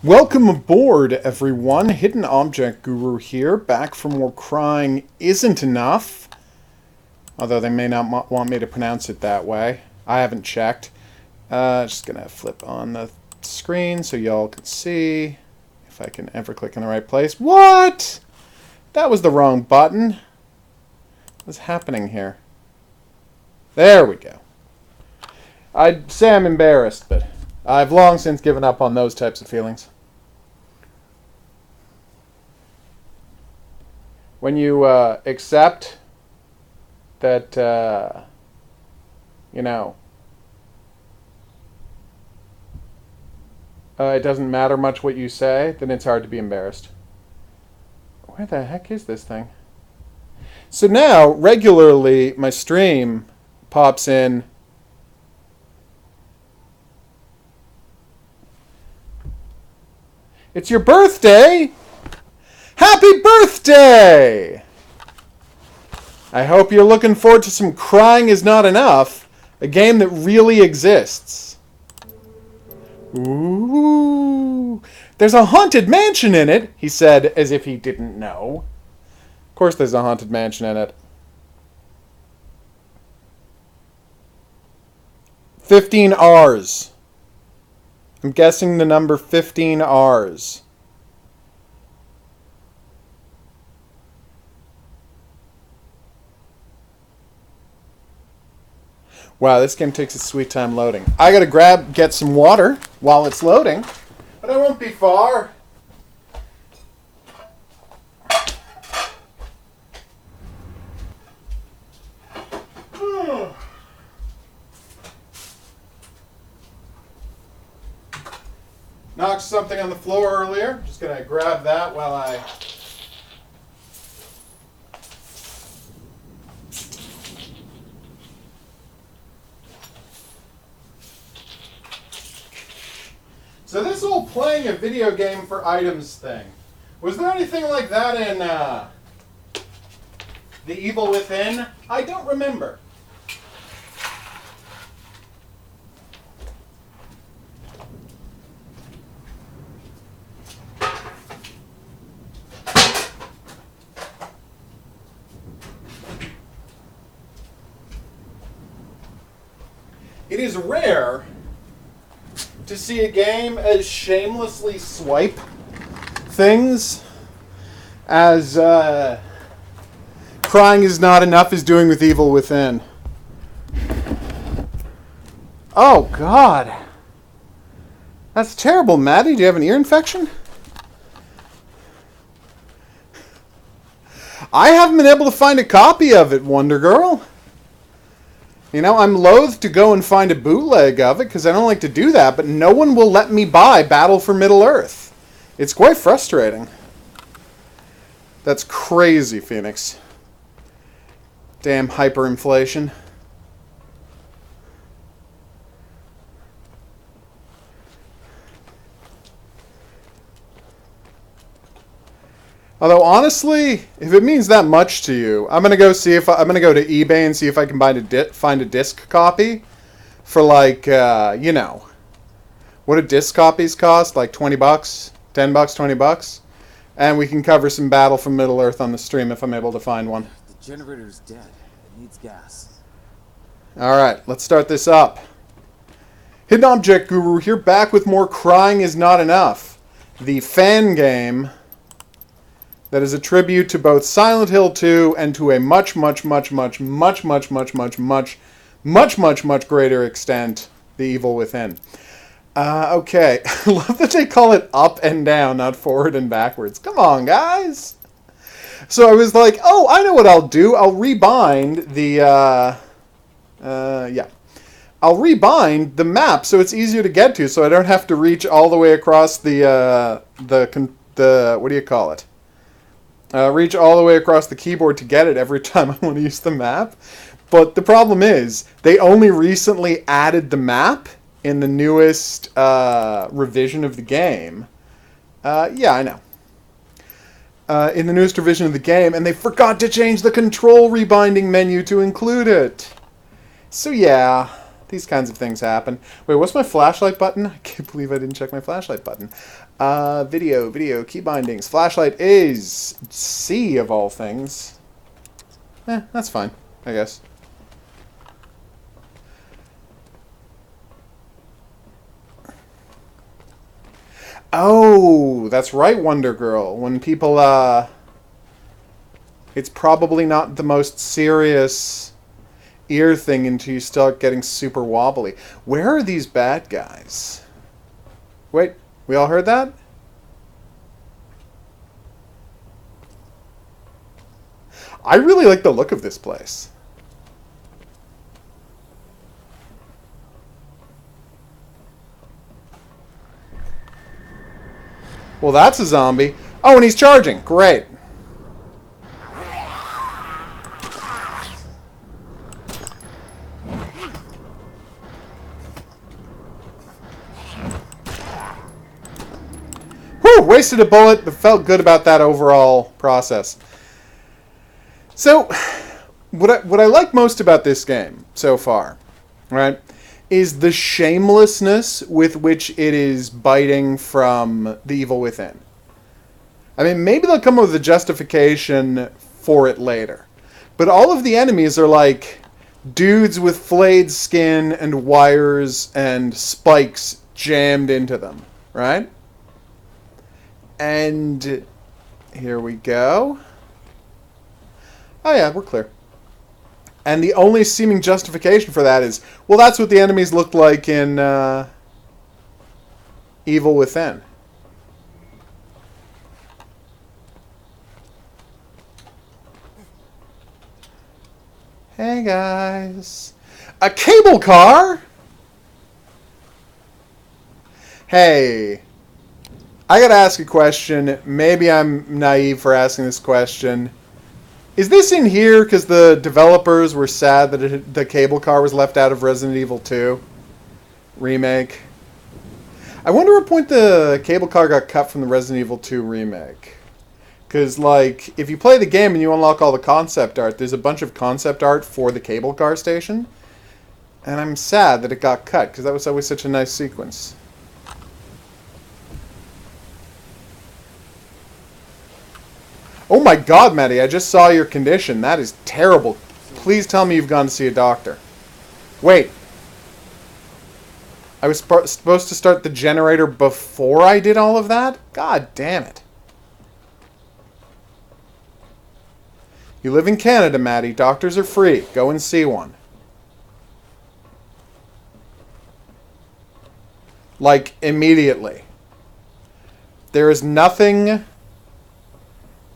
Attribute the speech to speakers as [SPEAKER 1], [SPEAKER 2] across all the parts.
[SPEAKER 1] Welcome aboard, everyone. Hidden Object Guru here, back for more Crying Isn't Enough. Although they may not want me to pronounce it that way. I haven't checked. Just gonna flip on the screen so y'all can see if I can ever click in the right place. What? That was the wrong button. What's happening here? There we go. I'd say I'm embarrassed, but I've long since given up on those types of feelings. When you accept that, it doesn't matter much what you say, then it's hard to be embarrassed. Where the heck is this thing? So now, regularly, my stream pops in. It's your birthday! Happy birthday! I hope you're looking forward to some Crying Is Not Enough, a game that really exists. Ooh, there's a haunted mansion in it, he said as if he didn't know. Of course there's a haunted mansion in it. 15 R's. I'm guessing the number 15 R's. Wow, this game takes its sweet time loading. I gotta get some water while it's loading, but I won't be far. Knocked something on the floor earlier. Just gonna grab that while I... So this whole playing a video game for items thing, was there anything like that in The Evil Within? I don't remember. It is rare to see a game as shamelessly swipe things as Crying Is Not Enough is doing with Evil Within. Oh, God. That's terrible, Maddie. Do you have an ear infection? I haven't been able to find a copy of it, Wonder Girl. You know, I'm loath to go and find a bootleg of it because I don't like to do that, but no one will let me buy Battle for Middle-earth. It's quite frustrating. That's crazy, Phoenix. Damn hyperinflation. Although honestly, if it means that much to you, I'm gonna go to eBay and see if I can find a disc copy for like what do disc copies cost? Like $20, $10, $20, and we can cover some Battle from Middle-earth on the stream if I'm able to find one.
[SPEAKER 2] The generator's dead. It needs gas.
[SPEAKER 1] All right, let's start this up. Hidden Object Guru here, back with more Crying Is Not Enough, the fan game that is a tribute to both Silent Hill 2 and to a much greater extent, The Evil Within. Okay, I love that they call it up and down, not forward and backwards. Come on, guys! So I was like, oh, I know what I'll do. I'll rebind the, I'll rebind the map so it's easier to get to, so I don't have to reach all the way across the what do you call it? Reach all the way across the keyboard to get it every time I want to use the map. But the problem is, they only recently added the map in the newest revision of the game. Yeah, I know. In the newest revision of the game, and they forgot to change the control rebinding menu to include it. So yeah, These kinds of things happen. Wait, what's my flashlight button? I can't believe I didn't check my flashlight button. Video, key bindings. Flashlight is C of all things. That's fine, I guess. Oh, that's right, Wonder Girl. When people, it's probably not the most serious ear thing until you start getting super wobbly. Where are these bad guys? Wait, we all heard that? I really like the look of this place. Well, that's a zombie. Oh, and he's charging. Great. Whew, wasted a bullet, but felt good about that overall process. So, what I like most about this game so far, right, is the shamelessness with which it is biting from the evil within. I mean, maybe they'll come up with a justification for it later. But all of the enemies are like dudes with flayed skin and wires and spikes jammed into them, right? And here we go. Oh yeah, we're clear. And the only seeming justification for that is, well, that's what the enemies looked like in Evil Within. Hey guys. A cable car? Hey. I gotta ask a question. Maybe I'm naive for asking this question. Is this in here because the developers were sad that the cable car was left out of Resident Evil 2 remake? I wonder what point the cable car got cut from the Resident Evil 2 remake. Because, like, if you play the game and you unlock all the concept art, there's a bunch of concept art for the cable car station. And I'm sad that it got cut, because that was always such a nice sequence. Oh my god, Maddie, I just saw your condition. That is terrible. Please tell me you've gone to see a doctor. Wait. I was supposed to start the generator before I did all of that? God damn it. You live in Canada, Maddie. Doctors are free. Go and see one. Like, immediately. There is nothing...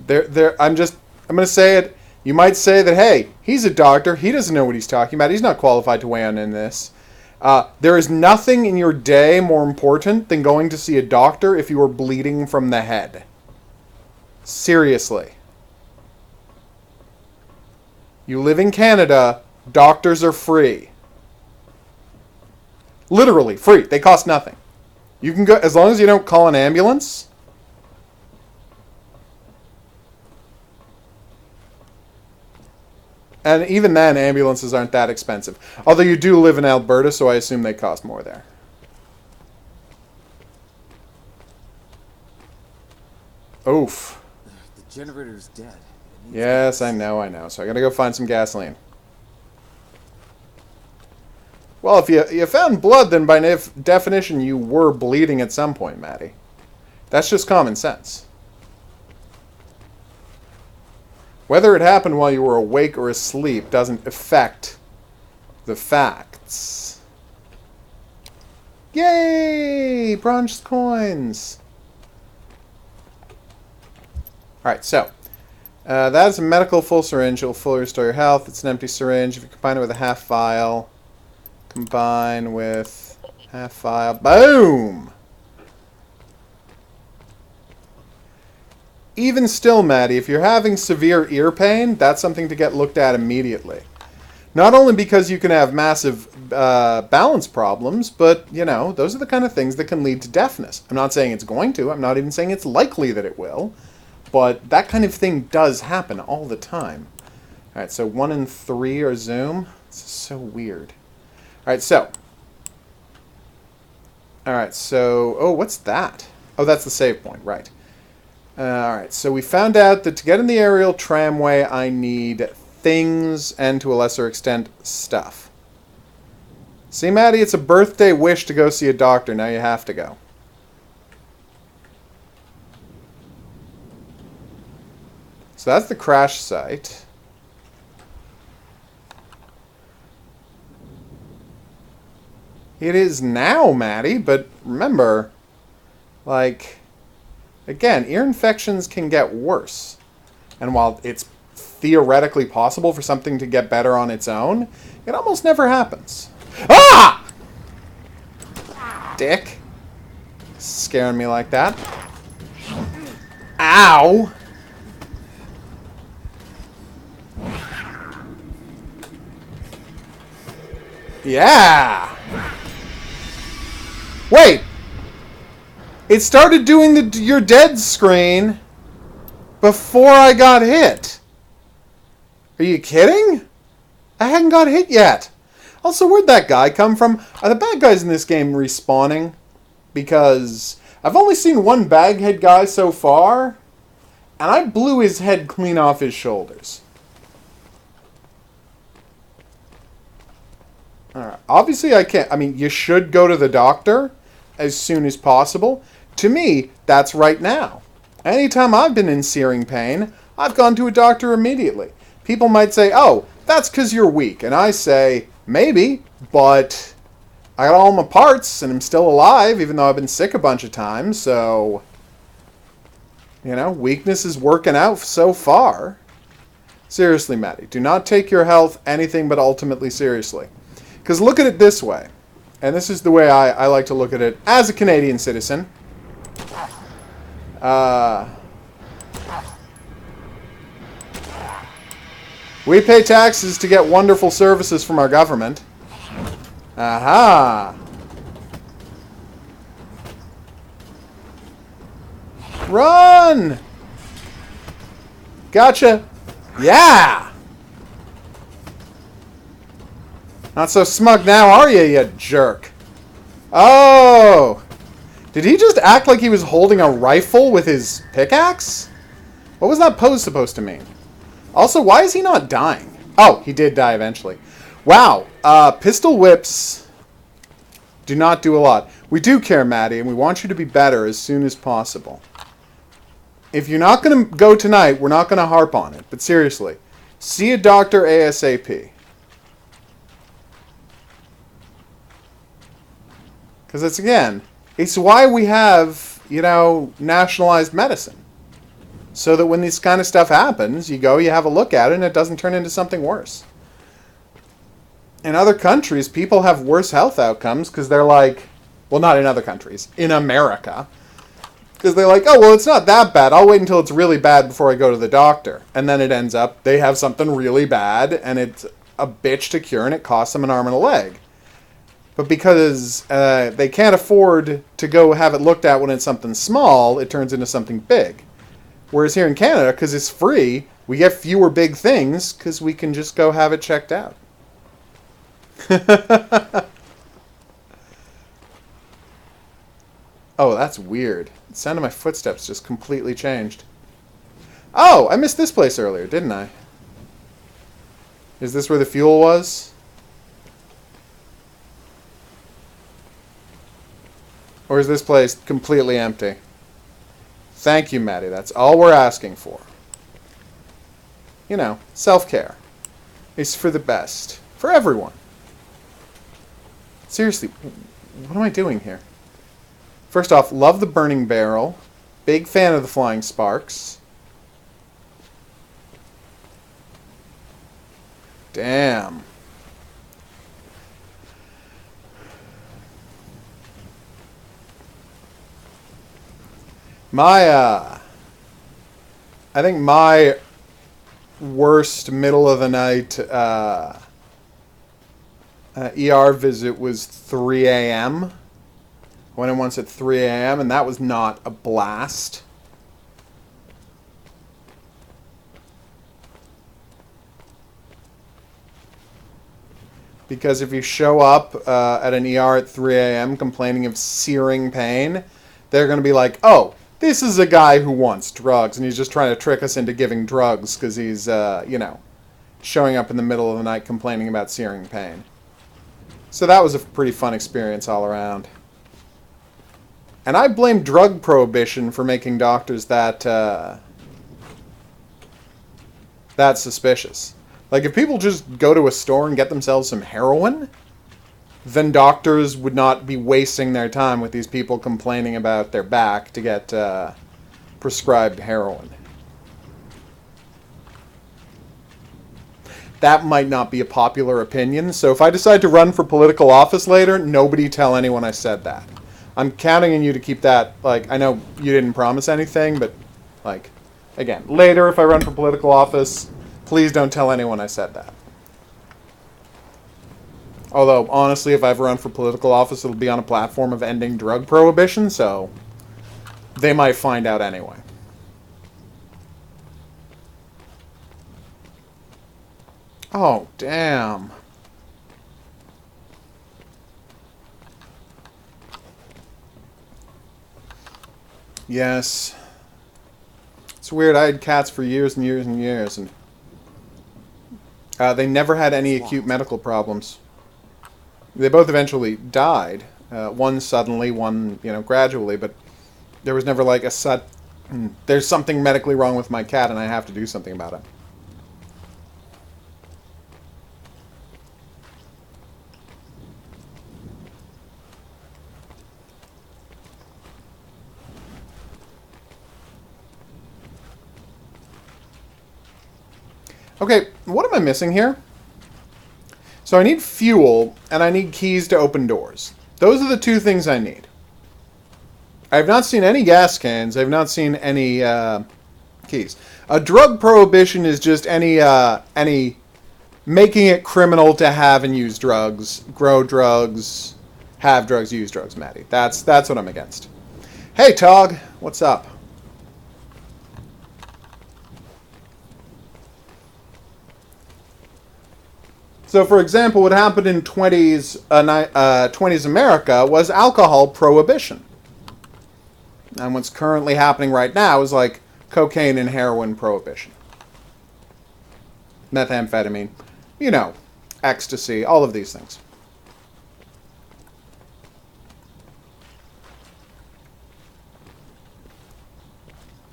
[SPEAKER 1] I'm going to say it. You might say that, hey, he's a doctor. He doesn't know what he's talking about. He's not qualified to weigh in on this. There is nothing in your day more important than going to see a doctor if you are bleeding from the head. Seriously. You live in Canada. Doctors are free. Literally free. They cost nothing. You can go, as long as you don't call an ambulance. And even then, ambulances aren't that expensive. Although you do live in Alberta, so I assume they cost more there. Oof.
[SPEAKER 2] The generator's dead.
[SPEAKER 1] Yes, I know. So I gotta go find some gasoline. Well, if you found blood, then by definition you were bleeding at some point, Maddie. That's just common sense. Whether it happened while you were awake or asleep doesn't affect the facts. Yay! Bronze coins! Alright, so. That is a medical full syringe. It will fully restore your health. It's an empty syringe. If you combine it with a half vial, combine with half vial. Boom! Even still, Maddie, if you're having severe ear pain, that's something to get looked at immediately. Not only because you can have massive balance problems, but, you know, those are the kind of things that can lead to deafness. I'm not saying it's going to. I'm not even saying it's likely that it will. But that kind of thing does happen all the time. Alright, so 1 and 3 are zoom. This is so weird. Alright, so. Alright, so... Oh, what's that? Oh, that's the save point, right. Alright, so we found out that to get in the aerial tramway, I need things and, to a lesser extent, stuff. See, Maddie, it's a birthday wish to go see a doctor. Now you have to go. So that's the crash site. It is now, Maddie, but remember, like, again, ear infections can get worse. And while it's theoretically possible for something to get better on its own, it almost never happens. Ah! Dick. Scaring me like that. Ow! Yeah! Wait! It started doing the "you're dead" screen before I got hit. Are you kidding? I hadn't got hit yet. Also, where'd that guy come from? Are the bad guys in this game respawning? Because I've only seen one baghead guy so far, and I blew his head clean off his shoulders. Alright. Obviously, I can't. I mean, you should go to the doctor as soon as possible. To me, that's right now. Anytime I've been in searing pain, I've gone to a doctor immediately. People might say, oh, that's because you're weak. And I say, maybe, but I got all my parts and I'm still alive, even though I've been sick a bunch of times. So, you know, weakness is working out so far. Seriously, Maddie, do not take your health anything but ultimately seriously. Because look at it this way, and this is the way I like to look at it as a Canadian citizen. We pay taxes to get wonderful services from our government. Aha! Run! Gotcha! Yeah! Not so smug now, are you, you jerk? Oh! Did he just act like he was holding a rifle with his pickaxe? What was that pose supposed to mean? Also, why is he not dying? Oh, he did die eventually. Wow, pistol whips do not do a lot. We do care, Maddie, and we want you to be better as soon as possible. If you're not going to go tonight, we're not going to harp on it. But seriously, see a doctor ASAP. Because it's why we have, you know, nationalized medicine. So that when this kind of stuff happens, you go, you have a look at it, and it doesn't turn into something worse. In other countries, people have worse health outcomes because they're like, well, not in other countries, in America. Because they're like, oh, well, it's not that bad. I'll wait until it's really bad before I go to the doctor. And then it ends up, they have something really bad, and it's a bitch to cure, and it costs them an arm and a leg. But because they can't afford to go have it looked at when it's something small, it turns into something big. Whereas here in Canada, because it's free, we get fewer big things because we can just go have it checked out. Oh, that's weird. The sound of my footsteps just completely changed. Oh, I missed this place earlier, didn't I? Is this where the fuel was? Or is this place completely empty? Thank you, Maddie. That's all we're asking for. You know, self-care is for the best. For everyone. Seriously, what am I doing here? First off, love the burning barrel. Big fan of the flying sparks. Damn. I think my worst middle of the night ER visit was 3 a.m. I went in once at 3 a.m. and that was not a blast. Because if you show up at an ER at 3 a.m. complaining of searing pain, they're going to be like, oh, this is a guy who wants drugs, and he's just trying to trick us into giving drugs because he's, showing up in the middle of the night complaining about searing pain. So that was a pretty fun experience all around. And I blame drug prohibition for making doctors that suspicious. Like, if people just go to a store and get themselves some heroin, then doctors would not be wasting their time with these people complaining about their back to get prescribed heroin. That might not be a popular opinion, so if I decide to run for political office later, nobody tell anyone I said that. I'm counting on you to keep that, like, I know you didn't promise anything, but, like, again, later if I run for political office, please don't tell anyone I said that. Although, honestly, if I ever run for political office, it'll be on a platform of ending drug prohibition, so they might find out anyway. Oh, damn. Yes. It's weird. I had cats for years and years and years, and they never had any acute medical problems. They both eventually died. One suddenly, one, gradually, but there was never like a there's something medically wrong with my cat and I have to do something about it. Okay, what am I missing here? So I need fuel, and I need keys to open doors. Those are the two things I need. I have not seen any gas cans. I have not seen any keys. A drug prohibition is just any making it criminal to have and use drugs, grow drugs, have drugs, use drugs, Maddie. That's what I'm against. Hey, Tog, what's up? So, for example, what happened in 20s America was alcohol prohibition. And what's currently happening right now is like cocaine and heroin prohibition. Methamphetamine, ecstasy, all of these things.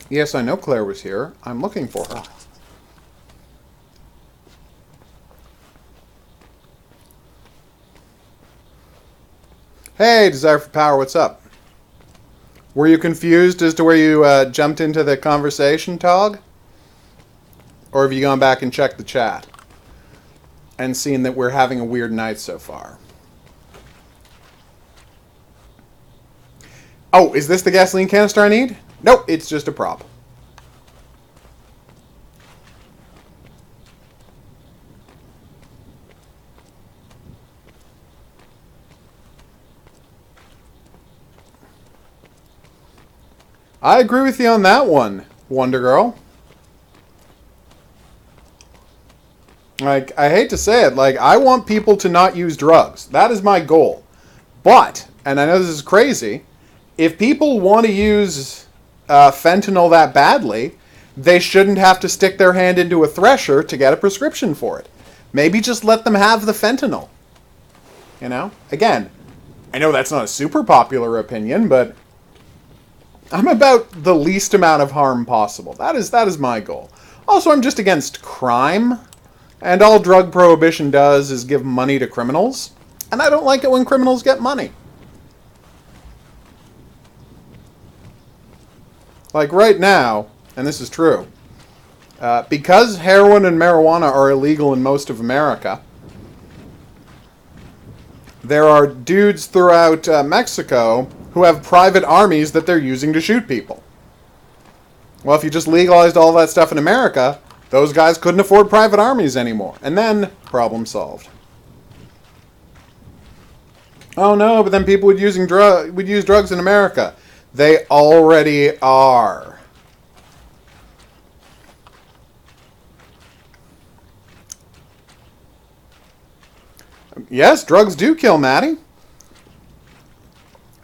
[SPEAKER 1] Yes, I know Claire was here. I'm looking for her. Hey, Desire for Power, what's up? Were you confused as to where you jumped into the conversation, Tog? Or have you gone back and checked the chat and seen that we're having a weird night so far? Oh, is this the gasoline canister I need? Nope, it's just a prop. I agree with you on that one, Wonder Girl. Like, I hate to say it, like, I want people to not use drugs. That is my goal. But, and I know this is crazy, if people want to use fentanyl that badly, they shouldn't have to stick their hand into a thresher to get a prescription for it. Maybe just let them have the fentanyl. Again, I know that's not a super popular opinion, but I'm about the least amount of harm possible. That is my goal. Also, I'm just against crime, and all drug prohibition does is give money to criminals, and I don't like it when criminals get money. Like right now, and this is true, because heroin and marijuana are illegal in most of America, there are dudes throughout Mexico who have private armies that they're using to shoot people. Well, if you just legalized all that stuff in America, those guys couldn't afford private armies anymore. And then, problem solved. Oh no, but then people would use drugs in America. They already are. Yes, drugs do kill, Maddie.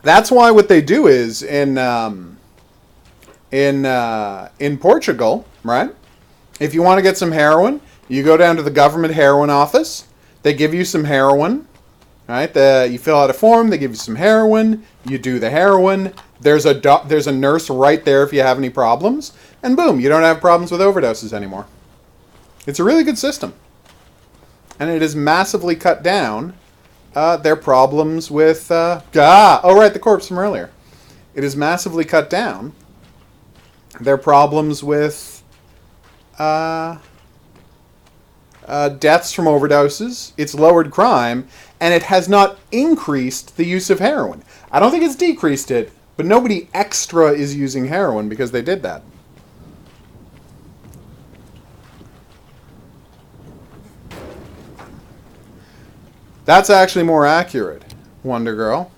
[SPEAKER 1] That's why what they do is in Portugal, right? If you want to get some heroin, you go down to the government heroin office. They give you some heroin, right? You fill out a form. They give you some heroin. You do the heroin. There's a nurse right there if you have any problems, and boom, you don't have problems with overdoses anymore. It's a really good system, and it has massively cut down their problems with the corpse from earlier. It has massively cut down their problems with deaths from overdoses. It's lowered crime, and it has not increased the use of heroin. I don't think it's decreased it, but nobody extra is using heroin because they did that. That's actually more accurate, Wonder Girl.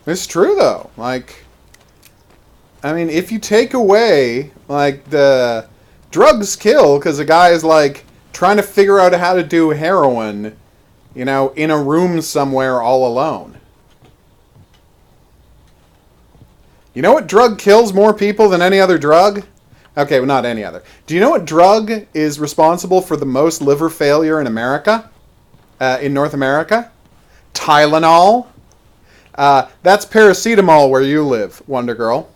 [SPEAKER 1] It's true, though. Like, I mean, if you take away, like, the drugs kill because a guy is, like, trying to figure out how to do heroin, you know, in a room somewhere all alone. You know what drug kills more people than any other drug? Okay, well, not any other. Do you know what drug is responsible for the most liver failure in America? In North America? Tylenol. That's paracetamol where you live, Wonder Girl.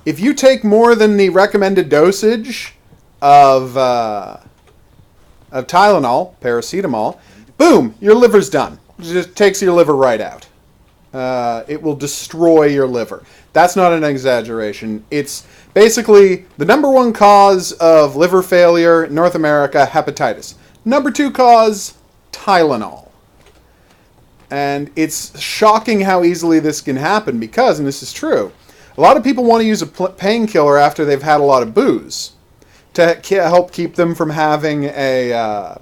[SPEAKER 1] If you take more than the recommended dosage of Tylenol, paracetamol, boom, your liver's done. It just takes your liver right out. It will destroy your liver. That's not an exaggeration. It's basically the number one cause of liver failure in North America, hepatitis. Number two cause, Tylenol. And it's shocking how easily this can happen because, and this is true, a lot of people want to use a painkiller after they've had a lot of booze to help keep them from having a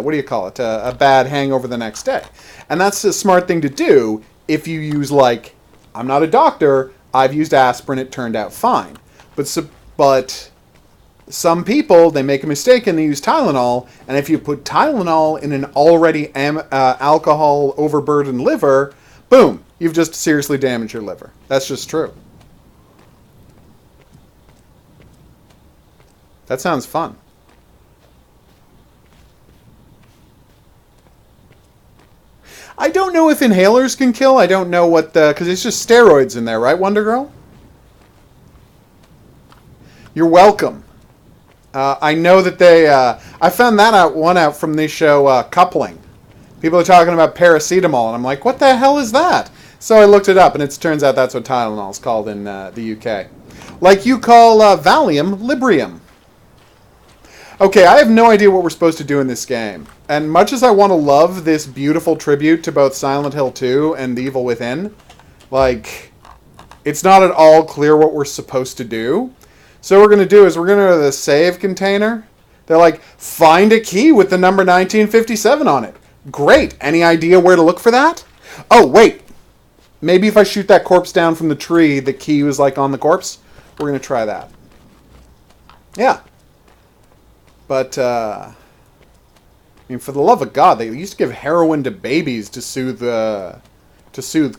[SPEAKER 1] what do you call it? A bad hangover the next day. And that's a smart thing to do if you use, like, I'm not a doctor, I've used aspirin, it turned out fine. But some people, they make a mistake and they use Tylenol, and if you put Tylenol in an already alcohol overburdened liver, boom, you've just seriously damaged your liver. That's just true. That sounds fun. I don't know if inhalers can kill. I don't know what because it's just steroids in there, right, Wonder Girl? You're welcome. I know that they, I found that one out from the show Coupling. People are talking about paracetamol, and I'm like, what the hell is that? So I looked it up, and it turns out that's what Tylenol is called in the UK. Like you call Valium Librium. Okay, I have no idea what we're supposed to do in this game. And much as I want to love this beautiful tribute to both Silent Hill 2 and The Evil Within, like, it's not at all clear what we're supposed to do. So what we're going to do is we're going to go to the save container. They're like, find a key with the number 1957 on it. Great. Any idea where to look for that? Oh, wait. Maybe if I shoot that corpse down from the tree, the key was, like, on the corpse. We're going to try that. Yeah. But, I mean, for the love of God, they used to give heroin to babies to soothe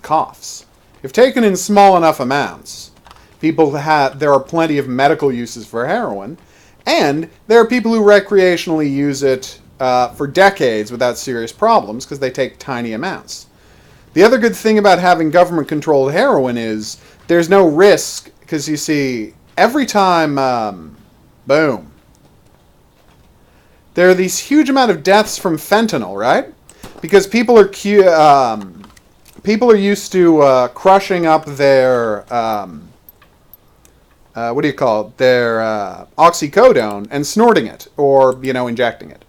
[SPEAKER 1] coughs. If taken in small enough amounts, there are plenty of medical uses for heroin, and there are people who recreationally use it for decades without serious problems because they take tiny amounts. The other good thing about having government-controlled heroin is there's no risk because, you see, every time, boom, there are these huge amount of deaths from fentanyl, right? Because people are used to crushing up their their oxycodone and snorting it or, injecting it,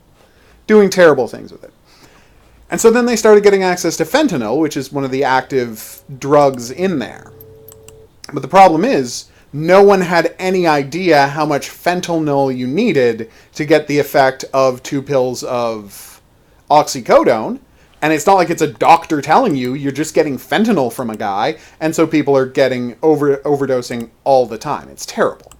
[SPEAKER 1] doing terrible things with it. And so then they started getting access to fentanyl, which is one of the active drugs in there. But the problem is, no one had any idea how much fentanyl you needed to get the effect of 2 pills of oxycodone. And it's not like it's a doctor telling you, you're just getting fentanyl from a guy. And so people are getting overdosing all the time. It's terrible.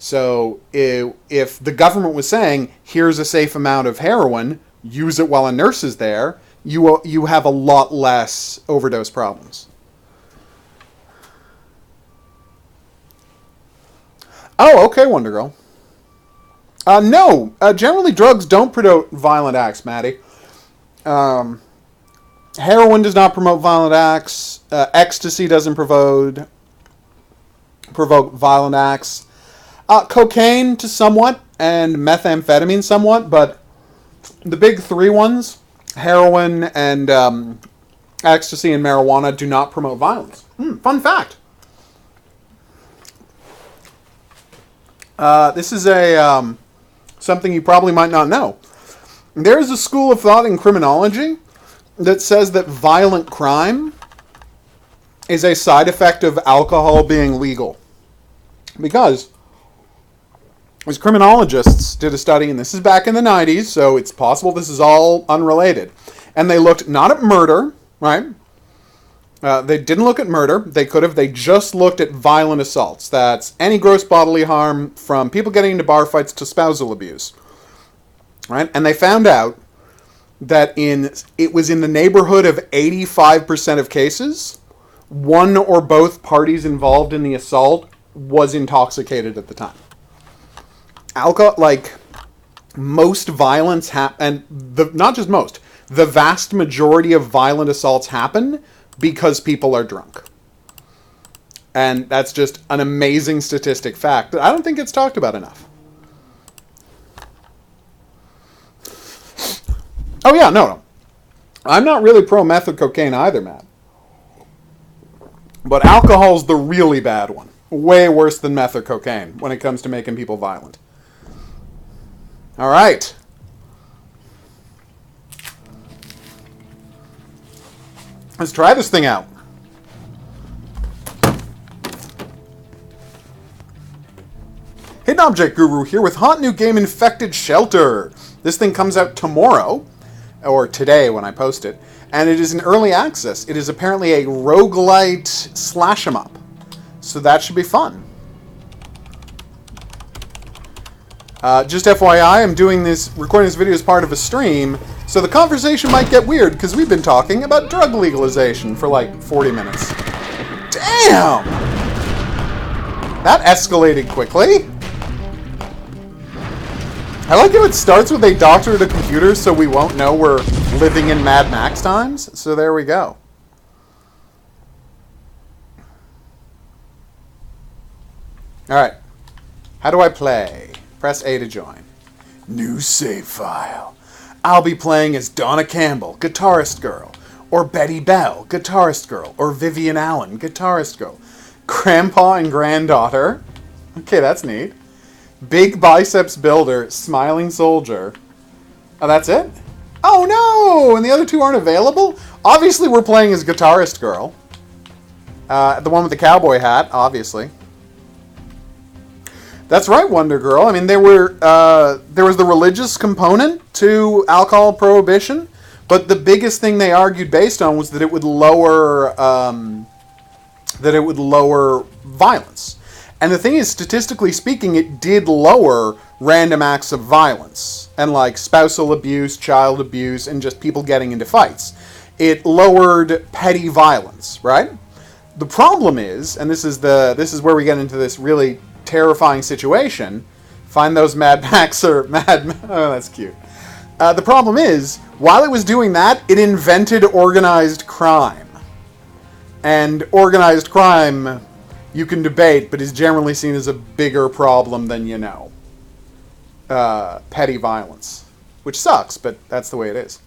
[SPEAKER 1] So if the government was saying, here's a safe amount of heroin, use it while a nurse is there, you have a lot less overdose problems. Oh, okay, Wonder Girl. No, generally drugs don't promote violent acts, Maddie. Heroin does not promote violent acts. Ecstasy doesn't provoke violent acts. Cocaine to somewhat, and methamphetamine somewhat, but the big three ones, heroin and ecstasy and marijuana, do not promote violence. Fun fact. This is something you probably might not know. There is a school of thought in criminology that says that violent crime is a side effect of alcohol being legal. Because as criminologists did a study, and this is back in the 90s, so it's possible this is all unrelated. And they looked not at murder, right? They didn't look at murder. They could have. They just looked at violent assaults. That's any gross bodily harm, from people getting into bar fights to spousal abuse. Right? And they found out that it was in the neighborhood of 85% of cases, one or both parties involved in the assault was intoxicated at the time. Alcohol, like most violence, and not just most, the vast majority of violent assaults happen because people are drunk. And that's just an amazing statistic fact that I don't think it's talked about enough. Oh yeah, no. I'm not really pro meth or cocaine either, Matt. But alcohol's the really bad one. Way worse than meth or cocaine when it comes to making people violent. All right. Let's try this thing out. Hidden Object Guru here with hot new game Infected Shelter. This thing comes out tomorrow, or today when I post it, and it is in early access. It is apparently a roguelite slash 'em up, so that should be fun. Just FYI, I'm recording this video as part of a stream, so the conversation might get weird because we've been talking about drug legalization for like 40 minutes. Damn! That escalated quickly. I like how it starts with a doctor at a computer so we won't know we're living in Mad Max times. So there we go. Alright. How do I play? Press A to join. New save file. I'll be playing as Donna Campbell, guitarist girl. Or Betty Bell, guitarist girl. Or Vivian Allen, guitarist girl. Grandpa and granddaughter. Okay, that's neat. Big biceps builder, smiling soldier. Oh, that's it? Oh no! And the other two aren't available? Obviously we're playing as guitarist girl. The one with the cowboy hat, obviously. That's right, Wonder Girl. I mean, there was the religious component to alcohol prohibition, but the biggest thing they argued based on was that it would lower violence. And the thing is, statistically speaking, it did lower random acts of violence and like spousal abuse, child abuse, and just people getting into fights. It lowered petty violence, right? The problem is, and this is where we get into this really terrifying situation. Find those Mad Max or Mad... Oh, that's cute. The problem is, while it was doing that, it invented organized crime. And organized crime, you can debate, but is generally seen as a bigger problem than, petty violence. Which sucks, but that's the way it is.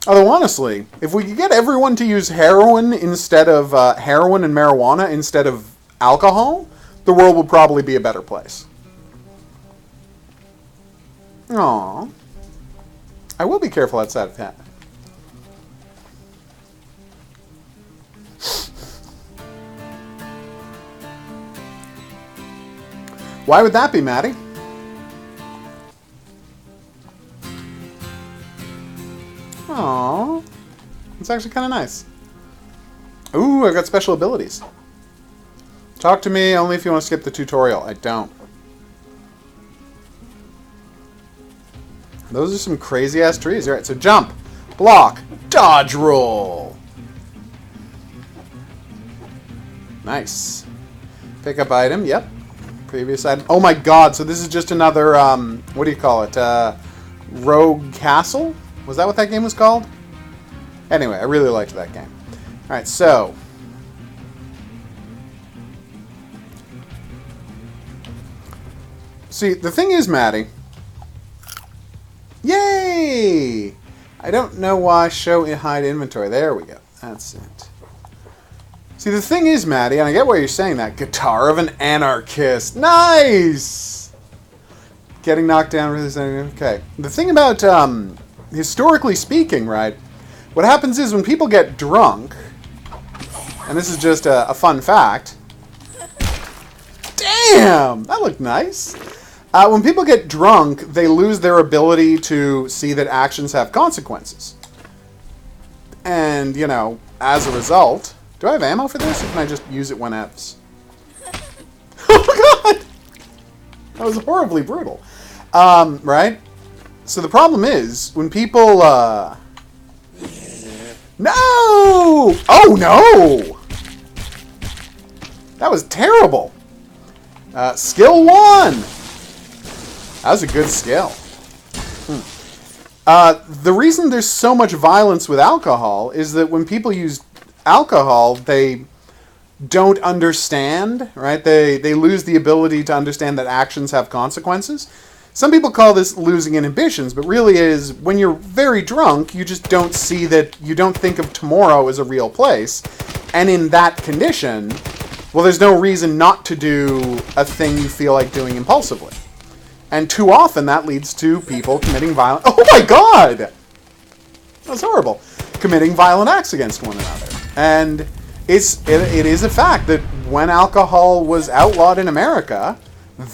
[SPEAKER 1] Although, honestly, if we could get everyone to use heroin instead of heroin and marijuana instead of alcohol, the world will probably be a better place. Aww. I will be careful outside of that. Why would that be, Maddie? Aww. It's actually kind of nice. Ooh, I've got special abilities. Talk to me only if you want to skip the tutorial. I don't. Those are some crazy-ass trees. All right, so jump, block, dodge roll. Nice. Pick up item, yep. Previous item. Oh my god, so this is just another, what do you call it? Rogue Castle? Was that what that game was called? Anyway, I really liked that game. Alright, so... See, the thing is, Maddie... Yay! I don't know why show hide inventory. There we go. That's it. See, the thing is, Maddie, and I get why you're saying that. Guitar of an Anarchist. Nice! Getting knocked down. Okay. The thing about, historically speaking, right, what happens is when people get drunk, and this is just a fun fact. Damn! That looked nice. When people get drunk, they lose their ability to see that actions have consequences. And, you know, as a result... Do I have ammo for this, or can I just use it when F's? Oh my god! That was horribly brutal. Right? So the problem is, when people, No! Oh no! That was terrible! Skill 1! That was a good skill. The reason there's so much violence with alcohol is that when people use alcohol, they don't understand, right? They lose the ability to understand that actions have consequences. Some people call this losing inhibitions, but really is when you're very drunk, you just don't see that, you don't think of tomorrow as a real place. And in that condition, well, there's no reason not to do a thing you feel like doing impulsively. And too often that leads to people committing violent... Oh my god! That was horrible. Committing violent acts against one another. And it is a fact that when alcohol was outlawed in America,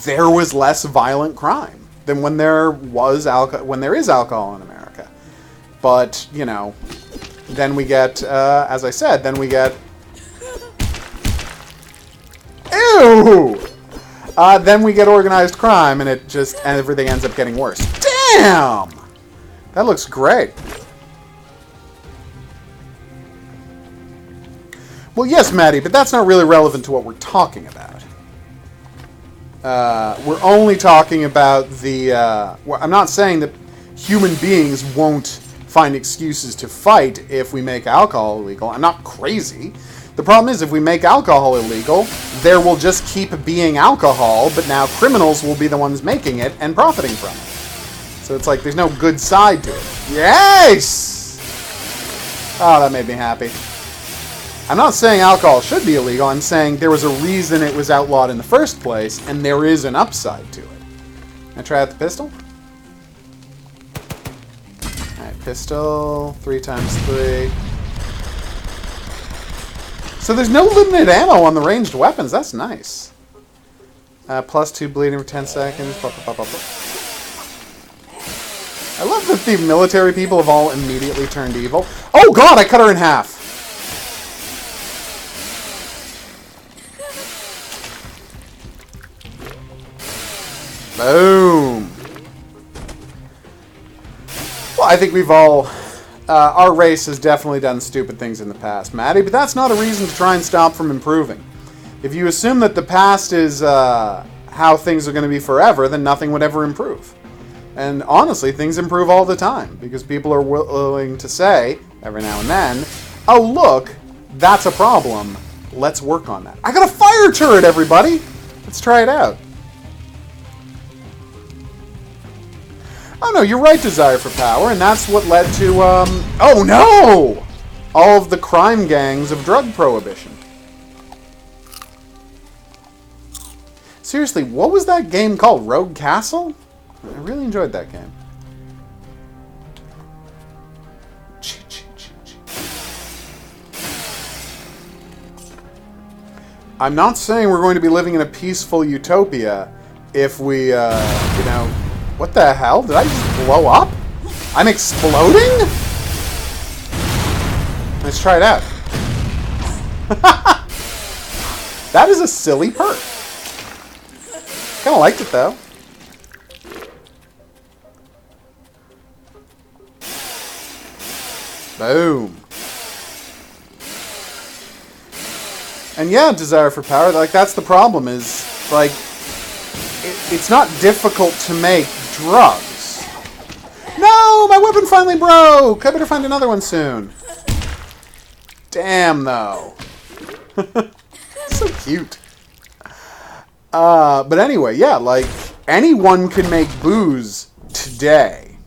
[SPEAKER 1] there was less violent crime than when there is alcohol in America. But, you know, then we get, as I said, then we get... Ew! Then we get organized crime, and everything ends up getting worse. Damn! That looks great. Well, yes, Maddie, but that's not really relevant to what we're talking about. We're only talking about the... well, I'm not saying that human beings won't find excuses to fight if we make alcohol illegal. I'm not crazy. The problem is, if we make alcohol illegal, there will just keep being alcohol, but now criminals will be the ones making it and profiting from it. So it's like there's no good side to it. Yes! Oh, that made me happy. I'm not saying alcohol should be illegal. I'm saying there was a reason it was outlawed in the first place, and there is an upside to it. Can I try out the pistol? Alright, pistol. 3 times 3. So there's no limited ammo on the ranged weapons. That's nice. Plus 2 bleeding for 10 seconds. Blah, blah, blah, blah, blah. I love that the military people have all immediately turned evil. Oh god, I cut her in half! Boom! Well, I think we've all... our race has definitely done stupid things in the past, Maddie, but that's not a reason to try and stop from improving. If you assume that the past is how things are going to be forever, then nothing would ever improve. And honestly, things improve all the time, because people are willing to say, every now and then, oh look, that's a problem. Let's work on that. I got a fire turret, everybody! Let's try it out. Oh no, you're right, desire for power, and that's what led to, oh no! All of the crime gangs of drug prohibition. Seriously, what was that game called? Rogue Castle? I really enjoyed that game. I'm not saying we're going to be living in a peaceful utopia if we, you know... What the hell? Did I just blow up? I'm exploding? Let's try it out. That is a silly perk. Kind of liked it, though.
[SPEAKER 3] Boom. And yeah, desire for power, like, that's the problem, is, like, it's not difficult to make drugs. No! My weapon finally broke! I better find another one soon. Damn, though. So cute. But anyway, yeah, like, anyone can make booze today.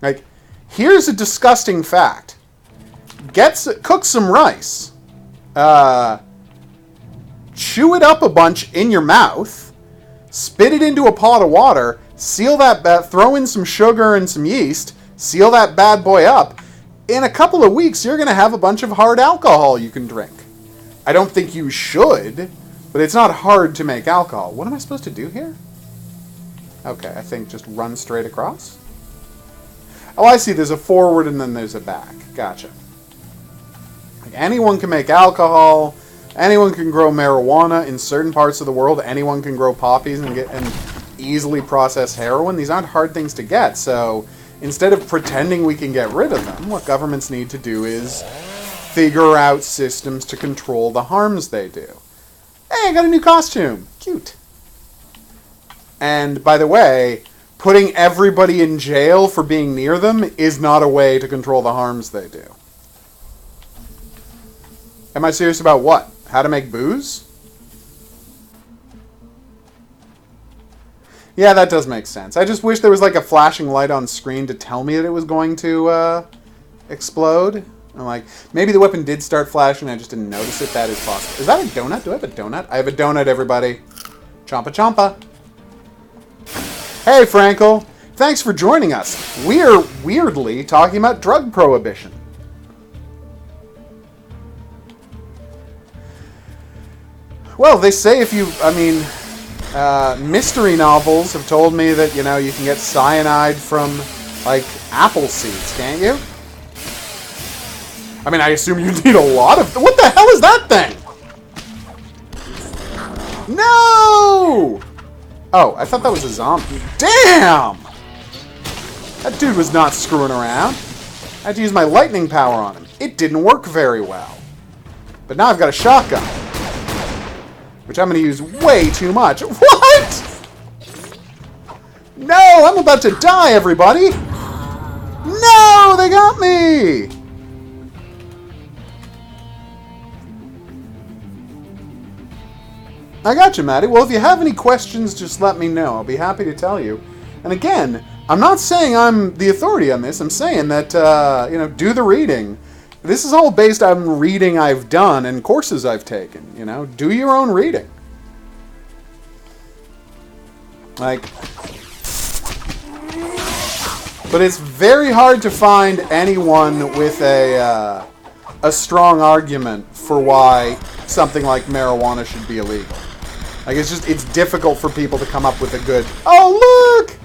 [SPEAKER 3] Like, here's a disgusting fact. Cook some rice. Chew it up a bunch in your mouth. Spit it into a pot of water. Seal that, throw in some sugar and some yeast. Seal that bad boy up. In a couple of weeks, you're going to have a bunch of hard alcohol you can drink. I don't think you should, but it's not hard to make alcohol. What am I supposed to do here? Okay, I think just run straight across. Oh, I see. There's a forward and then there's a back. Gotcha. Like, anyone can make alcohol. Anyone can grow marijuana in certain parts of the world. Anyone can grow poppies and easily process heroin. These aren't hard things to get, so instead of pretending we can get rid of them, what governments need to do is figure out systems to control the harms they do. Hey, I got a new costume. Cute. And, by the way, putting everybody in jail for being near them is not a way to control the harms they do. Am I serious about what? How to make booze? Yeah, that does make sense. I just wish there was like a flashing light on screen to tell me that it was going to explode. I'm like, maybe the weapon did start flashing, I just didn't notice it. That is possible. Is that a donut? Do I have a donut? I have a donut, everybody. Chompa chompa. Hey, Frankel. Thanks for joining us. We're weirdly talking about drug prohibition. Well, they say if you, mystery novels have told me that, you can get cyanide from, like, apple seeds, can't you? I mean, I assume you need a lot of... What the hell is that thing? No! Oh, I thought that was a zombie. Damn! That dude was not screwing around. I had to use my lightning power on him. It didn't work very well. But now I've got a shotgun. Which I'm going to use way too much. What? No, I'm about to die, everybody. No, they got me. I got you, Maddie. Well, if you have any questions, just let me know. I'll be happy to tell you. And again, I'm not saying I'm the authority on this. I'm saying that, do the reading. This is all based on reading I've done and courses I've taken, Do your own reading. Like... But it's very hard to find anyone with a strong argument for why something like marijuana should be illegal. Like, it's difficult for people to come up with a good... Oh, look!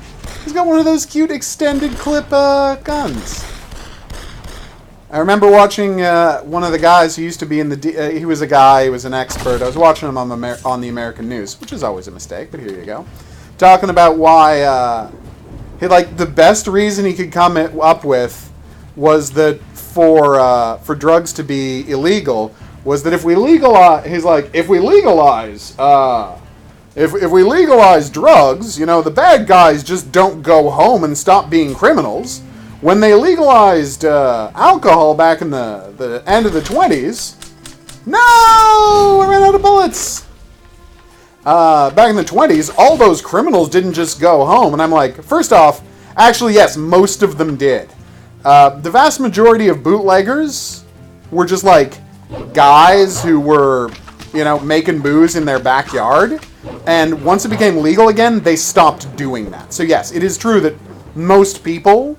[SPEAKER 3] He's got one of those cute extended clip guns. I remember watching one of the guys who used to be in the... he was a guy, he was an expert. I was watching him on the American news, which is always a mistake, but here you go. Talking about why... the best reason he could come up with was that for drugs to be illegal was that if we legalize... He's like, if we legalize... If we legalize drugs, the bad guys just don't go home and stop being criminals. When they legalized alcohol back in the end of the 20s... No! I ran out of bullets! Back in the 20s, all those criminals didn't just go home. And I'm like, first off, actually, yes, most of them did. The vast majority of bootleggers were just like guys who were, making booze in their backyard. And once it became legal again, they stopped doing that. So yes, it is true that most people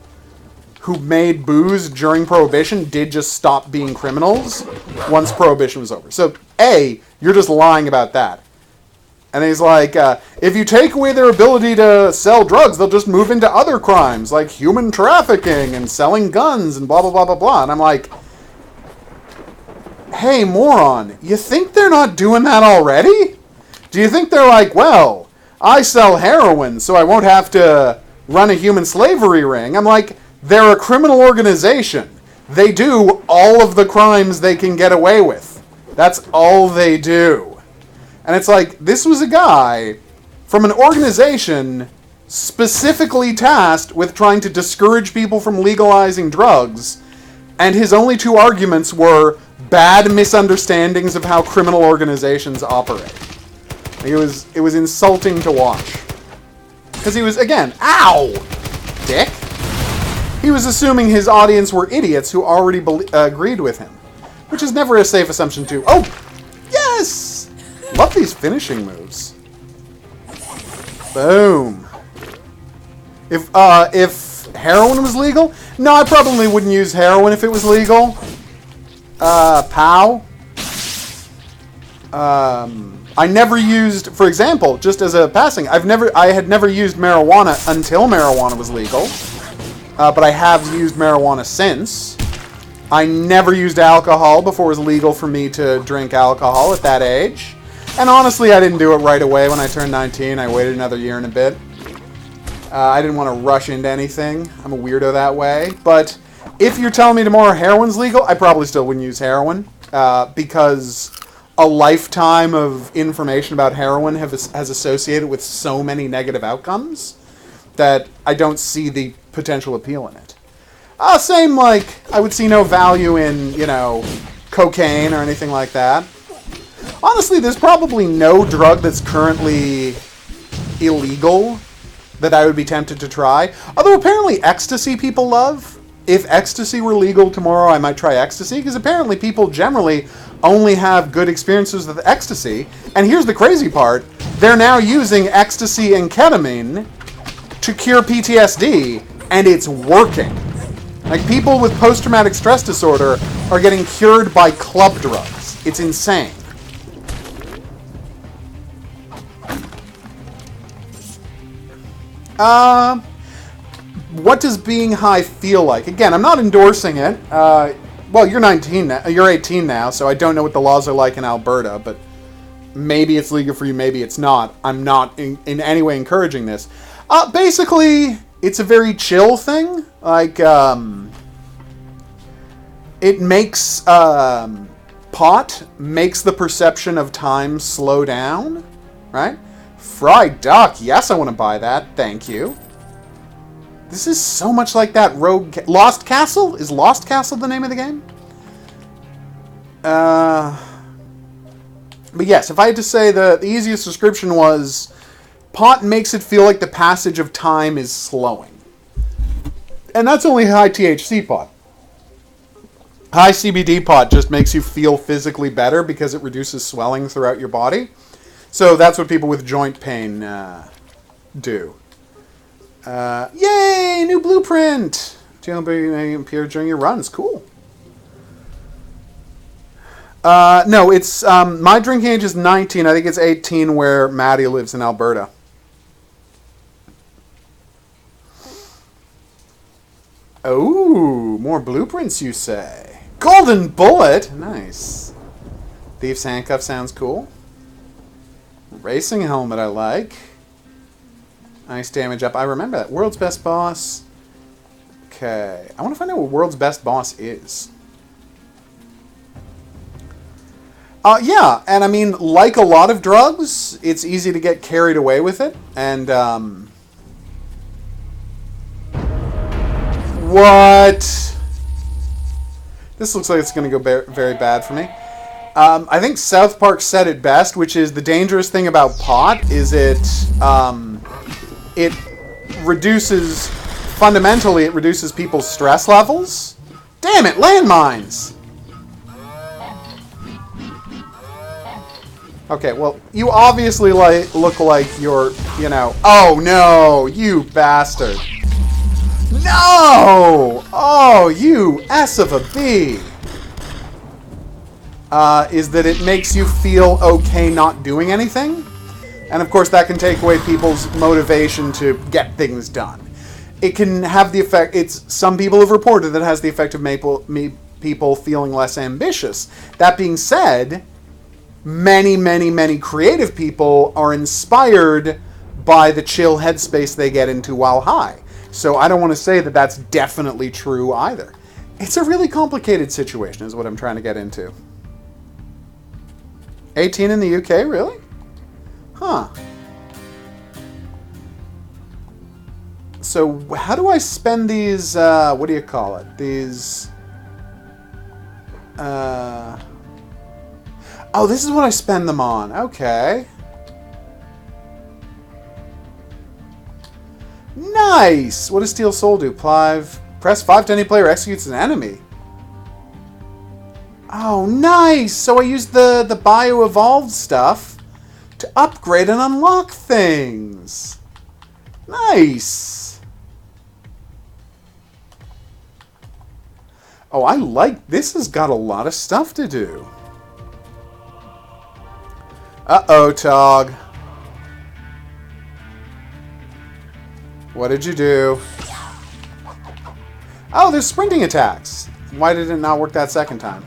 [SPEAKER 3] who made booze during Prohibition did just stop being criminals once Prohibition was over. So, A, you're just lying about that. And he's like, if you take away their ability to sell drugs, they'll just move into other crimes, like human trafficking and selling guns and blah, blah, blah, blah, blah. And I'm like, hey, moron, you think they're not doing that already? Do you think they're like, well, I sell heroin, so I won't have to run a human slavery ring? I'm like, they're a criminal organization. They do all of the crimes they can get away with. That's all they do. And it's like, this was a guy from an organization specifically tasked with trying to discourage people from legalizing drugs, and his only two arguments were bad misunderstandings of how criminal organizations operate. It was insulting to watch. Because he was, again, ow! Dick! He was assuming his audience were idiots who already agreed with him. Which is never a safe assumption to... Oh! Yes! Love these finishing moves. Boom. If heroin was legal? No, I probably wouldn't use heroin if it was legal. Pow. I never used, for example, just as a passing, I had never used marijuana until marijuana was legal. But I have used marijuana since. I never used alcohol before it was legal for me to drink alcohol at that age. And honestly, I didn't do it right away when I turned 19. I waited another year and a bit. I didn't want to rush into anything. I'm a weirdo that way. But if you're telling me tomorrow heroin's legal, I probably still wouldn't use heroin. Because a lifetime of information about heroin has associated with so many negative outcomes that I don't see the potential appeal in it. Same like, I would see no value in, cocaine or anything like that. Honestly, there's probably no drug that's currently illegal that I would be tempted to try. Although apparently ecstasy people love. If ecstasy were legal tomorrow, I might try ecstasy, because apparently people generally only have good experiences with ecstasy. And here's the crazy part. They're now using ecstasy and ketamine to cure PTSD, and it's working. Like, people with post-traumatic stress disorder are getting cured by club drugs. It's insane. What does being high feel like? Again, I'm not endorsing it. Well, you're 19 now. You're 18 now, so I don't know what the laws are like in Alberta, but maybe it's legal for you, maybe it's not. I'm not in any way encouraging this. Basically, it's a very chill thing. Like, it makes, pot makes the perception of time slow down, right? Fried duck, yes, I want to buy that, thank you. This is so much like that Rogue... Lost Castle? Is Lost Castle the name of the game? But yes, if I had to say the easiest description was... Pot makes it feel like the passage of time is slowing. And that's only high THC pot. High CBD pot just makes you feel physically better because it reduces swelling throughout your body. So that's what people with joint pain do. Yay! New blueprint! May appear during your runs. Cool. No, it's... my drinking age is 19. I think it's 18 where Maddie lives in Alberta. Oh, more blueprints, you say? Golden Bullet! Nice. Thief's Handcuff sounds cool. Racing helmet I like. Nice damage up. I remember that. World's Best Boss. Okay. I want to find out what World's Best Boss is. Yeah, and I mean, like a lot of drugs, it's easy to get carried away with it. And, what? This looks like it's going to go very bad for me. I think South Park said it best, which is the dangerous thing about pot is it reduces, fundamentally, it reduces people's stress levels. Damn it, landmines! Okay, well, you obviously look like you're, oh no, you bastard. No! Oh, you S of a B. Is that it makes you feel okay not doing anything. And of course that can take away people's motivation to get things done. It can have the effect, some people have reported that it has the effect of people feeling less ambitious. That being said, many creative people are inspired by the chill headspace they get into while high. So I don't want to say that that's definitely true either. It's a really complicated situation, is what I'm trying to get into. 18 in the UK, really? Huh. So how do I spend these, what do you call it? These, oh, this is what I spend them on. Okay. Nice! What does Steel Soul do? Press 5 to any player executes an enemy. Oh, nice! So I used the bio-evolved stuff to upgrade and unlock things. Nice! Oh, I like... This has got a lot of stuff to do. Uh-oh, Tog. What did you do? Oh, there's sprinting attacks. Why did it not work that second time?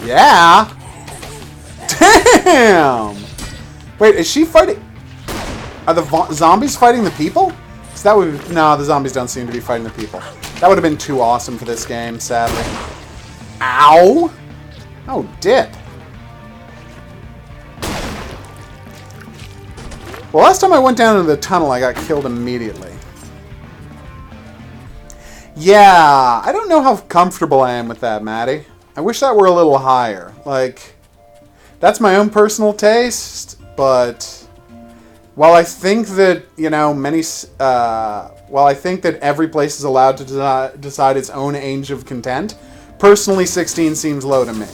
[SPEAKER 3] Yeah! Damn! Wait, is she fighting... Are the zombies fighting the people? So that would... No, the zombies don't seem to be fighting the people. That would have been too awesome for this game, sadly. Ow! Oh, dip. Well, last time I went down into the tunnel, I got killed immediately. Yeah, I don't know how comfortable I am with that, Maddie. I wish that were a little higher. Like, that's my own personal taste, but while I think that, you know, while I think that every place is allowed to decide its own age of content, personally 16 seems low to me.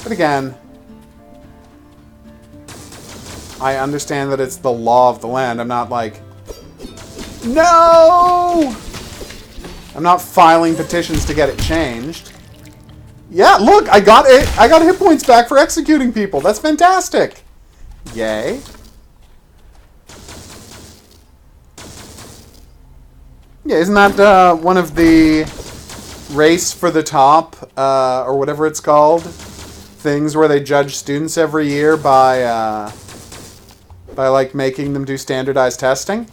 [SPEAKER 3] But again, I understand that it's the law of the land. I'm not like, no! I'm not filing petitions to get it changed. Yeah, look, I got it. I got hit points back for executing people. That's fantastic. Yay. Yeah, isn't that one of the race for the top, or whatever it's called, things where they judge students every year by like making them do standardized testing?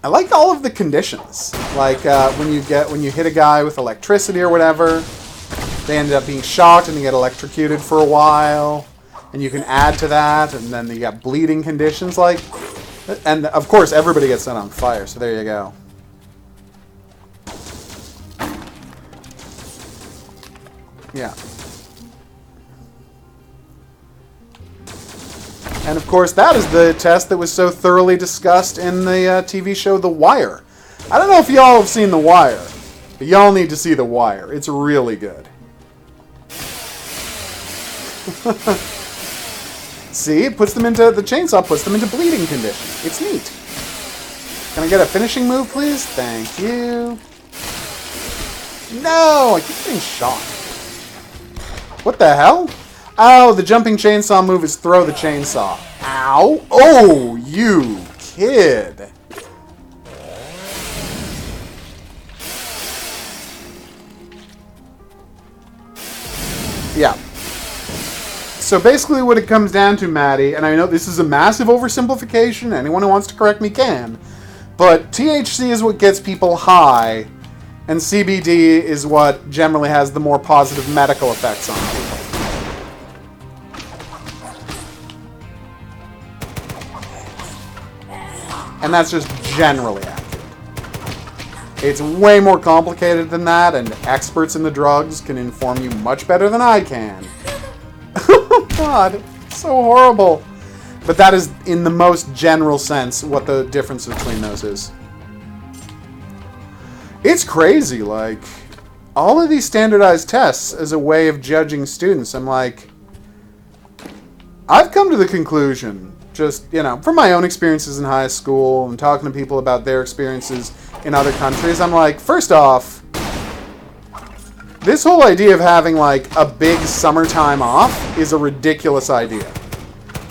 [SPEAKER 3] I like all of the conditions. Like when you hit a guy with electricity or whatever, they end up being shocked and they get electrocuted for a while, and you can add to that, and then you got bleeding conditions, like, and of course everybody gets set on fire. So there you go. Yeah. And of course, that is the test that was so thoroughly discussed in the TV show The Wire. I don't know if y'all have seen The Wire, but y'all need to see The Wire. It's really good. See, it puts them into, the chainsaw puts them into bleeding condition. It's neat. Can I get a finishing move, please? Thank you. No, I keep getting shot. What the hell? Oh, the jumping chainsaw move is throw the chainsaw. Ow. Oh, you kid. Yeah. So basically what it comes down to, Maddie, and I know this is a massive oversimplification, anyone who wants to correct me can, but THC is what gets people high, and CBD is what generally has the more positive medical effects on people. And that's just generally accurate. It's way more complicated than that, and experts in the drugs can inform you much better than I can. Oh God, so horrible. But that is, in the most general sense, what the difference between those is. It's crazy, like, all of these standardized tests as a way of judging students. I'm like, I've come to the conclusion, just, you know, from my own experiences in high school and talking to people about their experiences in other countries, I'm like, first off, this whole idea of having, like, a big summertime off is a ridiculous idea.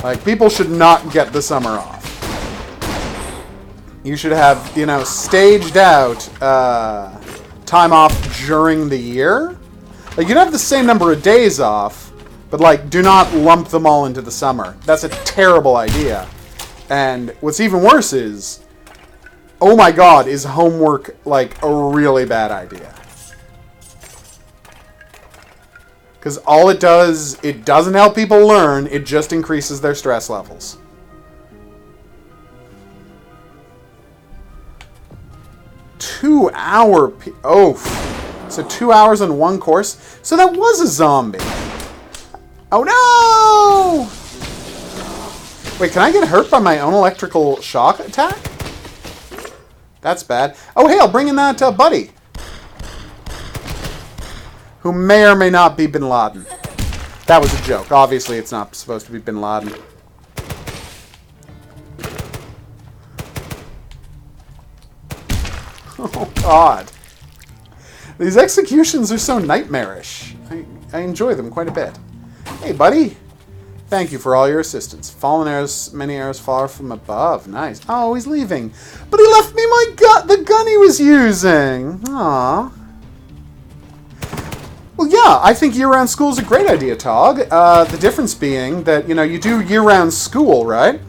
[SPEAKER 3] Like, people should not get the summer off. You should have, you know, staged out time off during the year. Like, you'd have the same number of days off, But, like, do not lump them all into the summer. That's a terrible idea. And what's even worse is, oh my god, is homework, like, a really bad idea. Because all it does, it doesn't help people learn, it just increases their stress levels. So 2 hours on one course? So that was a zombie. Oh no! Wait, can I get hurt by my own electrical shock attack? That's bad. Oh hey, I'll bring in that buddy. Who may or may not be Bin Laden. That was a joke. Obviously it's not supposed to be Bin Laden. Oh god. These executions are so nightmarish. I enjoy them quite a bit. Hey, buddy. Thank you for all your assistance. Fallen arrows, many arrows fall from above. Nice. Oh, he's leaving. But he left me the gun he was using. Aww. Well, yeah, I think year-round school is a great idea, Tog. The difference being that, you know, you do year-round school, right?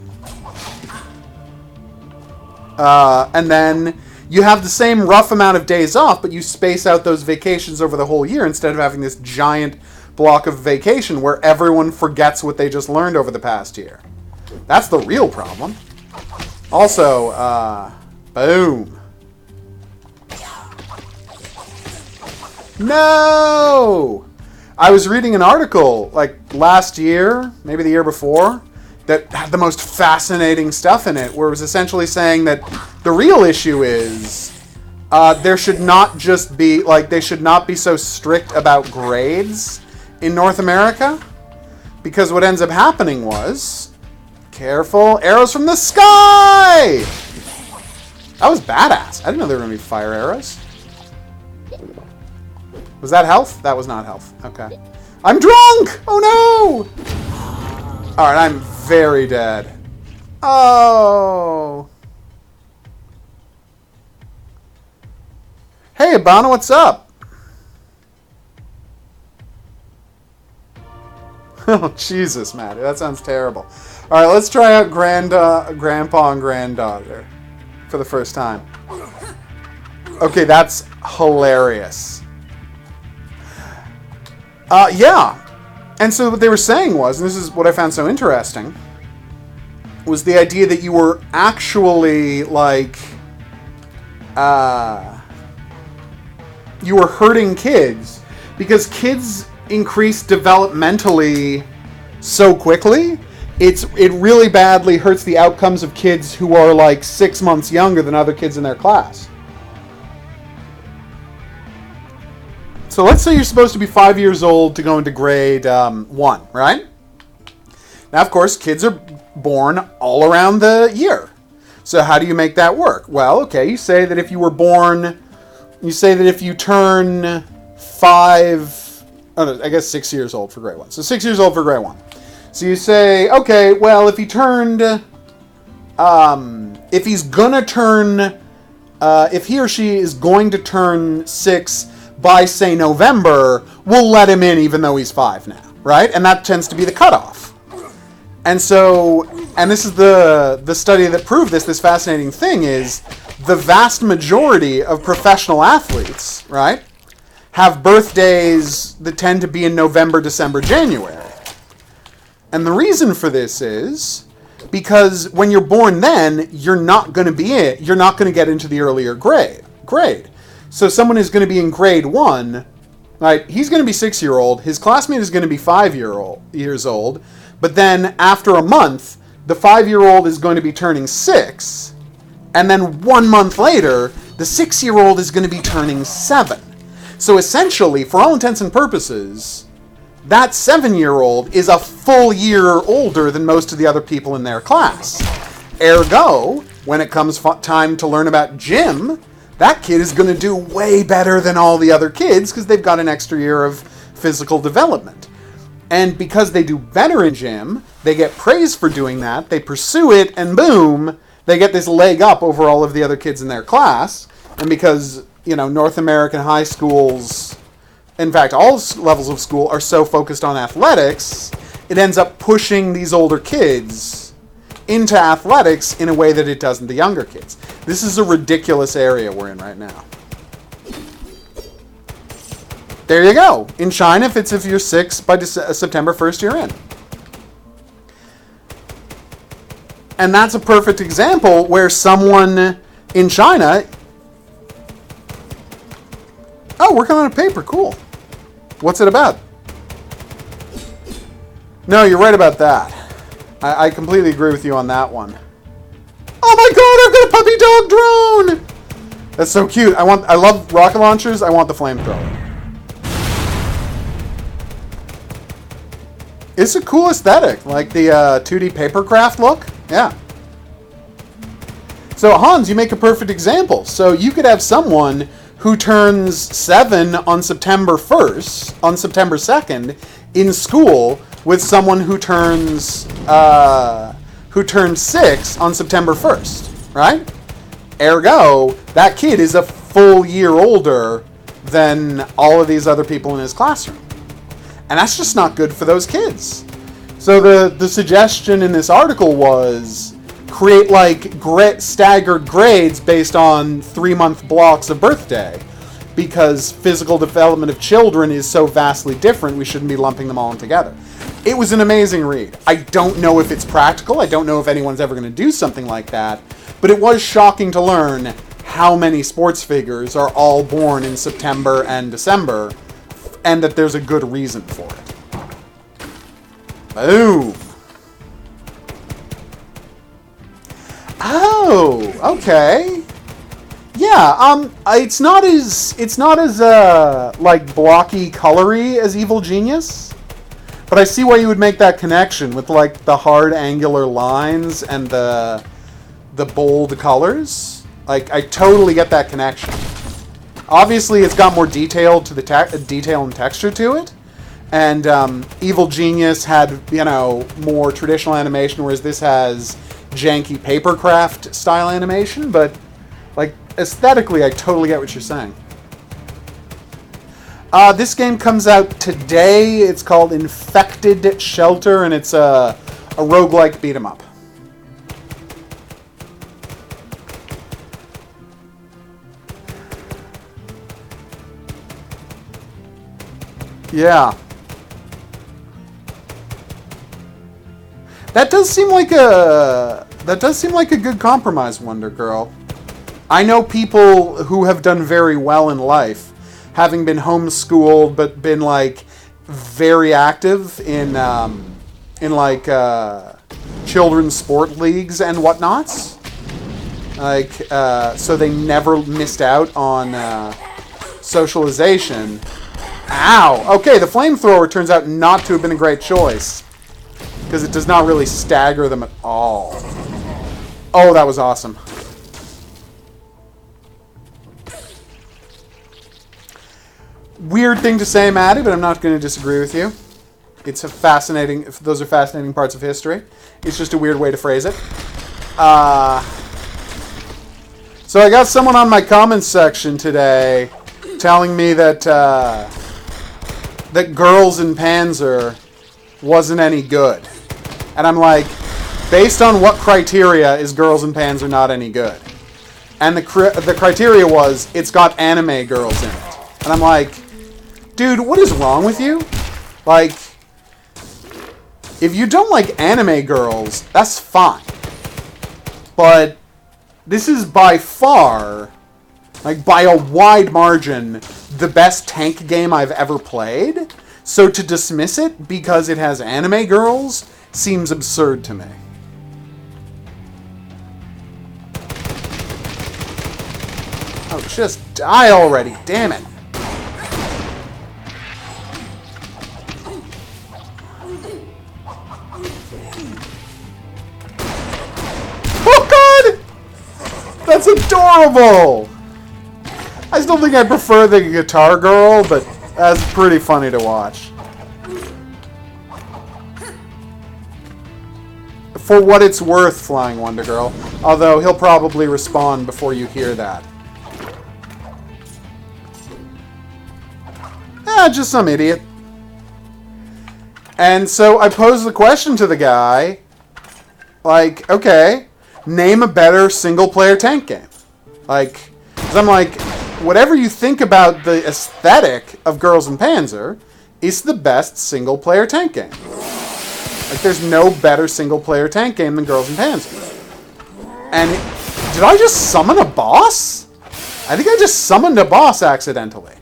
[SPEAKER 3] And then you have the same rough amount of days off, but you space out those vacations over the whole year instead of having this giant block of vacation where everyone forgets what they just learned over the past year. That's the real problem. Also, boom. No! I was reading an article, like, last year, maybe the year before, that had the most fascinating stuff in it, where it was essentially saying that the real issue is there should not just be, like, they should not be so strict about grades in North America, because what ends up happening was, careful, arrows from the sky! That was badass. I didn't know there were going to be fire arrows. Was that health? That was not health. Okay. I'm drunk! Oh no! Alright, I'm very dead. Oh. Hey, Abana, what's up? Oh, Jesus, Matt. That sounds terrible. Alright, let's try out Grandpa and Granddaughter for the first time. Okay, that's hilarious. Yeah. And so what they were saying was, and this is what I found so interesting, was the idea that you were actually, like, you were hurting kids because kids increase developmentally so quickly. It really badly hurts the outcomes of kids who are, like, 6 months younger than other kids in their class. So let's say you're supposed to be 5 years old to go into grade 1, right? Now, of course, kids are born all around the year. So how do you make that work? Well, okay, you say that if you were born, you say that if you turn 6 years old for grade 1. So 6 years old for grade 1. So you say, okay, well, if he turned, if he's gonna turn, if he or she is going to turn 6 by, say, November, we'll let him in even though he's 5 now, right? And that tends to be the cutoff. And so, and this is the study that proved this fascinating thing is the vast majority of professional athletes, right, have birthdays that tend to be in November, December, January. And the reason for this is because when you're born then, you're not going to get into the earlier grade. So someone is going to be in grade 1, right? He's going to be 6-year-old. His classmate is going to be 5 years old. But then after a month, the 5-year-old is going to be turning 6. And then 1 month later, the 6-year-old is going to be turning 7. So essentially, for all intents and purposes, that 7-year-old is a full year older than most of the other people in their class. Ergo, when it comes time to learn about gym, that kid is going to do way better than all the other kids because they've got an extra year of physical development. And because they do better in gym, they get praised for doing that, they pursue it, and boom, they get this leg up over all of the other kids in their class. And because, you know, North American high schools in fact, all levels of school are so focused on athletics, it ends up pushing these older kids into athletics in a way that it doesn't the younger kids. This is a ridiculous area we're in right now. There you go. In China, if you're 6 by September 1st, you're in. And that's a perfect example where someone in China... Oh, working on a paper. Cool. What's it about? No, you're right about that. I completely agree with you on that one. Oh my god, I've got a puppy dog drone! That's so cute. I love rocket launchers. I want the flamethrower. It's a cool aesthetic. Like the 2D papercraft look. Yeah. So, Hans, you make a perfect example. So, you could have someone who turns 7 on September 1st, on September 2nd, in school, with someone who turns 6 on September 1st, right? Ergo, that kid is a full year older than all of these other people in his classroom. And that's just not good for those kids. So the suggestion in this article was create like staggered grades based on 3-month blocks of birthday, because physical development of children is so vastly different, we shouldn't be lumping them all in together. It was an amazing read. I don't know if it's practical. I don't know if anyone's ever going to do something like that, but it was shocking to learn how many sports figures are all born in September and December, and that there's a good reason for it. Boom. Oh, okay. Yeah, it's not as like blocky colory as Evil Genius, but I see why you would make that connection with like the hard angular lines and the bold colors. Like, I totally get that connection. Obviously, it's got more detail to the detail and texture to it, and Evil Genius had, you know, more traditional animation, whereas this has janky papercraft style animation. But like aesthetically, I totally get what you're saying. This game comes out today. It's called Infected Shelter, and it's a roguelike beat 'em up. Yeah. That does seem like a good compromise, Wonder Girl. I know people who have done very well in life, having been homeschooled but been like very active in like children's sport leagues and whatnots. Like so they never missed out on socialization. Ow! Okay, the flamethrower turns out not to have been a great choice, because it does not really stagger them at all. Oh, that was awesome. Weird thing to say, Maddie, but I'm not going to disagree with you. It's a fascinating... Those are fascinating parts of history. It's just a weird way to phrase it. So I got someone on my comments section today telling me that that Girls in Panzer wasn't any good. And I'm like, based on what criteria is Girls in Panzer not any good? And the criteria was, it's got anime girls in it. And I'm like, dude, what is wrong with you? Like, if you don't like anime girls, that's fine. But this is by far, like by a wide margin, the best tank game I've ever played. So to dismiss it because it has anime girls seems absurd to me. Oh, just die already, damn it. Oh god! That's adorable! I still think I prefer the guitar girl, but that's pretty funny to watch. For what it's worth, Flying Wonder Girl. Although he'll probably respond before you hear that. just some idiot. And so I posed the question to the guy, like, okay, name a better single-player tank game. Like, 'cause I'm like, whatever you think about the aesthetic of Girls and Panzer, it's the best single-player tank game. Like, there's no better single-player tank game than Girls and Panzer. And did I just summon a boss? I think I just summoned a boss accidentally.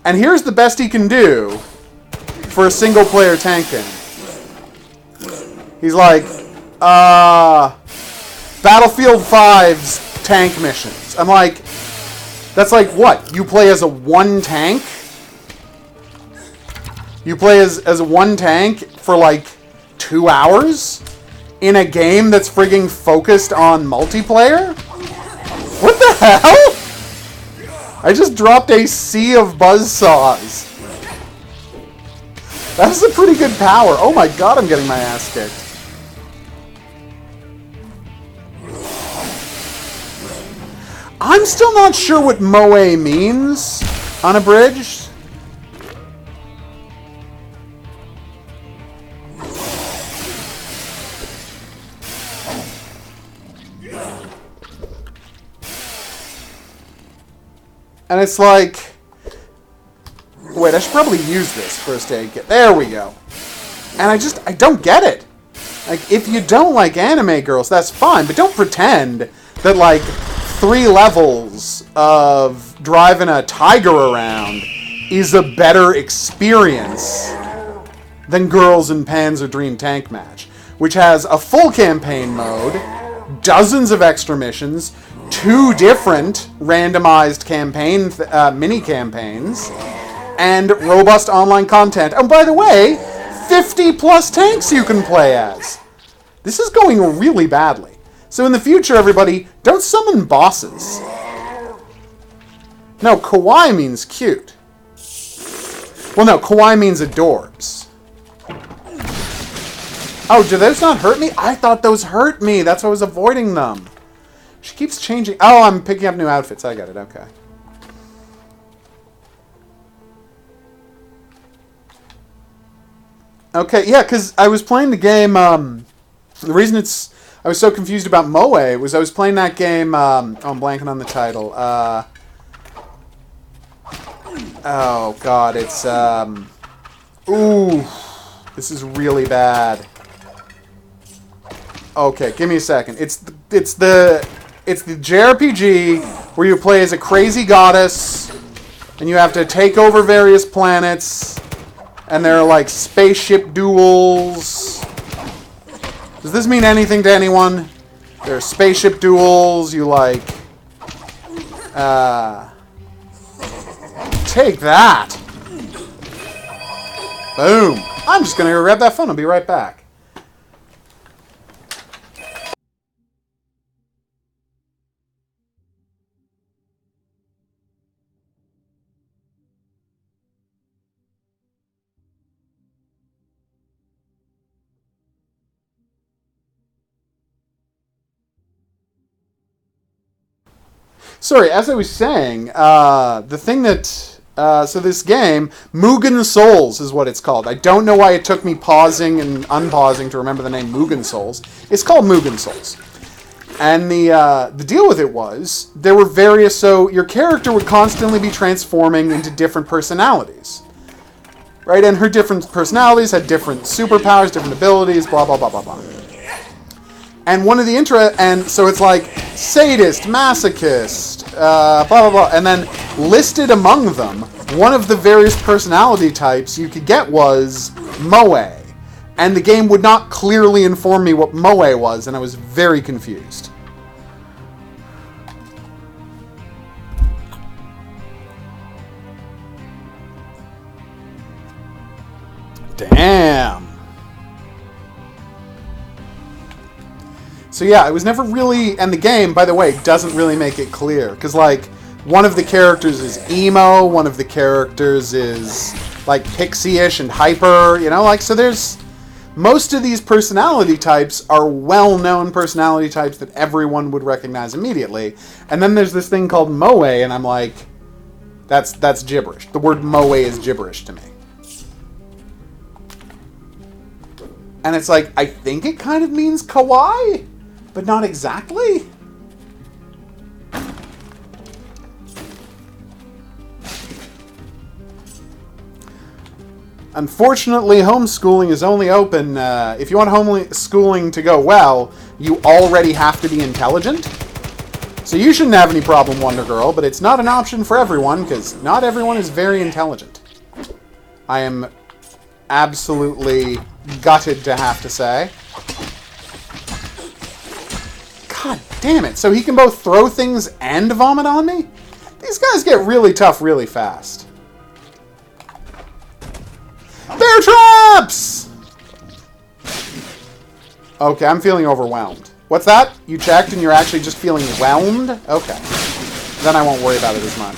[SPEAKER 3] And here's the best he can do for a single-player tank game. He's like, Battlefield 5's tank missions. I'm like, that's like what? You play as a one tank? You play as a one tank for like 2 hours? In a game that's frigging focused on multiplayer? What the hell? I just dropped a sea of buzzsaws. That was a pretty good power. Oh my god, I'm getting my ass kicked. I'm still not sure what moe means unabridged. And it's like, wait, I should probably use this first aid kit. There we go. And I don't get it. Like, if you don't like anime girls, that's fine, but don't pretend that, like, 3 levels of driving a tiger around is a better experience than Girls in Panzer Dream Tank Match, which has a full campaign mode, dozens of extra missions, 2 different randomized campaign mini-campaigns, and robust online content. And by the way, 50 plus tanks you can play as. This is going really badly. So in the future, everybody, don't summon bosses. No, kawaii means cute. Well, no, kawaii means adorbs. Oh, do those not hurt me? I thought those hurt me. That's why I was avoiding them. She keeps changing. Oh, I'm picking up new outfits. I got it. Okay. Okay, yeah, because I was playing the game, the reason I was so confused about moe was I was playing that game, I'm blanking on the title, oh god, it's, ooh, this is really bad. Okay, give me a second. It's the JRPG where you play as a crazy goddess, and you have to take over various planets, and there are, like, spaceship duels. Does this mean anything to anyone? There are spaceship duels, you, like... Take that! Boom! I'm just gonna go grab that phone, I'll be right back. Sorry, as I was saying, the thing that... so this game, Mugen Souls is what it's called. I don't know why it took me pausing and unpausing to remember the name Mugen Souls. It's called Mugen Souls. And the deal with it was, there were various... So your character would constantly be transforming into different personalities. Right? And her different personalities had different superpowers, different abilities, blah, blah, blah, blah, blah. And one of the and so it's like sadist, masochist, blah, blah, blah. And then listed among them, one of the various personality types you could get was moe. And the game would not clearly inform me what moe was, and I was very confused. Damn. So yeah, it was never really... And the game, by the way, doesn't really make it clear. Because, like, one of the characters is emo, one of the characters is, like, pixie-ish and hyper, you know? Like, so there's... Most of these personality types are well-known personality types that everyone would recognize immediately. And then there's this thing called moe, and I'm like... That's gibberish. The word moe is gibberish to me. And it's like, I think it kind of means kawaii, but not exactly. Unfortunately, homeschooling is only open, if you want homeschooling to go well, you already have to be intelligent. So you shouldn't have any problem, Wonder Girl, but it's not an option for everyone, because not everyone is very intelligent. I am absolutely gutted to have to say. God damn it, so he can both throw things and vomit on me? These guys get really tough really fast. Bear traps! Okay, I'm feeling overwhelmed. What's that? You checked and you're actually just feeling whelmed? Okay. Then I won't worry about it as much.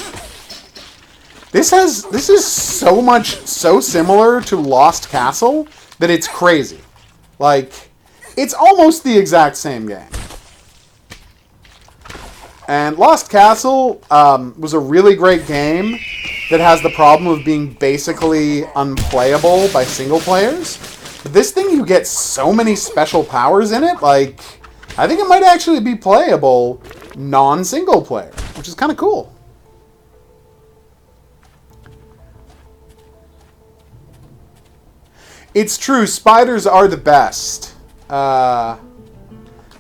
[SPEAKER 3] This is so similar to Lost Castle that it's crazy. Like, it's almost the exact same game. And Lost Castle was a really great game that has the problem of being basically unplayable by single players. But this thing, you get so many special powers in it, like, I think it might actually be playable non-single player, which is kind of cool. It's true, spiders are the best.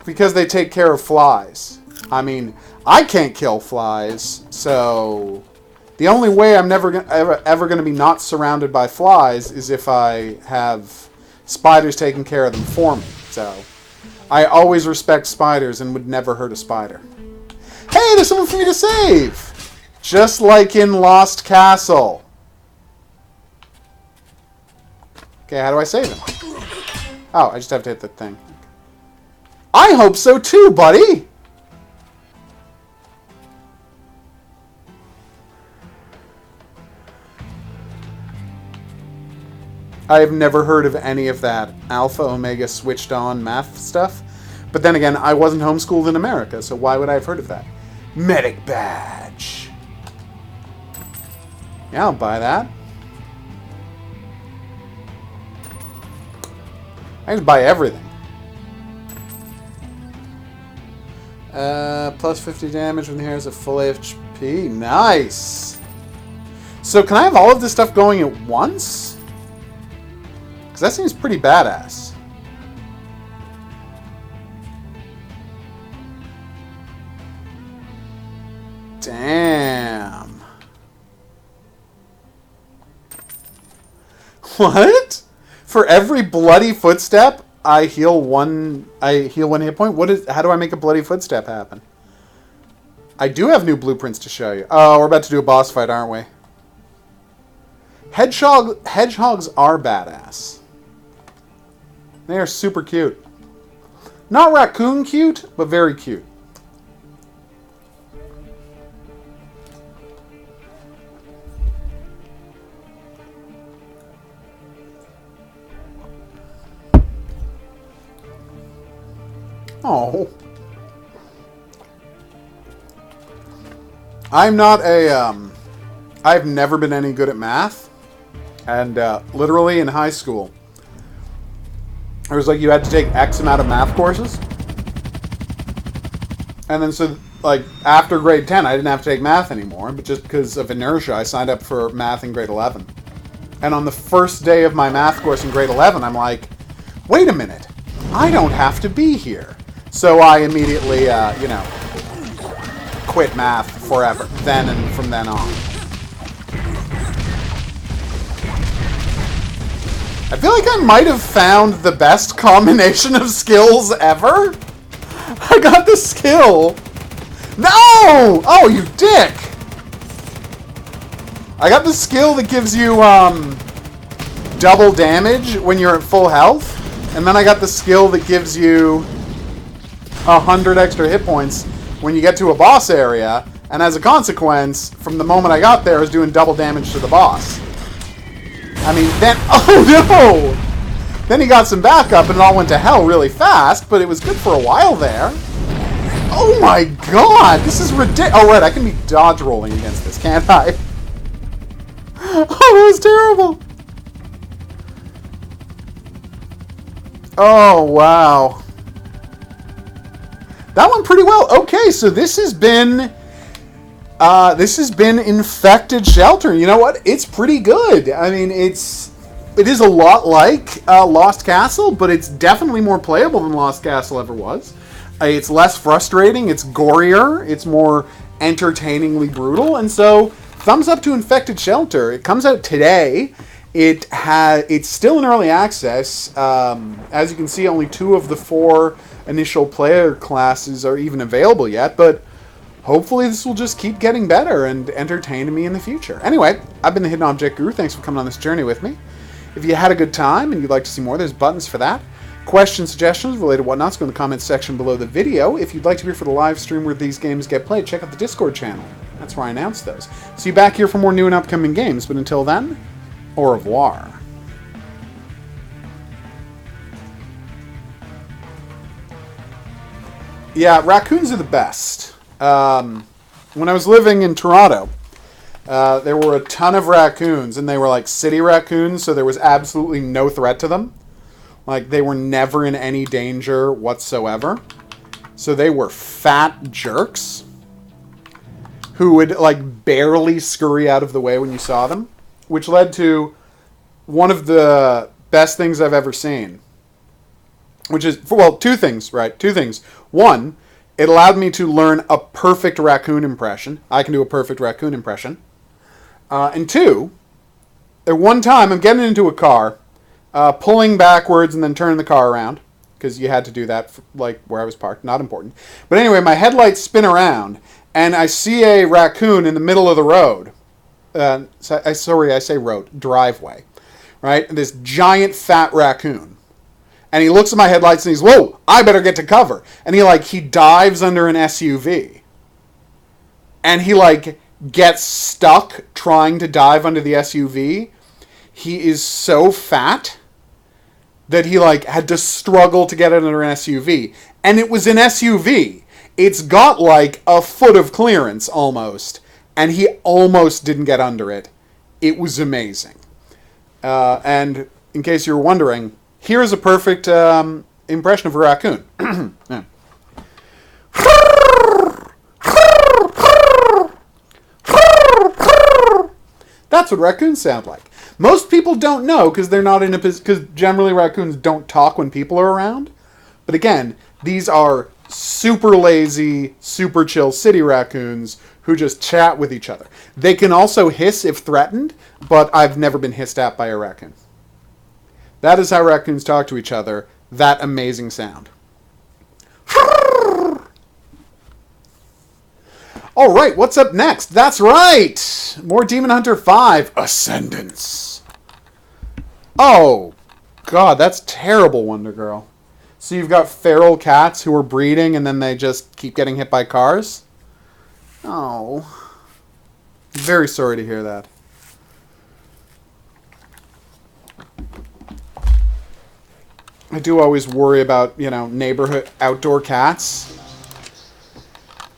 [SPEAKER 3] Because they take care of flies. I mean, I can't kill flies, so the only way I'm ever going to be not surrounded by flies is if I have spiders taking care of them for me. So I always respect spiders and would never hurt a spider. Hey, there's someone for me to save! Just like in Lost Castle. Okay, how do I save him? Oh, I just have to hit that thing. I hope so too, buddy! I have never heard of any of that Alpha Omega switched on math stuff. But then again, I wasn't homeschooled in America, so why would I have heard of that? Medic badge. Yeah, I'll buy that. I just buy everything. Plus 50 damage when the hero is at full HP. Nice! So can I have all of this stuff going at once? Because that seems pretty badass. Damn. What? For every bloody footstep, I heal one hit point? How do I make a bloody footstep happen? I do have new blueprints to show you. Oh, we're about to do a boss fight, aren't we? Hedgehogs are badass. They are super cute. Not raccoon cute, but very cute. Oh. I'm not a, I've never been any good at math. And literally in high school, it was like you had to take X amount of math courses. And then so, like, after grade 10, I didn't have to take math anymore. But just because of inertia, I signed up for math in grade 11. And on the first day of my math course in grade 11, I'm like, wait a minute. I don't have to be here. So I immediately, you know, quit math forever. Then and from then on. I feel like I might have found the best combination of skills ever. I got the skill. No! Oh, you dick! I got the skill that gives you double damage when you're at full health. And then I got the skill that gives you 100 extra hit points when you get to a boss area. And as a consequence, from the moment I got there, I was doing double damage to the boss. I mean, then... Oh, no! Then he got some backup and it all went to hell really fast, but it was good for a while there. Oh my god! This is ridiculous. Oh, right, I can be dodge rolling against this, can't I? that was terrible. Oh, wow. That went pretty well. Okay, so this has been Infected Shelter. You know what? It's pretty good. I mean, it is a lot like Lost Castle, but it's definitely more playable than Lost Castle ever was. It's less frustrating. It's gorier. It's more entertainingly brutal. And so, thumbs up to Infected Shelter. It comes out today. It's still in early access. As you can see, only 2 of the 4 initial player classes are even available yet, but hopefully this will just keep getting better and entertain me in the future. Anyway, I've been the Hidden Object Guru. Thanks for coming on this journey with me. If you had a good time and you'd like to see more, there's buttons for that. Questions, suggestions, related whatnots, go in the comments section below the video. If you'd like to be here for the live stream where these games get played, check out the Discord channel. That's where I announce those. See you back here for more new and upcoming games, but until then, au revoir. Yeah, raccoons are the best. When I was living in Toronto, there were a ton of raccoons, and they were like city raccoons, so there was absolutely no threat to them. Like, they were never in any danger whatsoever. So they were fat jerks who would, like, barely scurry out of the way when you saw them, which led to one of the best things I've ever seen. Which is, well, 2 things, right? 2 things. One, it allowed me to learn a perfect raccoon impression. I can do a perfect raccoon impression. And 2, at one time, I'm getting into a car, pulling backwards and then turning the car around, because you had to do that, like, where I was parked. Not important. But anyway, my headlights spin around, and I see a raccoon in the middle of the road. I say road. Driveway. Right? This giant fat raccoon. And he looks at my headlights and he's, whoa, I better get to cover. And he dives under an SUV. And he, gets stuck trying to dive under the SUV. He is so fat that he, had to struggle to get it under an SUV. And it was an SUV. It's got, a foot of clearance, almost. And he almost didn't get under it. It was amazing. And in case you were wondering, here's a perfect impression of a raccoon. Yeah. That's what raccoons sound like. Most people don't know because they're not in a position, because generally raccoons don't talk when people are around. But again, these are super lazy, super chill city raccoons who just chat with each other. They can also hiss if threatened, but I've never been hissed at by a raccoon. That is how raccoons talk to each other. That amazing sound. All right, what's up next? That's right! More Demon Hunter 5 Ascendance. Oh, God, that's terrible, Wonder Girl. So you've got feral cats who are breeding and then they just keep getting hit by cars? Oh. Very sorry to hear that. I do always worry about, neighborhood outdoor cats.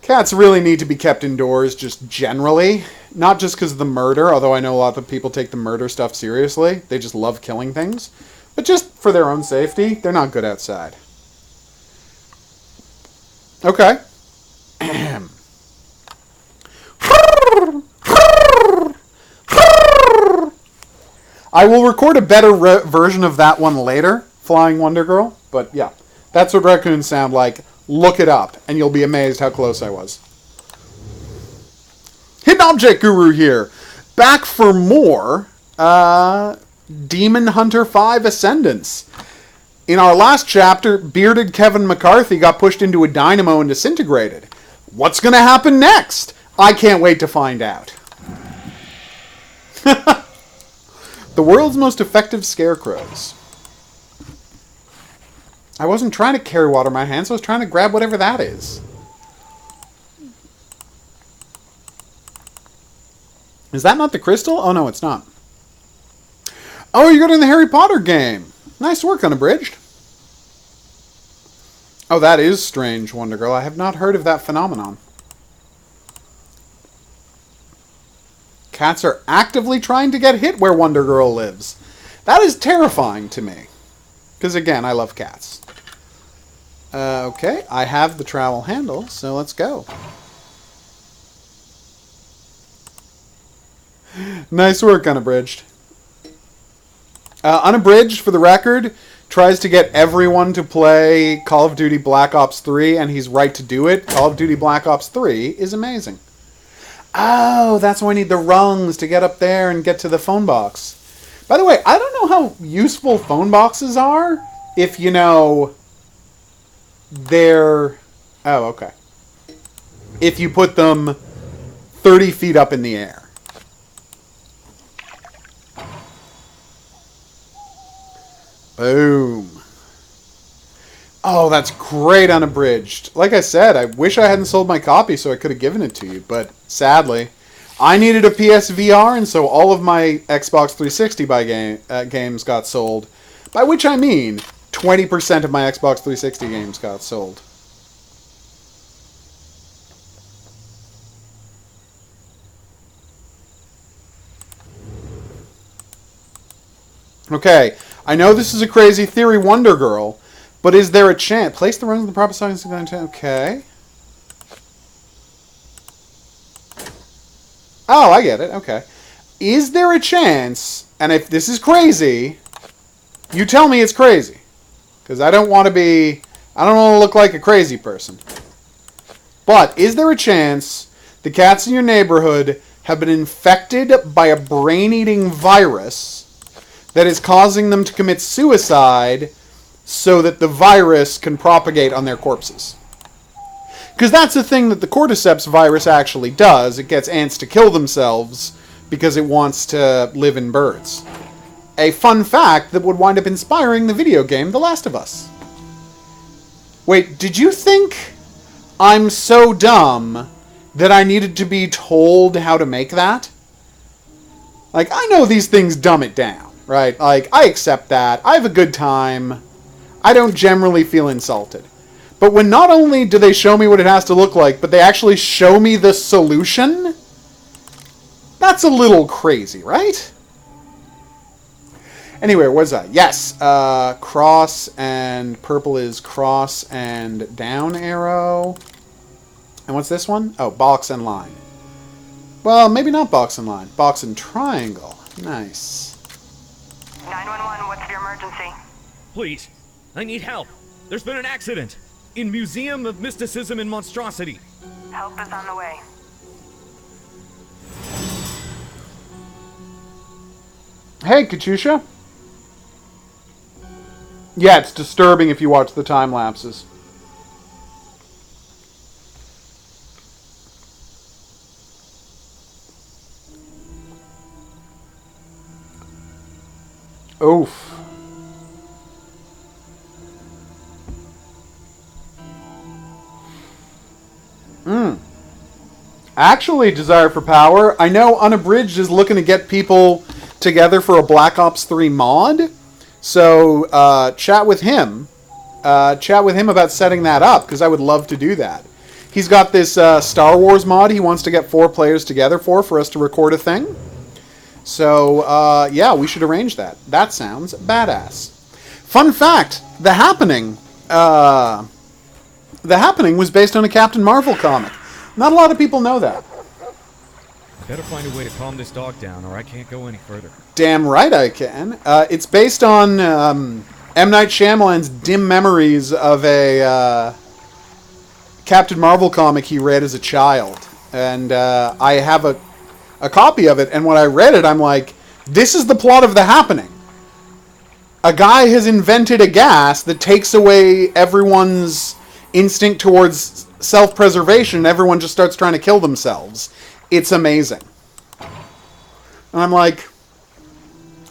[SPEAKER 3] Cats really need to be kept indoors just generally. Not just because of the murder, although I know a lot of people take the murder stuff seriously. They just love killing things. But just for their own safety, they're not good outside. Okay. I will record a better version of that one later, Flying Wonder Girl. But yeah, that's what raccoons sound like. Look it up, and you'll be amazed how close I was. Hidden Object Guru here. Back for more Demon Hunter 5 Ascendance. In our last chapter, bearded Kevin McCarthy got pushed into a dynamo and disintegrated. What's going to happen next? I can't wait to find out. The world's most effective scarecrows. I wasn't trying to carry water in my hands. I was trying to grab whatever that is. Is that not the crystal? Oh, no, it's not. Oh, you're in the Harry Potter game. Nice work, Unabridged. Oh, that is strange, Wonder Girl. I have not heard of that phenomenon. Cats are actively trying to get hit where Wonder Girl lives. That is terrifying to me. Because, again, I love cats. Okay, I have the travel handle, so let's go. Nice work, Unabridged. Unabridged, for the record, tries to get everyone to play Call of Duty Black Ops 3, and he's right to do it. Call of Duty Black Ops 3 is amazing. Oh, that's why I need the rungs to get up there and get to the phone box. By the way, I don't know how useful phone boxes are if, you know, they're... Oh, okay. If you put them 30 feet up in the air. Boom. Oh, that's great, Unabridged. Like I said, I wish I hadn't sold my copy so I could have given it to you, but sadly, I needed a PSVR, and so all of my Xbox 360 games got sold. By which I mean 20% of my Xbox 360 games got sold. Okay, I know this is a crazy theory, Wonder Girl, but is there a chance? Place the rungs in the proper size. Okay. Oh, I get it. Okay. Is there a chance, and if this is crazy, you tell me it's crazy. Because I don't want to look like a crazy person. But is there a chance the cats in your neighborhood have been infected by a brain-eating virus that is causing them to commit suicide so that the virus can propagate on their corpses? Because that's the thing that the cordyceps virus actually does. It gets ants to kill themselves because it wants to live in birds. A fun fact that would wind up inspiring the video game The Last of Us. Wait, did you think I'm so dumb that I needed to be told how to make that? Like, I know these things dumb it down, right? Like, I accept that. I have a good time. I don't generally feel insulted. But when not only do they show me what it has to look like, but they actually show me the solution, that's a little crazy, right? Anyway, what's that? Yes, cross and purple is cross and down arrow. And what's this one? Oh, box and line. Well, maybe not box and line. Box and triangle. Nice.
[SPEAKER 4] 911, what's your emergency?
[SPEAKER 5] Please, I need help. There's been an accident in Museum of Mysticism and Monstrosity.
[SPEAKER 4] Help is on the way.
[SPEAKER 3] Hey, Katusha. Yeah, it's disturbing if you watch the time lapses. Oof. Actually, Desire for Power, I know Unabridged is looking to get people together for a Black Ops 3 mod. So, chat with him. Chat with him about setting that up, because I would love to do that. He's got this Star Wars mod he wants to get 4 players together for us to record a thing. So, yeah, we should arrange that. That sounds badass. Fun fact, The Happening was based on a Captain Marvel comic. Not a lot of people know that.
[SPEAKER 5] Better find a way to calm this dog down, or I can't go any further.
[SPEAKER 3] Damn right I can. It's based on M. Night Shyamalan's dim memories of a Captain Marvel comic he read as a child. And I have a copy of it, and when I read it, I'm like, this is the plot of The Happening. A guy has invented a gas that takes away everyone's instinct towards self-preservation, and everyone just starts trying to kill themselves. It's amazing. And I'm like,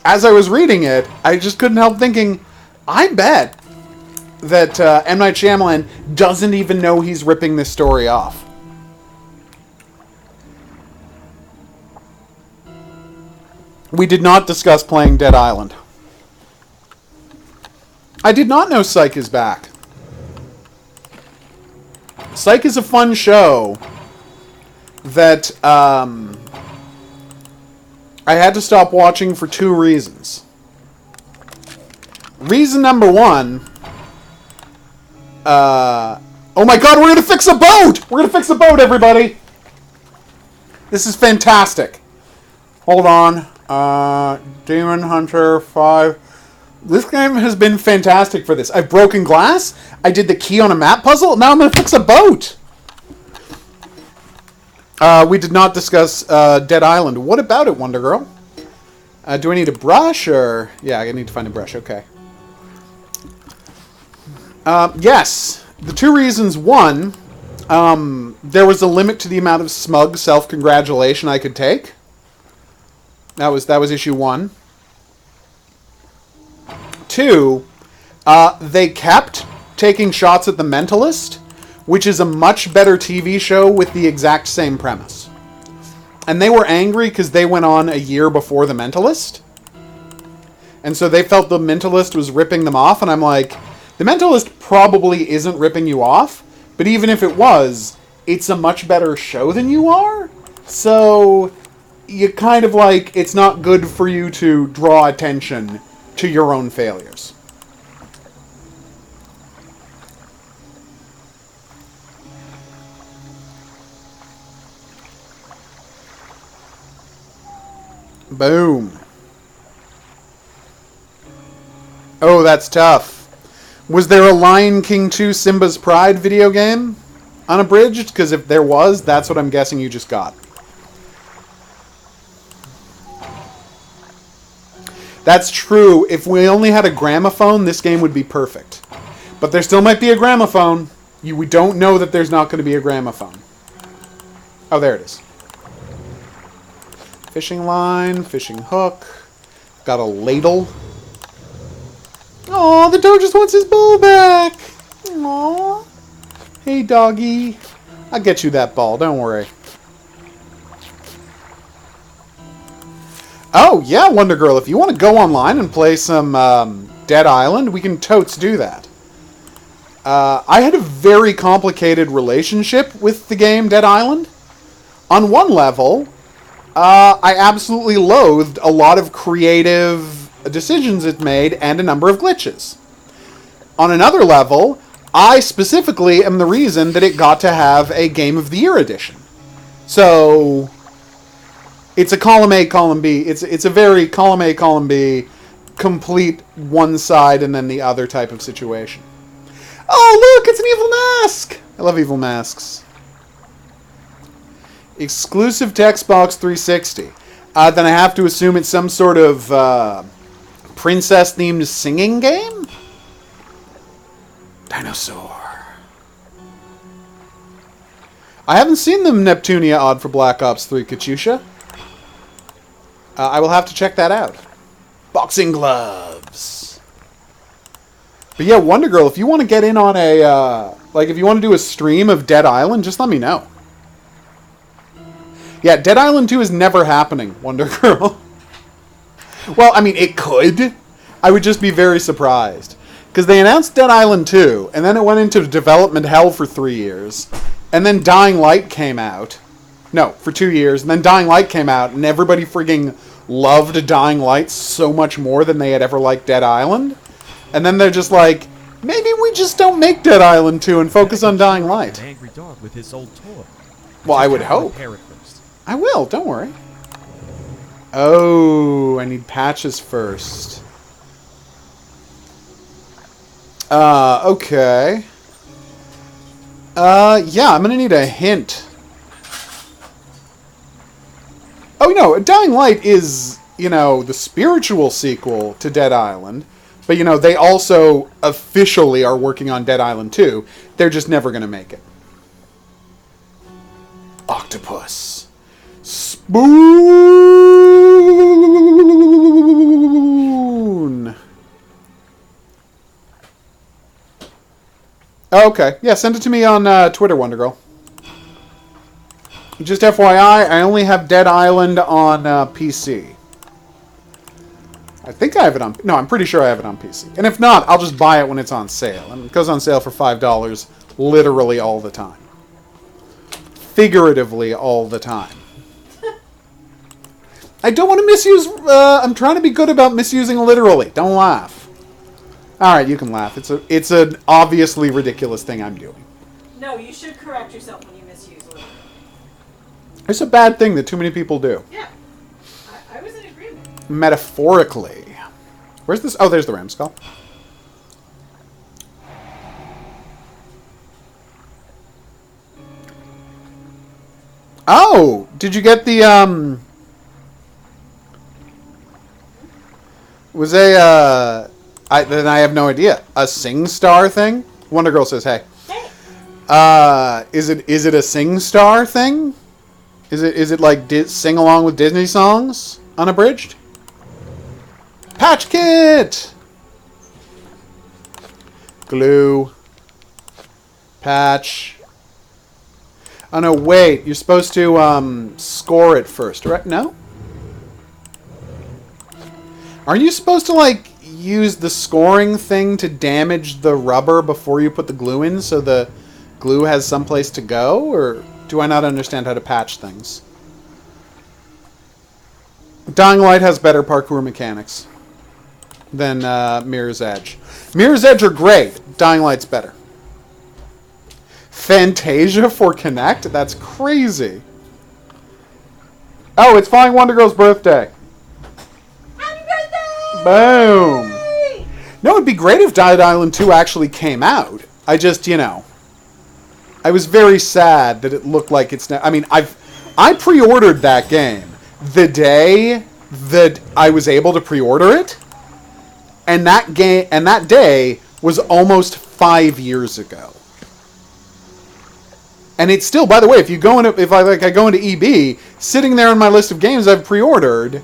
[SPEAKER 3] as I was reading it, I just couldn't help thinking, I bet that M. Night Shyamalan doesn't even know he's ripping this story off. We did not discuss playing Dead Island. I did not know Psych is back. Psych is a fun show that I had to stop watching for 2 reasons. Reason number 1... oh my god, we're gonna fix a boat! We're gonna fix a boat, everybody! This is fantastic. Hold on. Demon Hunter 5. This game has been fantastic for this. I've broken glass. I did the key on a map puzzle. Now I'm gonna fix a boat! We did not discuss Dead Island. What about it, Wonder Girl? Do I need a brush, or... Yeah, I need to find a brush. Okay. Yes. The 2 reasons. 1, there was a limit to the amount of smug self-congratulation I could take. That was issue 1. 2, they kept taking shots at The Mentalist, which is a much better TV show with the exact same premise. And they were angry because they went on a year before The Mentalist. And so they felt The Mentalist was ripping them off, and I'm like, The Mentalist probably isn't ripping you off, but even if it was, it's a much better show than you are. So you kind of like, it's not good for you to draw attention to your own failures. Boom. Oh, that's tough. Was there a Lion King 2 Simba's Pride video game? Unabridged? Because if there was, that's what I'm guessing you just got. That's true. If we only had a gramophone, this game would be perfect. But there still might be a gramophone. We don't know that there's not going to be a gramophone. Oh, there it is. Fishing line, fishing hook. Got a ladle. Aw, the dog just wants his ball back. Aw. Hey, doggy. I'll get you that ball, don't worry. Oh, yeah, Wonder Girl, if you want to go online and play some Dead Island, we can totes do that. I had a very complicated relationship with the game Dead Island. On one level, I absolutely loathed a lot of creative decisions it made and a number of glitches. On another level, I specifically am the reason that it got to have a Game of the Year edition. So it's a column A, column B. It's a very column A, column B, complete one side and then the other type of situation. Oh, look, it's an evil mask! I love evil masks. Exclusive to Xbox 360. Then I have to assume it's some sort of princess-themed singing game? Dinosaur. I haven't seen the Neptunia odd for Black Ops 3, Katyusha. I will have to check that out. Boxing gloves. But yeah, Wonder Girl, if you want to get in on a, if you want to do a stream of Dead Island, just let me know. Yeah, Dead Island 2 is never happening, Wonder Girl. Well, I mean, it could. I would just be very surprised. Because they announced Dead Island 2, and then it went into development hell for 3 years. And then Dying Light came out. No, for 2 years. And then Dying Light came out, and everybody frigging loved Dying Light so much more than they had ever liked Dead Island. And then they're just like, maybe we just don't make Dead Island 2 and focus on Dying Light.
[SPEAKER 5] An angry dog with his old toy.
[SPEAKER 3] Well, I would hope.
[SPEAKER 5] Repair it first.
[SPEAKER 3] I will, don't worry. Oh, I need patches first. Okay. Yeah, I'm gonna need a hint. Oh, no, Dying Light is, the spiritual sequel to Dead Island. But, they also officially are working on Dead Island 2. They're just never gonna make it. Octopus. Spoon. Oh, okay. Yeah, send it to me on Twitter, Wonder Girl. Just FYI, I only have Dead Island on PC. I think I have it on... No, I'm pretty sure I have it on PC. And if not, I'll just buy it when it's on sale. And it goes on sale for $5 literally all the time. Figuratively all the time. I don't want to misuse... I'm trying to be good about misusing literally. Don't laugh. Alright, you can laugh. It's an obviously ridiculous thing I'm doing.
[SPEAKER 6] No, you should correct yourself when you misuse literally.
[SPEAKER 3] It's a bad thing that too many people do.
[SPEAKER 6] Yeah. I was in agreement.
[SPEAKER 3] Metaphorically. Where's this? Oh, there's the ram skull. Oh! Did you get the, Was then I have no idea. A SingStar thing? Wonder Girl says, hey.
[SPEAKER 6] Hey.
[SPEAKER 3] Is it a SingStar thing? Is it like sing along with Disney songs unabridged? Patch Kit! Glue. Patch. Oh no, wait. You're supposed to score it first, right? No? Aren't you supposed to like use the scoring thing to damage the rubber before you put the glue in so the glue has someplace to go? Or do I not understand how to patch things? Dying Light has better parkour mechanics than Mirror's Edge. Mirror's Edge are great. Dying Light's better. Fantasia for Kinect? That's crazy. Oh, it's Flying Wonder Girl's birthday.
[SPEAKER 6] Happy birthday!
[SPEAKER 3] Boom. No, it'd be great if Dead Island 2 actually came out. I just, I was very sad that it looked like it's... I mean, I pre-ordered that game the day that I was able to pre-order it. And that day was almost 5 years ago. And it's still, by the way, if I go into EB, sitting there on my list of games I've pre-ordered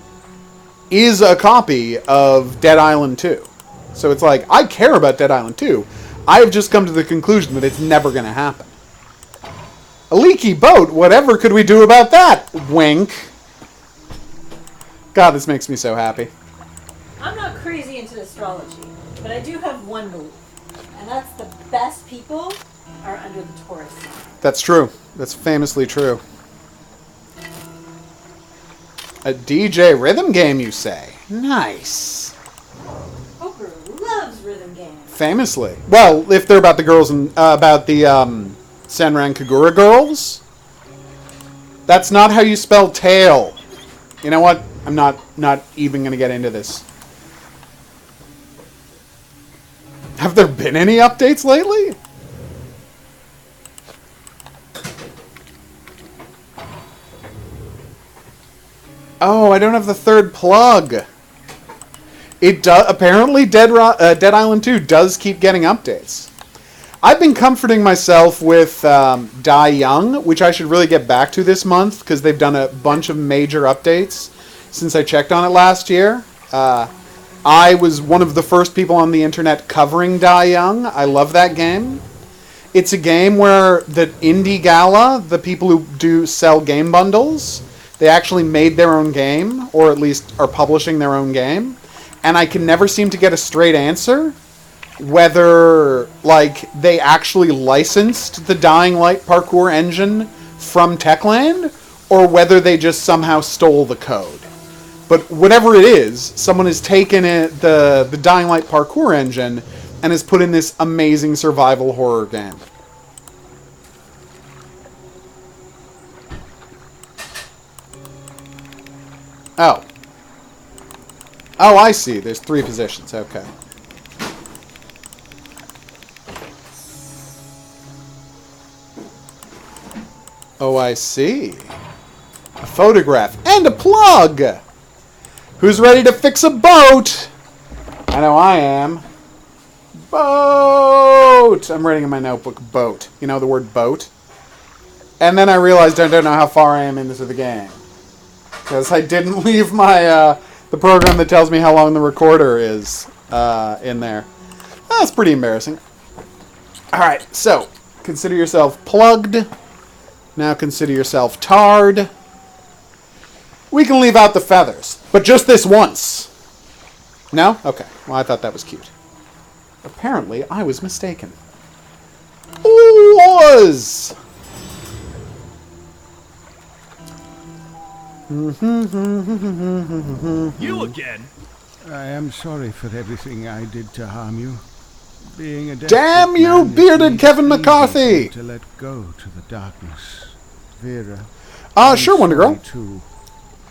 [SPEAKER 3] is a copy of Dead Island 2. So it's like, I care about Dead Island 2. I have just come to the conclusion that it's never going to happen. A leaky boat, whatever could we do about that? Wink. God, this makes me so happy.
[SPEAKER 6] I'm not crazy into astrology, but I do have one belief, and that's the best people are under the Taurus sign.
[SPEAKER 3] That's true. That's famously true. A DJ rhythm game, you say? Nice.
[SPEAKER 6] HOGuru loves rhythm games.
[SPEAKER 3] Famously. Well, if they're about the girls and about the Senran Kagura girls, that's not how you spell tail. You know what? I'm not even going to get into this. Have there been any updates lately? Oh, I don't have the third plug. It does. Apparently, Dead Island 2 does keep getting updates. I've been comforting myself with Die Young, which I should really get back to this month because they've done a bunch of major updates since I checked on it last year. I was one of the first people on the internet covering Die Young. I love that game. It's a game where the Indie Gala, the people who do sell game bundles, they actually made their own game, or at least are publishing their own game. And I can never seem to get a straight answer whether, like, they actually licensed the Dying Light parkour engine from Techland, or whether they just somehow stole the code. But whatever it is, someone has taken the Dying Light parkour engine and has put in this amazing survival horror game. Oh. Oh, I see. There's 3 positions. Okay. Oh, I see. A photograph and a plug! Who's ready to fix a boat? I know I am. Boat! I'm writing in my notebook, boat. You know the word boat? And then I realized I don't know how far I am into the game. Because I didn't leave my, the program that tells me how long the recorder is, in there. That's pretty embarrassing. Alright, so, consider yourself plugged. Now consider yourself tarred. We can leave out the feathers, but just this once. No? Okay. Well, I thought that was cute. Apparently, I was mistaken. Was!
[SPEAKER 5] You again?
[SPEAKER 7] I am sorry for everything I did to harm you. Being a
[SPEAKER 3] Damn
[SPEAKER 7] desperate
[SPEAKER 3] you,
[SPEAKER 7] man, it
[SPEAKER 3] bearded
[SPEAKER 7] leaves
[SPEAKER 3] Kevin
[SPEAKER 7] easy
[SPEAKER 3] McCarthy!
[SPEAKER 7] To let go to the darkness. Vera.
[SPEAKER 3] Sure, Wonder Girl.
[SPEAKER 7] Too.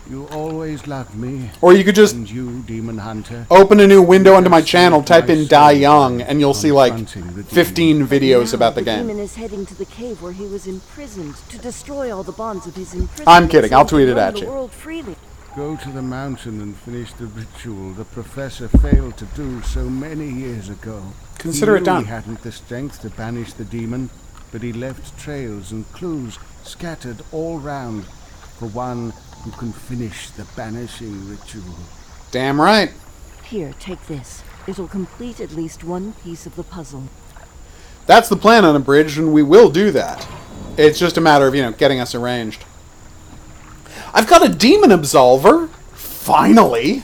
[SPEAKER 7] You always loved me.
[SPEAKER 3] Or you could just
[SPEAKER 7] and you, Demon Hunter,
[SPEAKER 3] open a new window
[SPEAKER 7] you
[SPEAKER 3] onto my
[SPEAKER 7] have
[SPEAKER 3] channel,
[SPEAKER 7] saved
[SPEAKER 3] type
[SPEAKER 7] my
[SPEAKER 3] in Die
[SPEAKER 7] soul
[SPEAKER 3] Young,
[SPEAKER 7] by
[SPEAKER 3] and you'll see like
[SPEAKER 7] confronting the
[SPEAKER 3] 15 videos
[SPEAKER 8] Now
[SPEAKER 3] about the
[SPEAKER 8] the
[SPEAKER 3] game.
[SPEAKER 8] demon is heading to the cave where he was imprisoned to destroy all the bonds of his imprisonment.
[SPEAKER 3] I'm kidding,
[SPEAKER 8] so
[SPEAKER 3] I'll
[SPEAKER 8] he
[SPEAKER 3] tweet
[SPEAKER 8] can
[SPEAKER 3] it
[SPEAKER 8] roam
[SPEAKER 3] at
[SPEAKER 8] the
[SPEAKER 3] you.
[SPEAKER 8] world freely.
[SPEAKER 7] Go to the mountain and finish the ritual the professor failed to do so many years ago.
[SPEAKER 3] Consider it
[SPEAKER 7] He knew
[SPEAKER 3] done.
[SPEAKER 7] He hadn't the strength to banish the demon, but he left trails and clues scattered all round for one who can finish the banishing ritual.
[SPEAKER 3] Damn right.
[SPEAKER 8] Here, take this. It'll complete at least one piece of the puzzle.
[SPEAKER 3] That's the plan on Abridged, and we will do that. It's just a matter of, getting us arranged. I've got a demon absolver! Finally!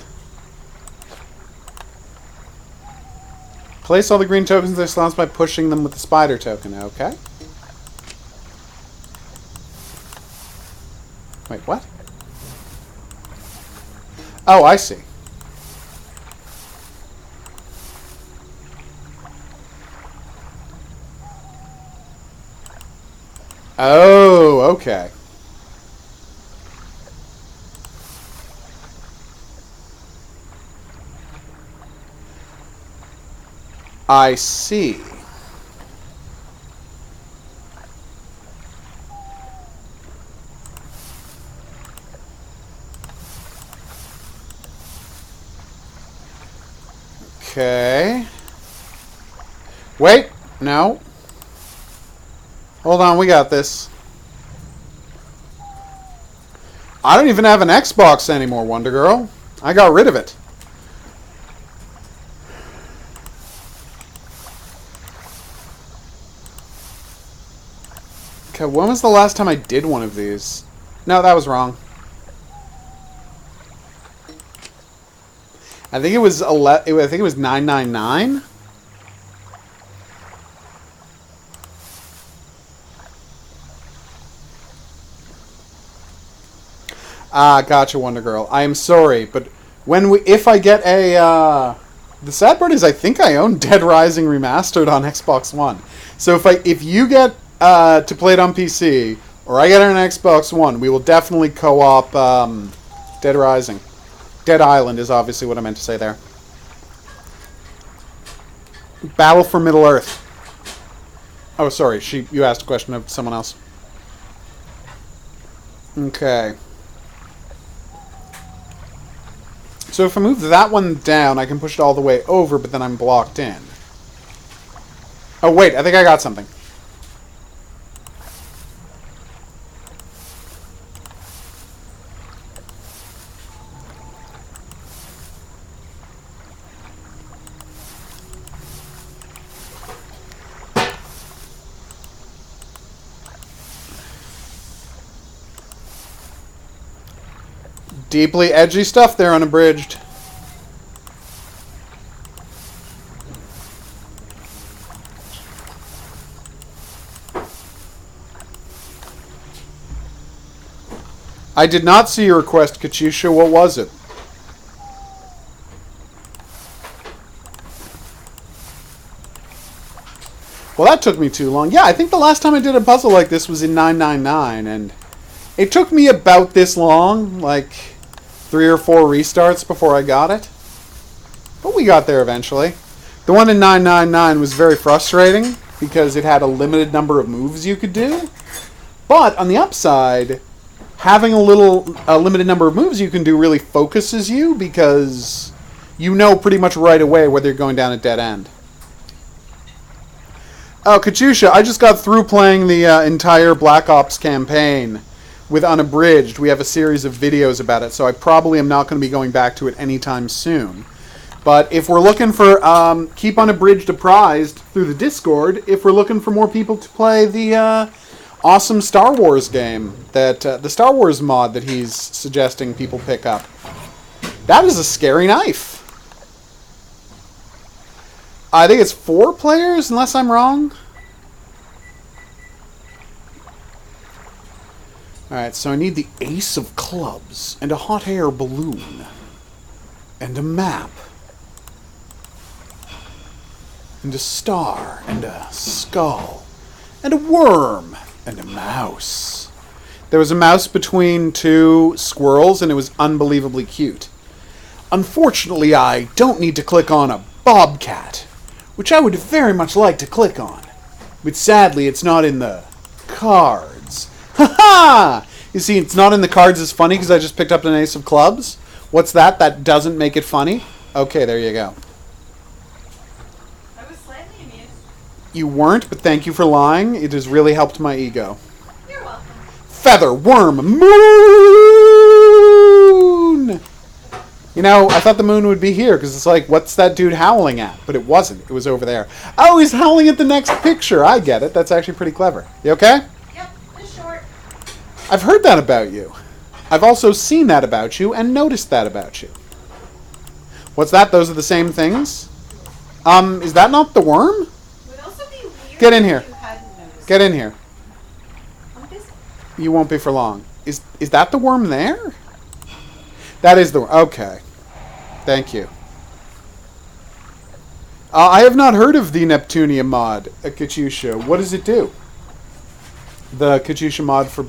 [SPEAKER 3] Place all the green tokens in their slots by pushing them with the spider token, okay? Wait, what? Oh, I see. Oh, okay. I see. Okay. Wait, no. Hold on, we got this. I don't even have an Xbox anymore, Wonder Girl. I got rid of it. Okay, when was the last time I did one of these? No, that was wrong. I think it was I think it was 999. Ah, gotcha, Wonder Girl. I am sorry, but if I get a the sad part is I think I own Dead Rising Remastered on Xbox One. So if you get to play it on PC or I get it on Xbox One, we will definitely co-op Dead Rising. Dead Island is obviously what I meant to say there. Battle for Middle-earth. Oh, sorry. You asked a question of someone else. Okay. So if I move that one down, I can push it all the way over, but then I'm blocked in. Oh, wait. I think I got something. Deeply edgy stuff there, Unabridged. I did not see your request, Katusha. What was it? Well, that took me too long. Yeah, I think the last time I did a puzzle like this was in 999, and it took me about this long, like 3 or 4 restarts before I got it. But we got there eventually. The one in 999 was very frustrating because it had a limited number of moves you could do. But on the upside, having a limited number of moves you can do really focuses you because you know pretty much right away whether you're going down a dead end. Oh, Katusha, I just got through playing the entire Black Ops campaign with Unabridged. We have a series of videos about it, so I probably am not going to be going back to it anytime soon. But if we're looking for, keep Unabridged apprised through the Discord, if we're looking for more people to play the awesome Star Wars game, the Star Wars mod that he's suggesting people pick up. That is a scary knife. I think it's 4 players, unless I'm wrong. Alright, so I need the ace of clubs, and a hot air balloon, and a map, and a star, and a skull, and a worm, and a mouse. There was a mouse between two squirrels, and it was unbelievably cute. Unfortunately, I don't need to click on a bobcat, which I would very much like to click on. But sadly, it's not in the cards. Ha-ha! You see, it's not in the cards is funny because I just picked up an ace of clubs. What's that? That doesn't make it funny? Okay, there you go.
[SPEAKER 6] I was slightly amused.
[SPEAKER 3] You weren't, but thank you for lying. It has really helped my ego.
[SPEAKER 6] You're welcome.
[SPEAKER 3] Feather, worm, moon! You know, I thought the moon would be here, because it's like, what's that dude howling at? But it wasn't. It was over there. Oh, he's howling at the next picture. I get it. That's actually pretty clever. You okay?
[SPEAKER 6] Yep, it's short.
[SPEAKER 3] I've heard that about you. I've also seen that about you and noticed that about you. What's that? Those are the same things? Is that not the worm?
[SPEAKER 6] It would also be weird
[SPEAKER 3] Get in here.
[SPEAKER 6] if you hadn't noticed.
[SPEAKER 3] Get in here.
[SPEAKER 6] What is it?
[SPEAKER 3] You won't be for long. Is that the worm there? That is the worm. Okay. Thank you. I have not heard of the Neptunia mod at Katyusha. What does it do? The Katyusha mod for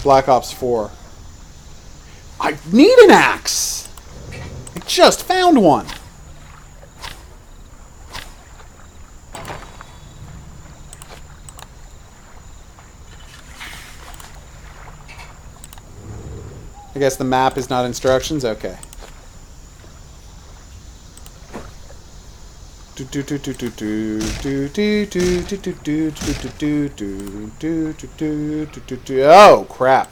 [SPEAKER 3] Black Ops 4. I need an axe! I just found one! I guess the map is not instructions? Okay. Oh, crap.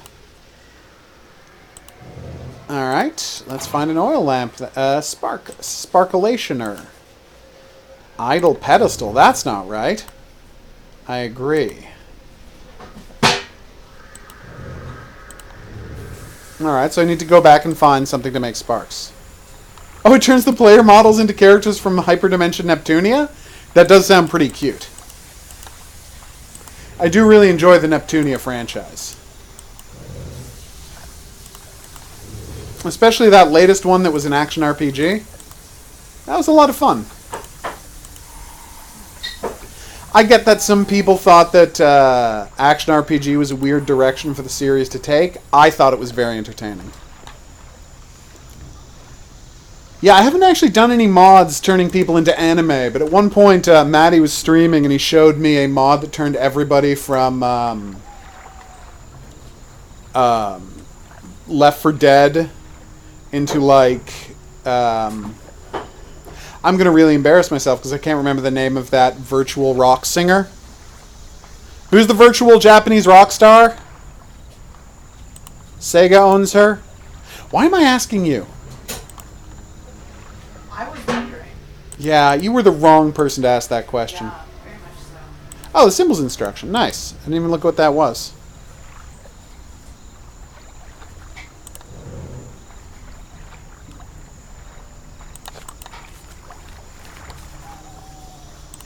[SPEAKER 3] Alright, let's find an oil lamp. Sparkulationer. Idle pedestal, that's not right. I agree. Alright, so I need to go back and find something to make sparks. Oh, it turns the player models into characters from Hyperdimension Neptunia? That does sound pretty cute. I do really enjoy the Neptunia franchise. Especially that latest one that was an action RPG. That was a lot of fun. I get that some people thought that action RPG was a weird direction for the series to take. I thought it was very entertaining. Yeah, I haven't actually done any mods turning people into anime, but at one point Maddie was streaming and he showed me a mod that turned everybody from Left 4 Dead into like... I'm going to really embarrass myself because I can't remember the name of that virtual rock singer. Who's the virtual Japanese rock star? Sega owns her? Why am I asking you?
[SPEAKER 6] I was wondering.
[SPEAKER 3] Yeah, you were the wrong person to ask that question.
[SPEAKER 6] Yeah, very much so.
[SPEAKER 3] Oh, the symbols instruction. Nice. I didn't even look what that was.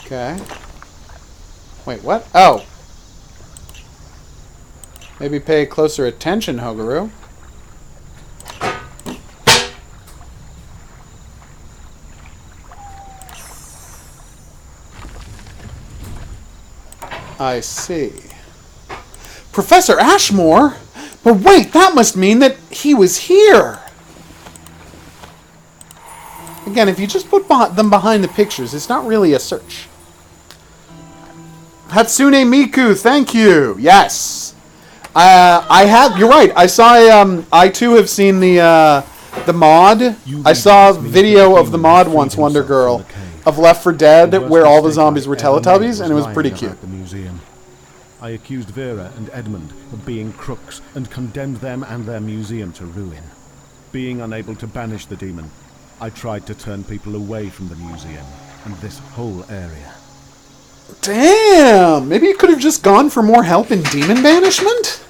[SPEAKER 3] Okay. Wait, what? Oh. Maybe pay closer attention, HOGuru. I see. Professor Ashmore? But wait, that must mean that he was here. Again, if you just put them behind the pictures, it's not really a search. Hatsune Miku, thank you. Yes. I have, you're right. I saw, I too have seen the mod. I saw a video of the mod once, Wonder Girl, of Left 4 Dead, where all the zombies were Teletubbies, and it was pretty cute.
[SPEAKER 7] The museum. I accused Vera and Edmund of being crooks and condemned them and their museum to ruin. Being unable to banish the demon, I tried to turn people away from the museum and this whole area.
[SPEAKER 3] Damn! Maybe you could have just gone for more help in demon banishment?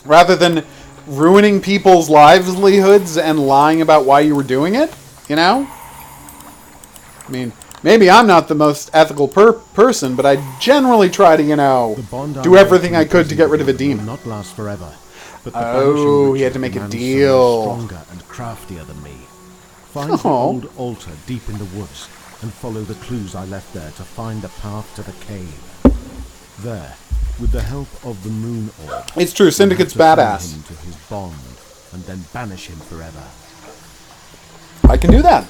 [SPEAKER 3] Rather than ruining people's livelihoods and lying about why you were doing it? You know? I mean, Maybe I'm not the most ethical person, but I generally try to, you know,
[SPEAKER 7] The bond
[SPEAKER 3] do
[SPEAKER 7] I
[SPEAKER 3] everything
[SPEAKER 7] made
[SPEAKER 3] I
[SPEAKER 7] to
[SPEAKER 3] could to get rid of a
[SPEAKER 7] the demon
[SPEAKER 3] demon.
[SPEAKER 7] will not last forever. But the
[SPEAKER 3] Oh,
[SPEAKER 7] banishing
[SPEAKER 3] he had to
[SPEAKER 7] ritual
[SPEAKER 3] make a
[SPEAKER 7] demands
[SPEAKER 3] deal.
[SPEAKER 7] someone stronger and craftier than me. Find the
[SPEAKER 3] Oh.
[SPEAKER 7] old altar deep in the woods and follow the clues I left there to find the path to the cave. There, with the help of the moon orb,
[SPEAKER 3] It's true, Syndicate's
[SPEAKER 7] you'll have to
[SPEAKER 3] badass.
[SPEAKER 7] bring him to his bond and then banish him forever.
[SPEAKER 3] I can do that.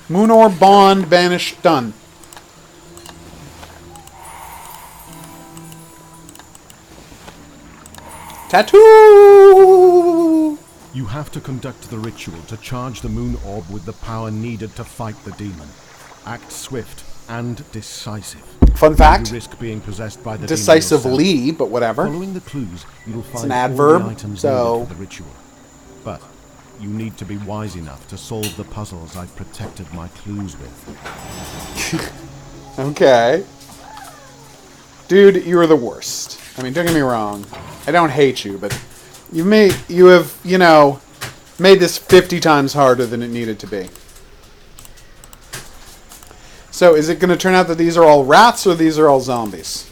[SPEAKER 3] Moon orb, bond, banish, done. Tattoo!
[SPEAKER 7] You have to conduct the ritual to charge the moon orb with the power needed to fight the demon. Act swift and decisive.
[SPEAKER 3] Fun
[SPEAKER 7] You
[SPEAKER 3] fact,
[SPEAKER 7] risk being possessed by the demon
[SPEAKER 3] decisively, but whatever.
[SPEAKER 7] yourself. Following the clues, you'll find
[SPEAKER 3] an
[SPEAKER 7] all
[SPEAKER 3] adverb,
[SPEAKER 7] the items
[SPEAKER 3] so-
[SPEAKER 7] needed for the ritual. But you need to be wise enough to solve the puzzles I've protected my clues with.
[SPEAKER 3] Okay. Dude, you are the worst. I mean, don't get me wrong. I don't hate you, but you have, you know, made this 50 times harder than it needed to be. So, is it going to turn out that these are all rats or these are all zombies?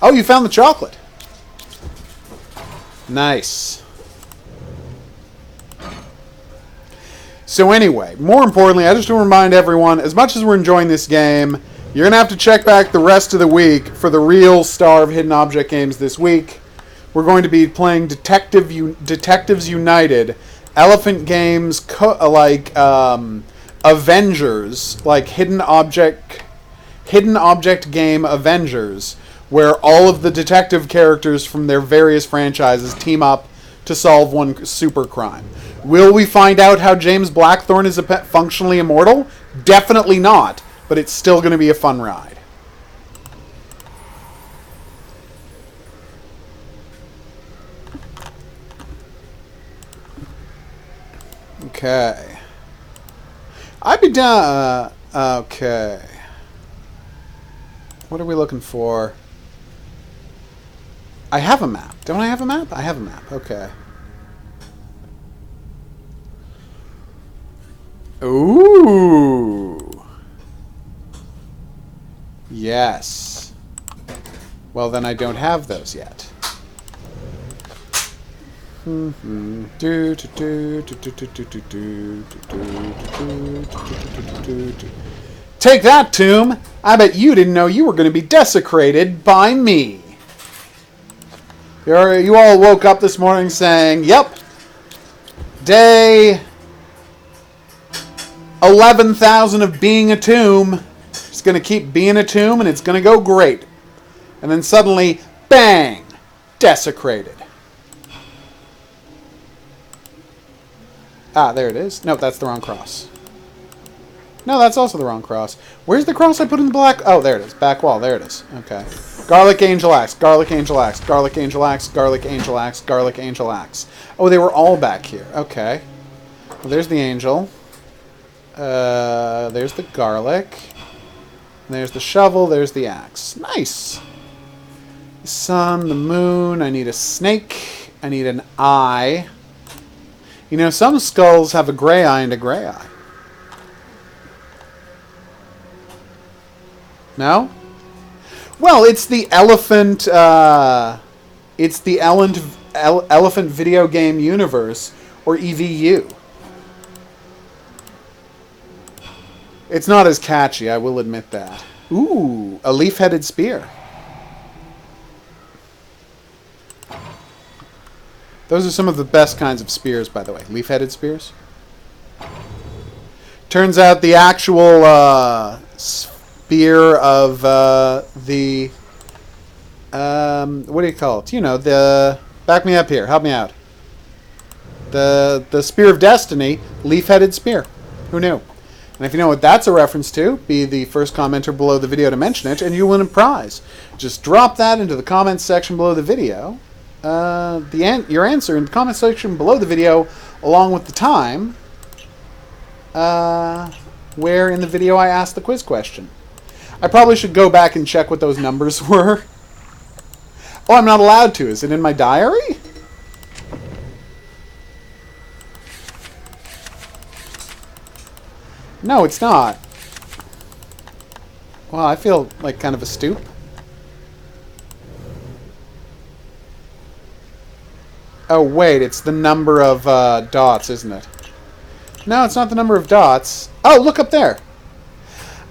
[SPEAKER 3] Oh, you found the chocolate. Nice. So anyway, more importantly, I just want to remind everyone, as much as we're enjoying this game, you're going to have to check back the rest of the week for the real star of Hidden Object games this week. We're going to be playing Detectives United, Elephant Games, Avengers, like Hidden Object game Avengers, where all of the detective characters from their various franchises team up to solve one super crime. Will we find out how James Blackthorne is functionally immortal? Definitely not, but it's still going to be a fun ride. Okay. I'd be down. Okay. What are we looking for? I have a map. Don't I have a map? I have a map. Okay. Ooh. Yes. Well, then I don't have those yet. Take that, Tomb! I bet you didn't know you were going to be desecrated by me. You all woke up this morning saying, yep, day 11,000 of being a tomb. It's going to keep being a tomb and it's going to go great. And then suddenly, bang! Desecrated. Ah, there it is. No, that's the wrong cross. No, that's also the wrong cross. Where's the cross I put in the black? Oh, there it is. Back wall. There it is. Okay. Garlic angel axe. Garlic angel axe. Garlic angel axe. Garlic angel axe. Garlic angel axe. Oh, they were all back here. Okay. Well, there's the angel. There's the garlic. There's the shovel. There's the axe. Nice. The sun, the moon. I need a snake. I need an eye. You know, some skulls have a gray eye and a gray eye. No? Well, it's the elephant. It's the elephant video game universe, or EVU. It's not as catchy, I will admit that. Ooh, a leaf-headed spear. Those are some of the best kinds of spears, by the way. Leaf-headed spears. Turns out the actual spear of the... what do you call it? You know, the... Back me up here. Help me out. The Spear of Destiny, leaf-headed spear. Who knew? And if you know what that's a reference to, be the first commenter below the video to mention it, and you win a prize. Just drop that into the comments section below the video. Your answer in the comment section below the video, along with the time where in the video I asked the quiz question. I probably should go back and check what those numbers were. Oh, I'm not allowed to. Is it in my diary? No, it's not. Well, I feel like kind of a stoop. Oh, wait, it's the number of dots, isn't it? No, it's not the number of dots. Oh, look up there.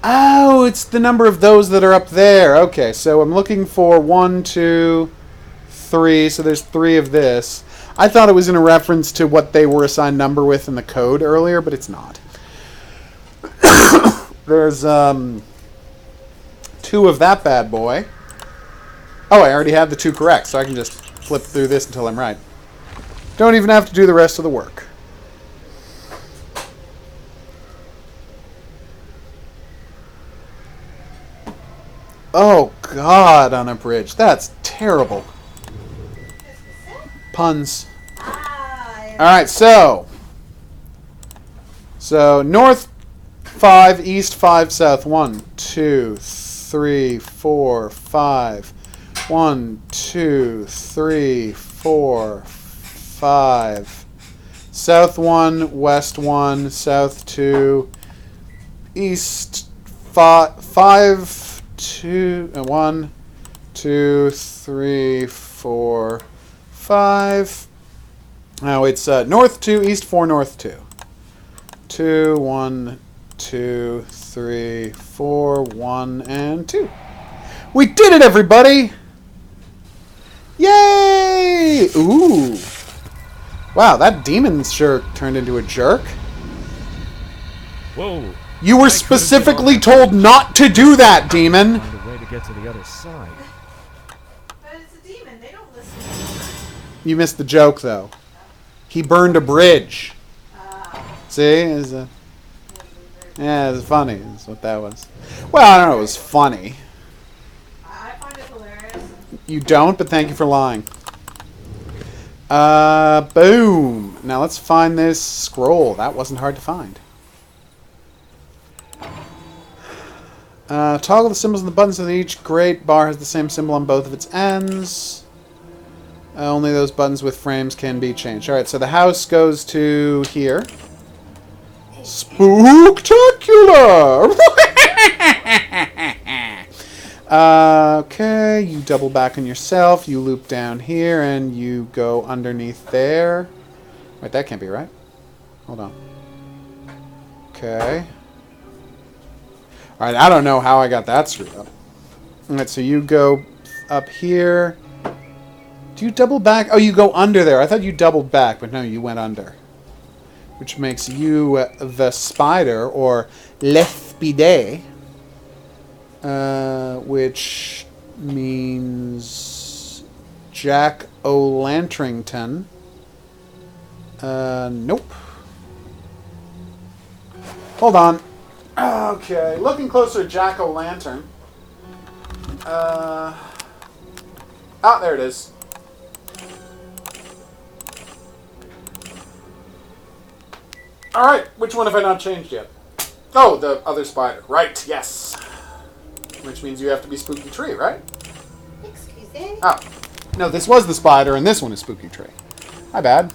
[SPEAKER 3] Oh, it's the number of those that are up there. Okay, so I'm looking for 1, 2, 3. So there's 3 of this. I thought it was in a reference to what they were assigned number with in the code earlier, but it's not. There's 2 of that bad boy. Oh, I already have the 2 correct, so I can just flip through this until I'm right. Don't even have to do the rest of the work. Oh, God, on a bridge. That's terrible. Puns. Alright, so north 5, east 5, south 1, 2, 3, 4, 5. 1, 2, 3, 4, 5. South 1, west 1, south 2, east 5, 2, 1, 2, 3, 4, 5. Now it's north 2, east 4, north 2. 2, 1, 2, 3, 4, 1, and 2. We did it, everybody! Yay! Ooh. Wow, that demon sure turned into a jerk.
[SPEAKER 5] Whoa.
[SPEAKER 3] You were specifically told not to do that, demon!
[SPEAKER 5] Find a way to get to the other side.
[SPEAKER 6] But it's a demon. They don't listen.
[SPEAKER 3] You missed the joke, though. He burned a bridge. See? Yeah, it's funny. That's what that was. Well, I don't know. It was funny.
[SPEAKER 6] I find it hilarious.
[SPEAKER 3] You don't, but thank you for lying. Boom. Now let's find this scroll. That wasn't hard to find. Toggle the symbols on the buttons so that each great bar has the same symbol on both of its ends. Only those buttons with frames can be changed. Alright, so the house goes to here. Spooktacular! Okay, you double back on yourself, you loop down here, and you go underneath there. Wait, that can't be right. Hold on. Okay. Alright, I don't know how I got that screwed up. Alright, so you go up here. Do you double back? Oh, you go under there. I thought you doubled back, but no, you went under. Which makes you the spider, or l'espide. Which means Jack-o'-lanternton. Nope. Hold on. Okay, looking closer at Jack-o'-lantern. Ah, there it is. Alright, which one have I not changed yet? Oh, the other spider. Right, yes. Which means you have to be Spooky Tree, right?
[SPEAKER 6] Excuse me?
[SPEAKER 3] Oh. No, this was the spider, and this one is Spooky Tree. My bad.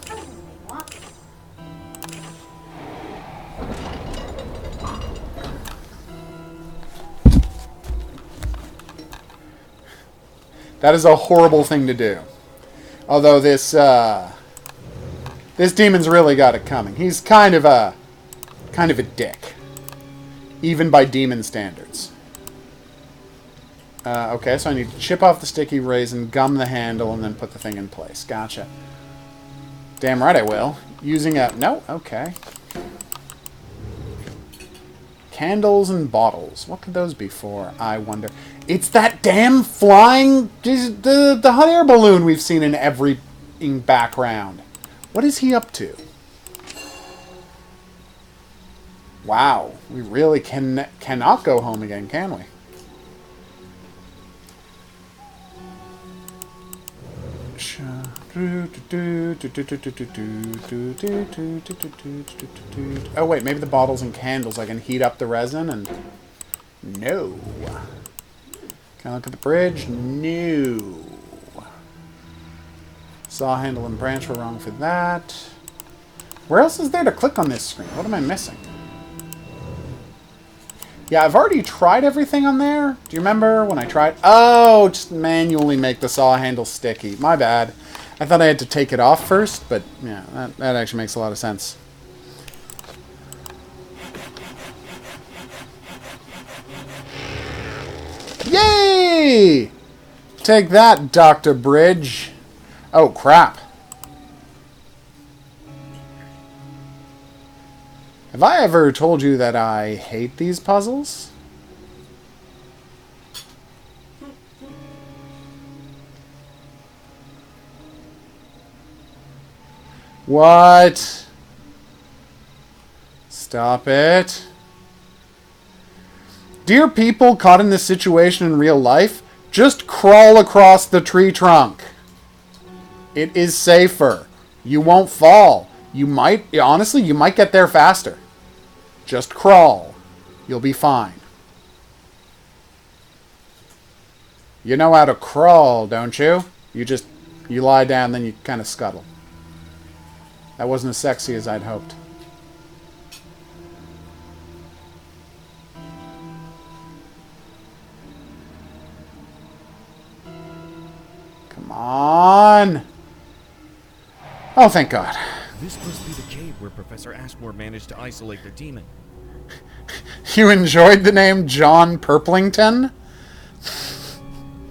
[SPEAKER 3] That is a horrible thing to do. Although this demon's really got it coming. He's kind of a dick, even by demon standards. Okay, so I need to chip off the sticky raisin, gum the handle, and then put the thing in place. Gotcha. Damn right I will. Using a... No? Okay. Candles and bottles. What could those be for, I wonder? It's that damn flying... The hot air balloon we've seen in every background. What is he up to? Wow. We really cannot go home again, can we? Oh wait, maybe the bottles and candles. I can heat up the resin and... No. Can I look at the bridge? No. Saw handle and branch were wrong for that. Where else is there to click on this screen? What am I missing? Yeah, I've already tried everything on there. Do you remember when I tried? Oh, just manually make the saw handle sticky. My bad. I thought I had to take it off first, but yeah, that actually makes a lot of sense. Yay! Take that, Dr. Bridge. Oh, crap. Have I ever told you that I hate these puzzles? What? Stop it. Dear people caught in this situation in real life, just crawl across the tree trunk. It is safer. You won't fall. You might, honestly, you might get there faster. Just crawl. You'll be fine. You know how to crawl, don't you? You lie down, then you kind of scuttle. That wasn't as sexy as I'd hoped. Come on. Oh, thank God.
[SPEAKER 5] This must be the cave where Professor Ashmore managed to isolate the demon.
[SPEAKER 3] You enjoyed the name John Purplington?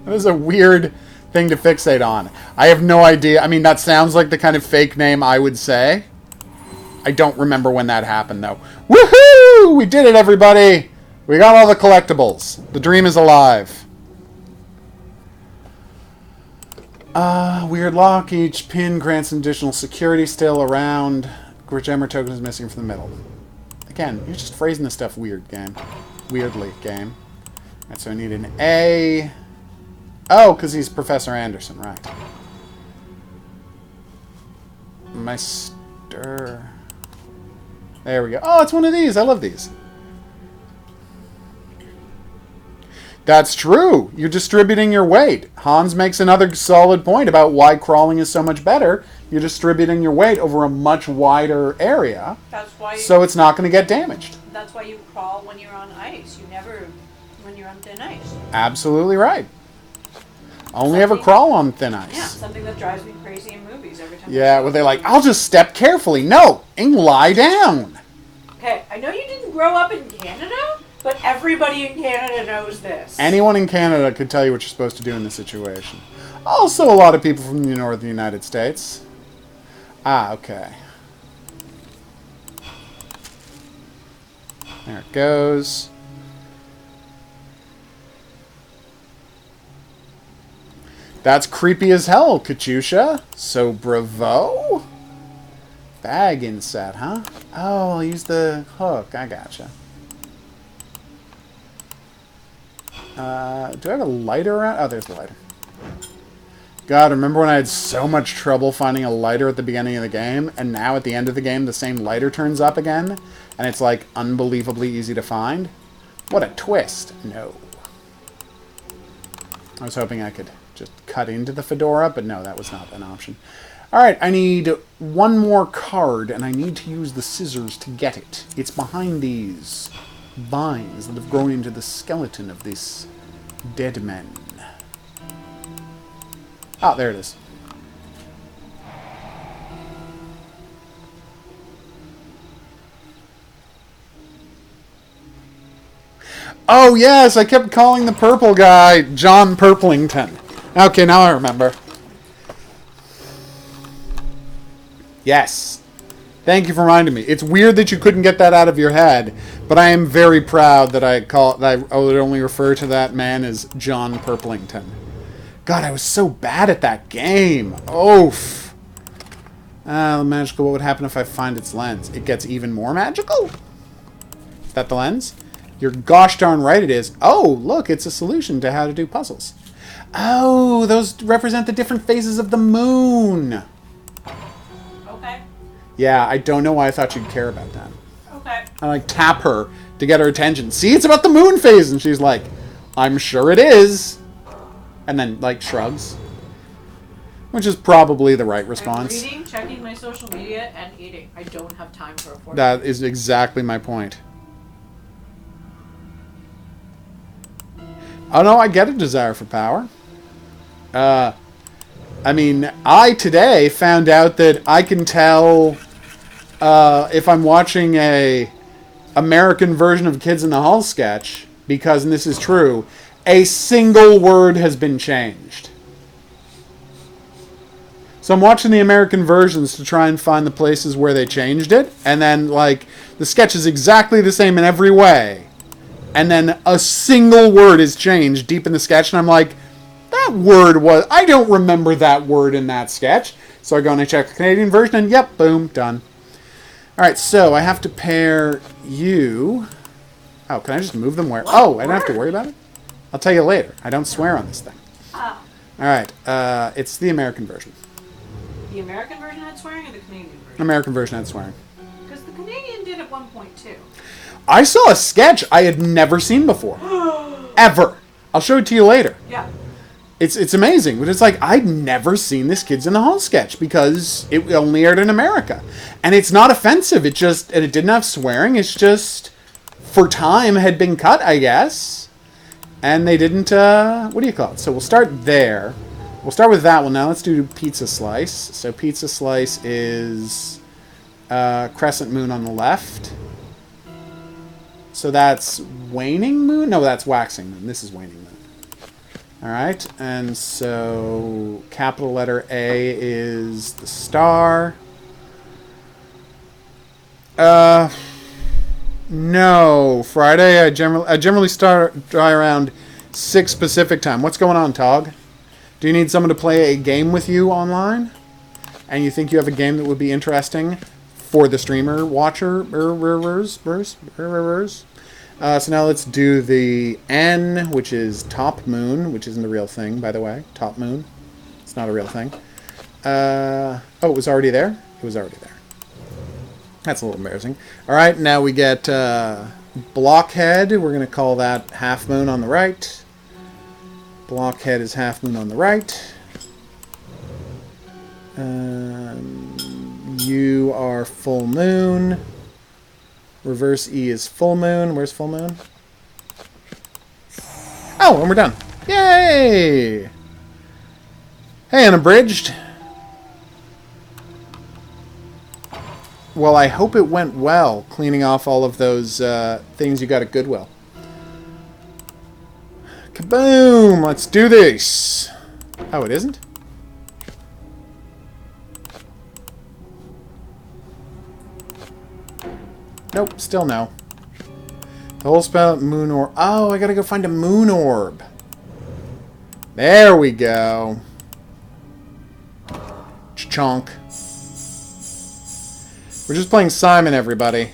[SPEAKER 3] That was a weird thing to fixate on. I have no idea. I mean, that sounds like the kind of fake name I would say. I don't remember when that happened, though. Woohoo! We did it, everybody! We got all the collectibles. The dream is alive. Weird lock. Each pin grants an additional security still around. Whichever token is missing from the middle. Again, you're just phrasing this stuff weird, game. Weirdly, game. Alright, so I need an A. Oh, because he's Professor Anderson, right. Meister. There we go. Oh, it's one of these. I love these. That's true. You're distributing your weight. Hans makes another solid point about why crawling is so much better. You're distributing your weight over a much wider area.
[SPEAKER 6] That's why.
[SPEAKER 3] So it's not going to get damaged.
[SPEAKER 6] That's why you crawl when you're on ice. You never when you're on thin ice.
[SPEAKER 3] Absolutely right. Only ever crawl on thin ice.
[SPEAKER 6] Yeah, something that drives me crazy in movies every time.
[SPEAKER 3] Yeah, well, they're like, I'll just step carefully. No, and lie down.
[SPEAKER 6] Okay, I know you didn't grow up in Canada, but everybody in Canada knows this.
[SPEAKER 3] Anyone in Canada could tell you what you're supposed to do in this situation. Also, a lot of people from the northern United States. Ah, okay. There it goes. That's creepy as hell, Katyusha. So, bravo? Bag inset, huh? Oh, I'll use the hook. I gotcha. Do I have a lighter around? Oh, there's the lighter. God, remember when I had so much trouble finding a lighter at the beginning of the game, and now at the end of the game, the same lighter turns up again, and it's, like, unbelievably easy to find? What a twist. No. I was hoping I could just cut into the fedora, but no, that was not an option. Alright, I need one more card, and I need to use the scissors to get it. It's behind these vines that have grown into the skeleton of this dead man. Ah, there it is. Oh, yes, I kept calling the purple guy John Purplington. Okay, now I remember. Yes. Thank you for reminding me. It's weird that you couldn't get that out of your head, but I am I would only refer to that man as John Purplington. God, I was so bad at that game. Oof. Magical, what would happen if I find its lens? It gets even more magical? Is that the lens? You're gosh darn right it is. Oh, look, it's a solution to how to do puzzles. Oh, those represent the different phases of the moon.
[SPEAKER 6] Okay.
[SPEAKER 3] Yeah, I don't know why I thought you'd care about that.
[SPEAKER 6] Okay.
[SPEAKER 3] I like tap her to get her attention. See, it's about the moon phase. And she's like, I'm sure it is. And then, like, shrugs. Which is probably the right response.
[SPEAKER 6] I'm reading, checking my social media, and eating. I don't have time for a 4.
[SPEAKER 3] That is exactly my point. Oh no, I get a desire for power. I mean, I today found out that I can tell if I'm watching a American version of Kids in the Hall sketch, because, and this is true, a single word has been changed. So I'm watching the American versions to try and find the places where they changed it, and then, like, the sketch is exactly the same in every way, and then a single word is changed deep in the sketch, and I'm like, that word was... I don't remember that word in that sketch. So I go and I check the Canadian version, and yep, boom, done. Alright, so I have to pair you... Oh, can I just move them where... Oh, I don't have to worry about it? I'll tell you later. I don't swear on this thing.
[SPEAKER 6] Oh.
[SPEAKER 3] Alright, it's the American version.
[SPEAKER 6] The American version had swearing or the Canadian version?
[SPEAKER 3] American version had swearing.
[SPEAKER 6] Because the Canadian did at 1.2.
[SPEAKER 3] I saw a sketch I had never seen before. Ever. I'll show it to you later.
[SPEAKER 6] Yeah.
[SPEAKER 3] It's amazing, but it's like, I'd never seen this Kids in the Hall sketch because it only aired in America. And it's not offensive, and it didn't have swearing, it's just, for time, had been cut, I guess. And they didn't, what do you call it? So we'll start there. We'll start with that one now. Let's do Pizza Slice. So Pizza Slice is Crescent Moon on the left. So that's Waning Moon? No, that's Waxing Moon. This is Waning Moon. Alright, and so capital letter A is the star. No. Friday, I generally start dry around 6 Pacific time. What's going on, Tog? Do you need someone to play a game with you online? And you think you have a game that would be interesting for the streamer watcher? So now let's do the N, which is Top Moon, which isn't a real thing, by the way. Top Moon. It's not a real thing. Oh, it was already there? It was already there. That's a little embarrassing. Alright, now we get Blockhead. We're going to call that Half Moon on the right. Blockhead is Half Moon on the right. You are Full Moon. Reverse E is Full Moon. Where's Full Moon? Oh, and we're done. Yay! Hey, Unabridged. Well, I hope it went well, cleaning off all of those things you got at Goodwill. Kaboom! Let's do this! Oh, it isn't? Nope, still no. The whole spell, moon orb. Oh, I gotta go find a moon orb. There we go. Chonk. We're just playing Simon, everybody.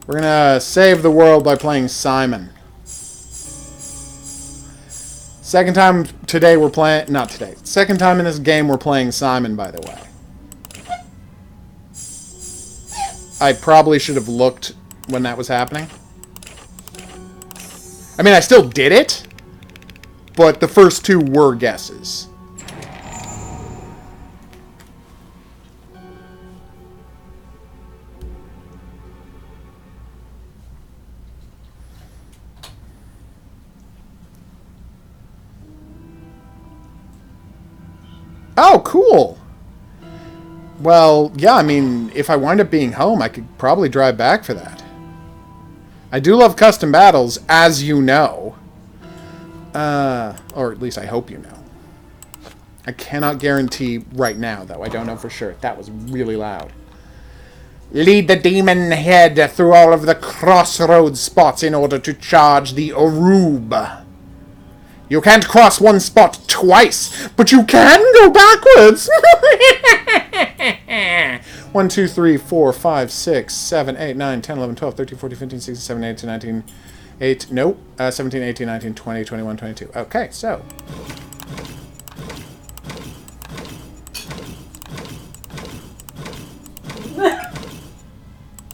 [SPEAKER 3] We're gonna save the world by playing Simon. Second time today we're playing... Not today. Second time in this game we're playing Simon, by the way. I probably should have looked when that was happening. I mean, I still did it, but the first two were guesses. Oh, cool! Well, yeah, I mean, if I wind up being home, I could probably drive back for that. I do love custom battles, as you know. Or at least I hope you know. I cannot guarantee right now, though. I don't know for sure. That was really loud. Lead the demon head through all of the crossroads spots in order to charge the Orub. You can't cross one spot twice, but you can go backwards. 1, 2, 3, 4, 5, 6, 7, 8, 9, 10, 11, 12, 13, 14, 15, 16, 17, 18, 19, 8, nope, 17, 18, 19, 20, 21, 22. Okay, so.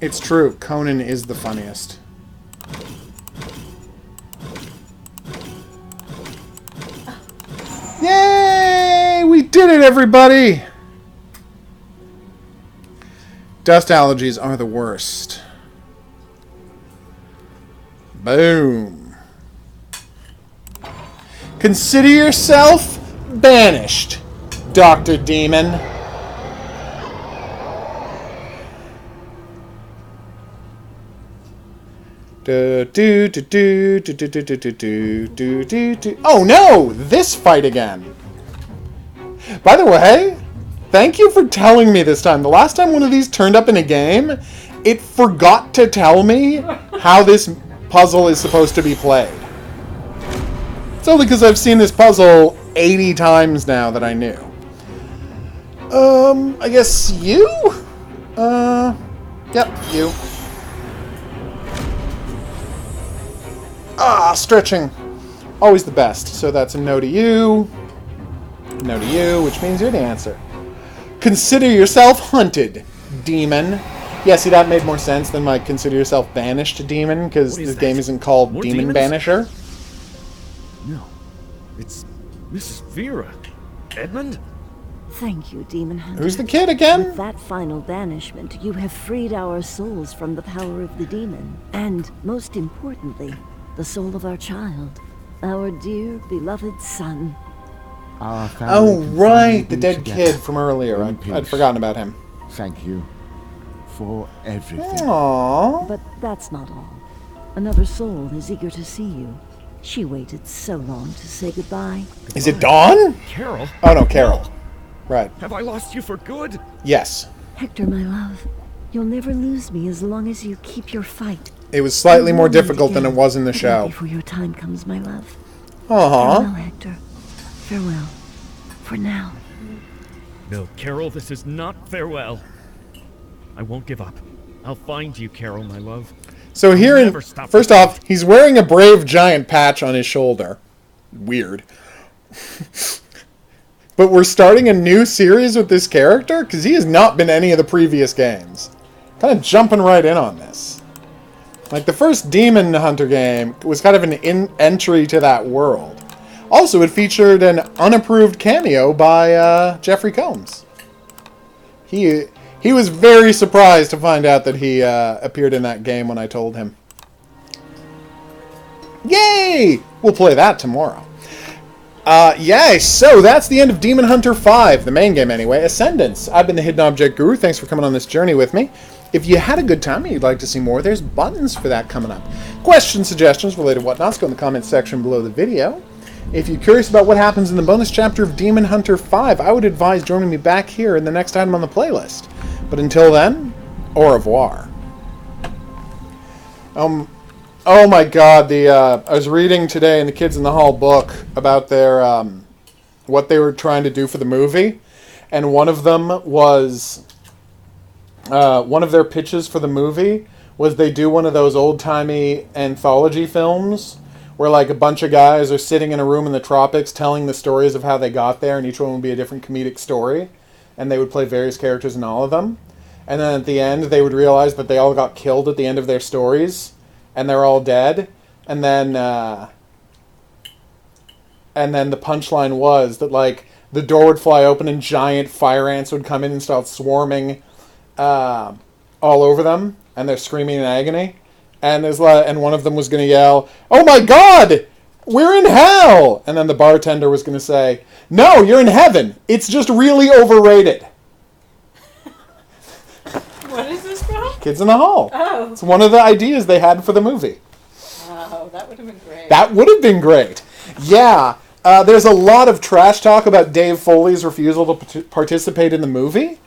[SPEAKER 3] It's true, Conan is the funniest. Yay! We did it, everybody! Dust allergies are the worst. Boom.
[SPEAKER 1] Consider yourself banished, Dr. Demon. Oh no! This fight again. By the way, thank you for telling me this time. The last time one of these turned up in a game, it forgot to tell me how this puzzle is supposed to be played. It's only because I've seen this puzzle 80 times now that I knew. I guess you? Yep, you. Stretching. Always the best. So that's a no to you. No to you, which means you're the answer. Consider yourself hunted, demon. Yeah, see, that made more sense than my consider yourself banished, demon, because this game isn't called
[SPEAKER 5] More
[SPEAKER 1] Demon
[SPEAKER 5] demons?
[SPEAKER 1] Banisher.
[SPEAKER 5] No. It's Mrs. Vera. Edmund?
[SPEAKER 8] Thank you, Demon Hunter.
[SPEAKER 1] Who's the kid again?
[SPEAKER 8] With that final banishment, you have freed our souls from the power of the demon. And, most importantly, the soul of our child. Our dear, beloved son.
[SPEAKER 2] Our family
[SPEAKER 1] Oh,
[SPEAKER 2] can
[SPEAKER 1] right,
[SPEAKER 2] finally
[SPEAKER 1] the
[SPEAKER 2] be
[SPEAKER 1] dead
[SPEAKER 2] together
[SPEAKER 1] kid from earlier.
[SPEAKER 2] in
[SPEAKER 1] I'd
[SPEAKER 2] peace.
[SPEAKER 1] forgotten about him.
[SPEAKER 2] Thank you for everything.
[SPEAKER 1] Aww.
[SPEAKER 8] But that's not all. Another soul is eager to see you. She waited so long to say goodbye.
[SPEAKER 1] Is it Dawn?
[SPEAKER 5] Carol?
[SPEAKER 1] Oh, no, Carol. Right.
[SPEAKER 5] Have I lost you for good?
[SPEAKER 1] Yes.
[SPEAKER 8] Hector, my love, you'll never lose me as long as you keep your fight.
[SPEAKER 1] It was slightly more
[SPEAKER 8] We'll meet
[SPEAKER 1] difficult than it
[SPEAKER 8] again,
[SPEAKER 1] was in the
[SPEAKER 8] but not
[SPEAKER 1] show.
[SPEAKER 8] Before your time comes, my love.
[SPEAKER 1] Aww.
[SPEAKER 8] Farewell, Hector. Farewell. For now.
[SPEAKER 5] No, Carol, this is not farewell. I won't give up. I'll find you, Carol, my love.
[SPEAKER 1] So here,
[SPEAKER 5] Never stop
[SPEAKER 1] first
[SPEAKER 5] the
[SPEAKER 1] off, he's wearing a brave giant patch on his shoulder. Weird. But we're starting a new series with this character? Because he has not been any of the previous games. Kind of jumping right in on this. Like, the first Demon Hunter game was kind of an entry to that world. Also, it featured an unapproved cameo by Jeffrey Combs. He was very surprised to find out that he appeared in that game when I told him. Yay! We'll play that tomorrow. Yay! So that's the end of Demon Hunter 5, the main game anyway. Ascendance. I've been the Hidden Object Guru. Thanks for coming on this journey with me. If you had a good time and you'd like to see more, there's buttons for that coming up. Questions, suggestions, related whatnots, go in the comments section below the video. If you're curious about what happens in the bonus chapter of Demon Hunter 5, I would advise joining me back here in the next item on the playlist. But until then, au revoir. Oh my god, I was reading today in the Kids in the Hall book about their, what they were trying to do for the movie. And one of them was, one of their pitches for the movie was they do one of those old-timey anthology films where like a bunch of guys are sitting in a room in the tropics telling the stories of how they got there, and each one would be a different comedic story. And they would play various characters in all of them. And then at the end, they would realize that they all got killed at the end of their stories. And they're all dead. And then the punchline was that, like, the door would fly open and giant fire ants would come in and start swarming all over them. And they're screaming in agony. And one of them was going to yell, "Oh my god! We're in hell!" And then the bartender was going to say, "No, you're in heaven. It's just really overrated."
[SPEAKER 6] What is this from?
[SPEAKER 1] Kids in the Hall.
[SPEAKER 6] Oh.
[SPEAKER 1] It's one of the ideas they had for the movie.
[SPEAKER 6] Oh, that would have been great.
[SPEAKER 1] That would have been great. Yeah. There's a lot of trash talk about Dave Foley's refusal to participate in the movie.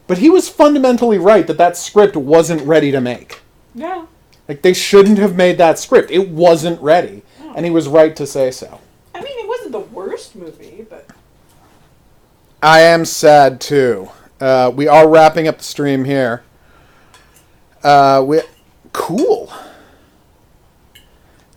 [SPEAKER 1] But he was fundamentally right that script wasn't ready to make.
[SPEAKER 6] No.
[SPEAKER 1] Like, they shouldn't have made that script. It wasn't ready.
[SPEAKER 6] Oh.
[SPEAKER 1] And he was right to say so.
[SPEAKER 6] I mean, it wasn't the worst movie, but...
[SPEAKER 1] I am sad, too. We are wrapping up the stream here. Cool.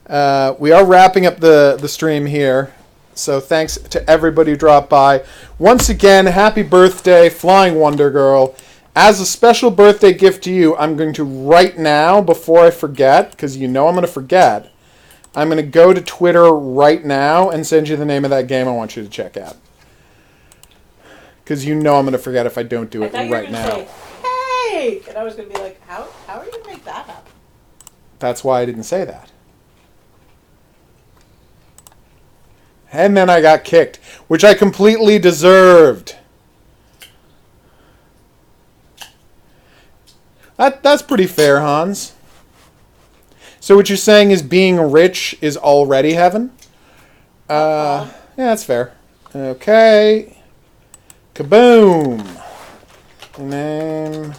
[SPEAKER 1] We are wrapping up the stream here. So thanks to everybody who dropped by. Once again, happy birthday, Flying Wonder Girl. As a special birthday gift to you, I'm going to right now, before I forget, because you know I'm going to forget, I'm going to go to Twitter right now and send you the name of that game I want you to check out. Because you know I'm going to forget if I don't do it right now.
[SPEAKER 6] Say, hey! And I was going to be like, how are you going to make that happen?
[SPEAKER 1] That's why I didn't say that. And then I got kicked, which I completely deserved. That's pretty fair, Hans. So what you're saying is being rich is already heaven? Yeah, that's fair. Okay. Kaboom! The name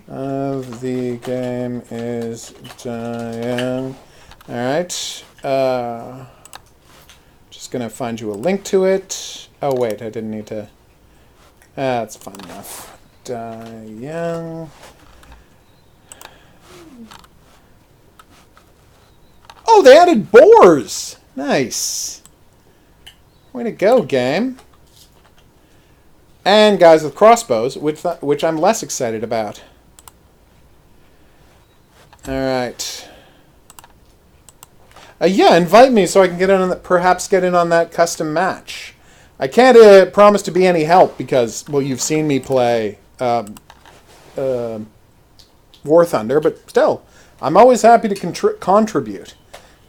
[SPEAKER 1] of the game is Diane. Alright. Just gonna find you a link to it. Oh wait, I didn't need to. That's fine enough. Diane. Oh, they added boars! Nice. Way to go, game. And guys with crossbows, which I'm less excited about. Alright. Yeah, invite me so I can get in on perhaps get in on that custom match. I can't promise to be any help because, well, you've seen me play War Thunder, but still, I'm always happy to contribute.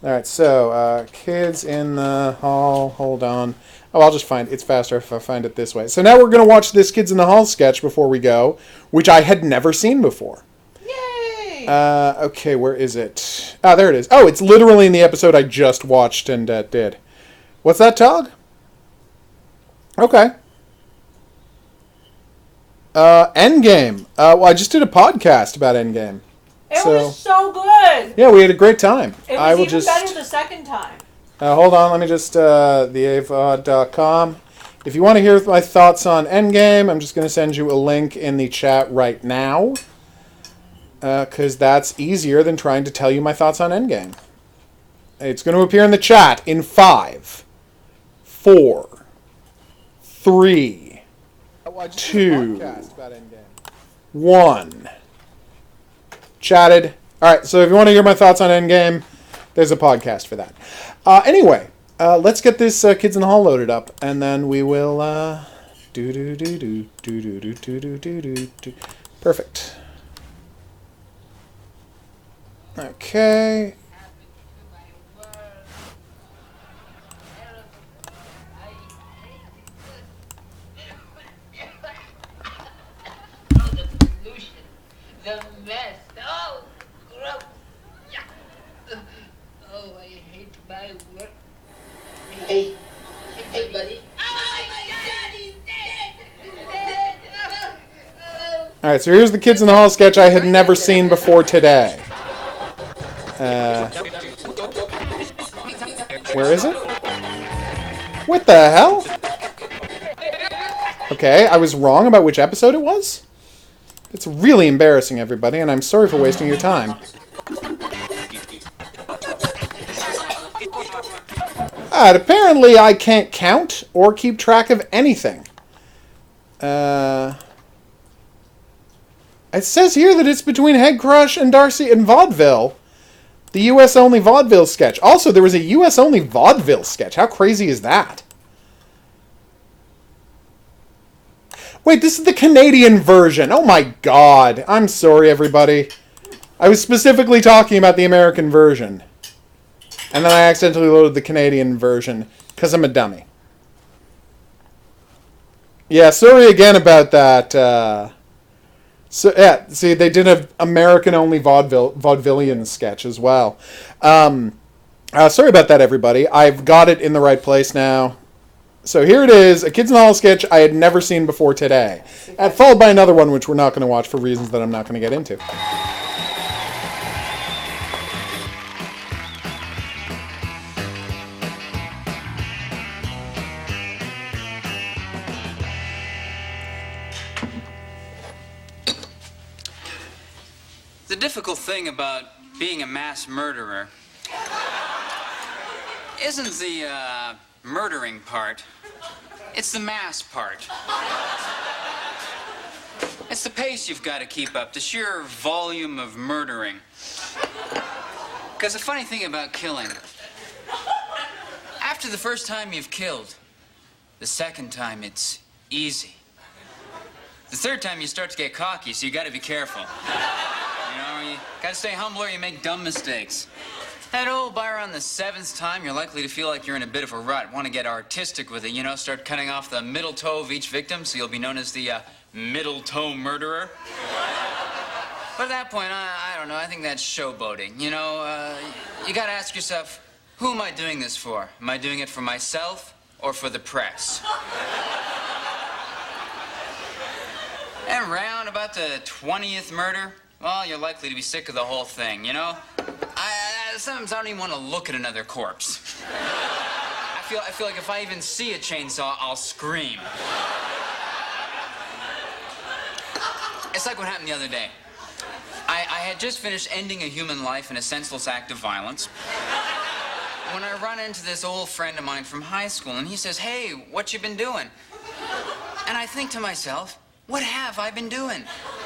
[SPEAKER 1] Alright, so, kids in the hall, hold on. Oh, I'll just find it's faster if I find it this way. So now we're going to watch this Kids in the Hall sketch before we go, which I had never seen before.
[SPEAKER 6] Yay!
[SPEAKER 1] Okay, where is it? Ah, there it is. Oh, it's literally in the episode I just watched and did. What's that, Tog? Okay. Endgame. Well, I just did a podcast about Endgame.
[SPEAKER 6] It was so good!
[SPEAKER 1] Yeah, we had a great time.
[SPEAKER 6] It was even better the second time.
[SPEAKER 1] Hold on, let me just, theavod.com. If you want to hear my thoughts on Endgame, I'm just going to send you a link in the chat right now. Because that's easier than trying to tell you my thoughts on Endgame. It's going to appear in the chat in 5, 4, 3, 2, 1. Chatted. Alright, so if you want to hear my thoughts on Endgame, there's a podcast for that. Anyway, let's get this Kids in the Hall loaded up, and then we will Perfect. Okay.
[SPEAKER 9] The mess. Oh, gross. Yeah. Oh, I hate my work. Hey, buddy. Oh my God, he's dead.
[SPEAKER 1] All right, so here's the Kids in the Hall sketch I had never seen before today. Where is it? What the hell? Okay, I was wrong about which episode it was? It's really embarrassing, everybody, and I'm sorry for wasting your time. Apparently I can't count or keep track of anything. It says here that it's between Head Crush and Darcy and Vaudeville. The US-only Vaudeville sketch. Also, there was a US-only Vaudeville sketch. How crazy is that? Wait, this is the Canadian version. Oh my god. I'm sorry, everybody. I was specifically talking about the American version. And then I accidentally loaded the Canadian version, because I'm a dummy. Yeah, sorry again about that. So yeah, see, they did an American-only vaudevillian sketch as well. Sorry about that, everybody. I've got it in the right place now. So here it is, a Kids in the Hall sketch I had never seen before today. Followed by another one which we're not going to watch for reasons that I'm not going to get into.
[SPEAKER 10] The difficult thing about being a mass murderer isn't the murdering part, it's the mass part. It's the pace you've got to keep up, the sheer volume of murdering. Because the funny thing about killing, after the first time you've killed, the second time it's easy. The third time you start to get cocky, so you got to be careful. You know, you got to stay humble or you make dumb mistakes. And oh, by around the 7th time, you're likely to feel like you're in a bit of a rut. Want to get artistic with it, you know? Start cutting off the middle toe of each victim so you'll be known as the middle toe murderer. But at that point, I don't know. I think that's showboating. You know, you gotta ask yourself, who am I doing this for? Am I doing it for myself or for the press? And round about the 20th murder, well, you're likely to be sick of the whole thing, you know? Sometimes I don't even want to look at another corpse. I feel like if I even see a chainsaw, I'll scream. It's like what happened the other day. I had just finished ending a human life in a senseless act of violence when I run into this old friend of mine from high school, and he says, "Hey, what you been doing?" And I think to myself, what have I been doing?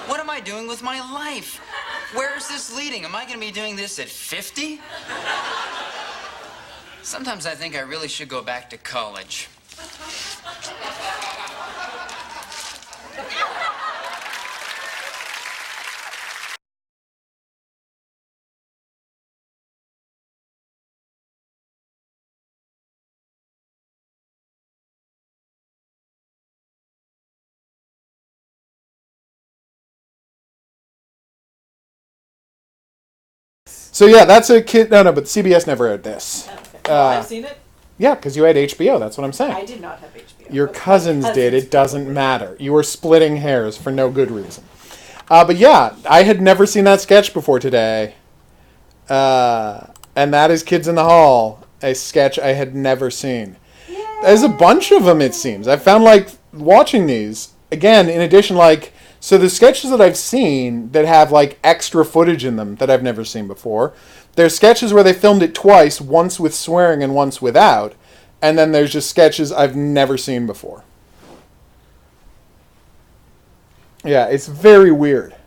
[SPEAKER 10] What am I doing with my life? Where is this leading? Am I going to be doing this at 50? Sometimes I think I really should go back to college.
[SPEAKER 1] So yeah, that's a kid. No, but CBS never aired this.
[SPEAKER 6] I've seen it.
[SPEAKER 1] Yeah, because you had HBO. That's what I'm saying.
[SPEAKER 6] I did not have HBO.
[SPEAKER 1] Your
[SPEAKER 6] But
[SPEAKER 1] cousins
[SPEAKER 6] my
[SPEAKER 1] did.
[SPEAKER 6] cousins
[SPEAKER 1] It doesn't matter. You were splitting hairs for no good reason. But yeah, I had never seen that sketch before today. And that is Kids in the Hall, a sketch I had never seen.
[SPEAKER 6] Yay.
[SPEAKER 1] There's a bunch of them, it seems. I found, like, watching these, again, in addition, like, so the sketches that I've seen that have, like, extra footage in them that I've never seen before, there's sketches where they filmed it twice, once with swearing and once without, and then there's just sketches I've never seen before. Yeah, it's very weird.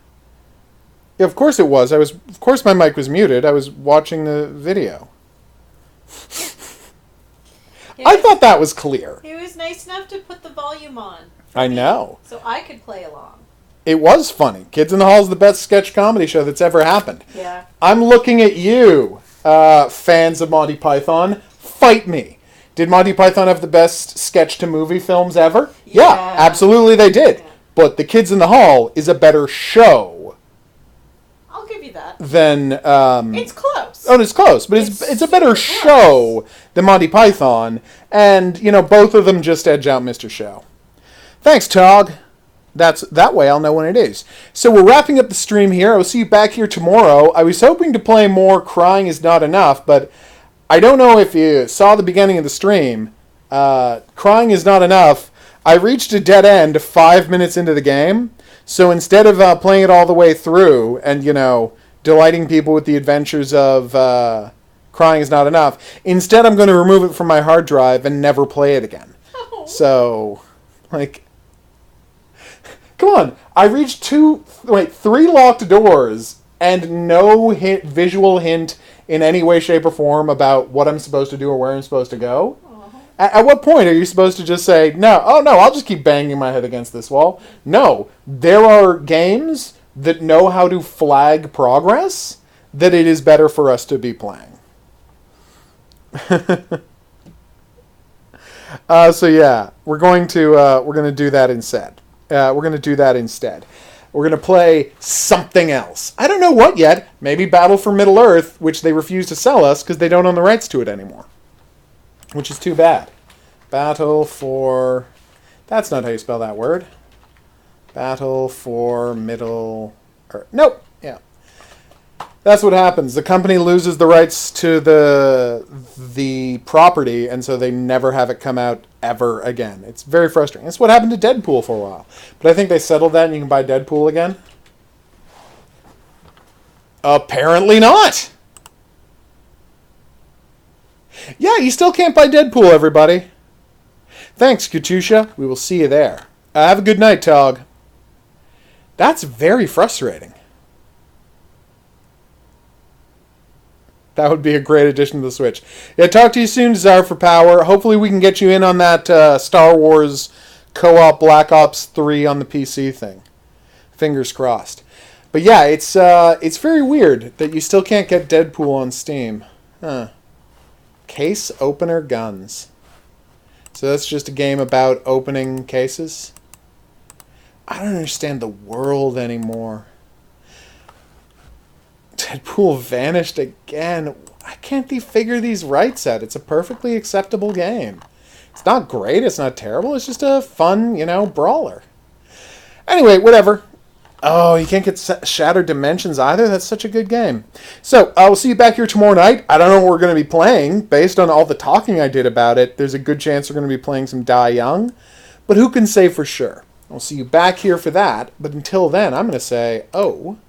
[SPEAKER 1] Yeah, of course it was. Of course my mic was muted. I was watching the video.
[SPEAKER 6] Yeah,
[SPEAKER 1] I thought that was clear.
[SPEAKER 6] He was nice enough to put the volume on.
[SPEAKER 1] I know.
[SPEAKER 6] So I could play along.
[SPEAKER 1] It was funny. Kids in the Hall is the best sketch comedy show that's ever happened.
[SPEAKER 6] Yeah.
[SPEAKER 1] I'm looking at you, fans of Monty Python. Fight me. Did Monty Python have the best sketch-to-movie films ever? Yeah, absolutely they did.
[SPEAKER 6] Yeah.
[SPEAKER 1] But The Kids in the Hall is a better show
[SPEAKER 6] I'll give you that.
[SPEAKER 1] than...
[SPEAKER 6] It's close.
[SPEAKER 1] Oh, it's close, but it's a better show than Monty Python. And, you know, both of them just edge out Mr. Show. Thanks, Tog. That way I'll know when it is. So we're wrapping up the stream here. I will see you back here tomorrow. I was hoping to play more Crying Is Not Enough, but I don't know if you saw the beginning of the stream. Crying Is Not Enough. I reached a dead end 5 minutes into the game. So instead of playing it all the way through and, you know, delighting people with the adventures of Crying Is Not Enough, instead I'm going to remove it from my hard drive and never play it again.
[SPEAKER 6] Oh.
[SPEAKER 1] So, like... Come on, I reached 3 locked doors and no visual hint in any way, shape, or form about what I'm supposed to do or where I'm supposed to go. At what point are you supposed to just say, no, I'll just keep banging my head against this wall? No, there are games that know how to flag progress that it is better for us to be playing. So yeah, we're going to do that instead. We're going to do that instead. We're going to play something else. I don't know what yet. Maybe Battle for Middle-earth, which they refuse to sell us because they don't own the rights to it anymore. Which is too bad. Battle for... That's not how you spell that word. Battle for Middle-earth. Nope. Yeah. That's what happens. The company loses the rights to the property, and so they never have it come out ever again. It's very frustrating. That's what happened to Deadpool for a while. But I think they settled that and you can buy Deadpool again. Apparently not. Yeah, you still can't buy Deadpool, everybody. Thanks, Katusha. We will see you there. Have a good night, Tog. That's very frustrating. That would be a great addition to the Switch. Yeah, talk to you soon, Desire for Power. Hopefully we can get you in on that Star Wars co-op Black Ops 3 on the PC thing. Fingers crossed. But yeah, it's very weird that you still can't get Deadpool on Steam. Huh. Case opener guns. So that's just a game about opening cases? I don't understand the world anymore. Deadpool vanished again. Why can't they figure these rights out? It's a perfectly acceptable game. It's not great, it's not terrible, it's just a fun, brawler. Anyway, whatever. Oh, you can't get Shattered Dimensions either? That's such a good game. So, I will see you back here tomorrow night. I don't know what we're going to be playing. Based on all the talking I did about it, there's a good chance we're going to be playing some Die Young. But who can say for sure? I'll see you back here for that. But until then, I'm going to say, oh...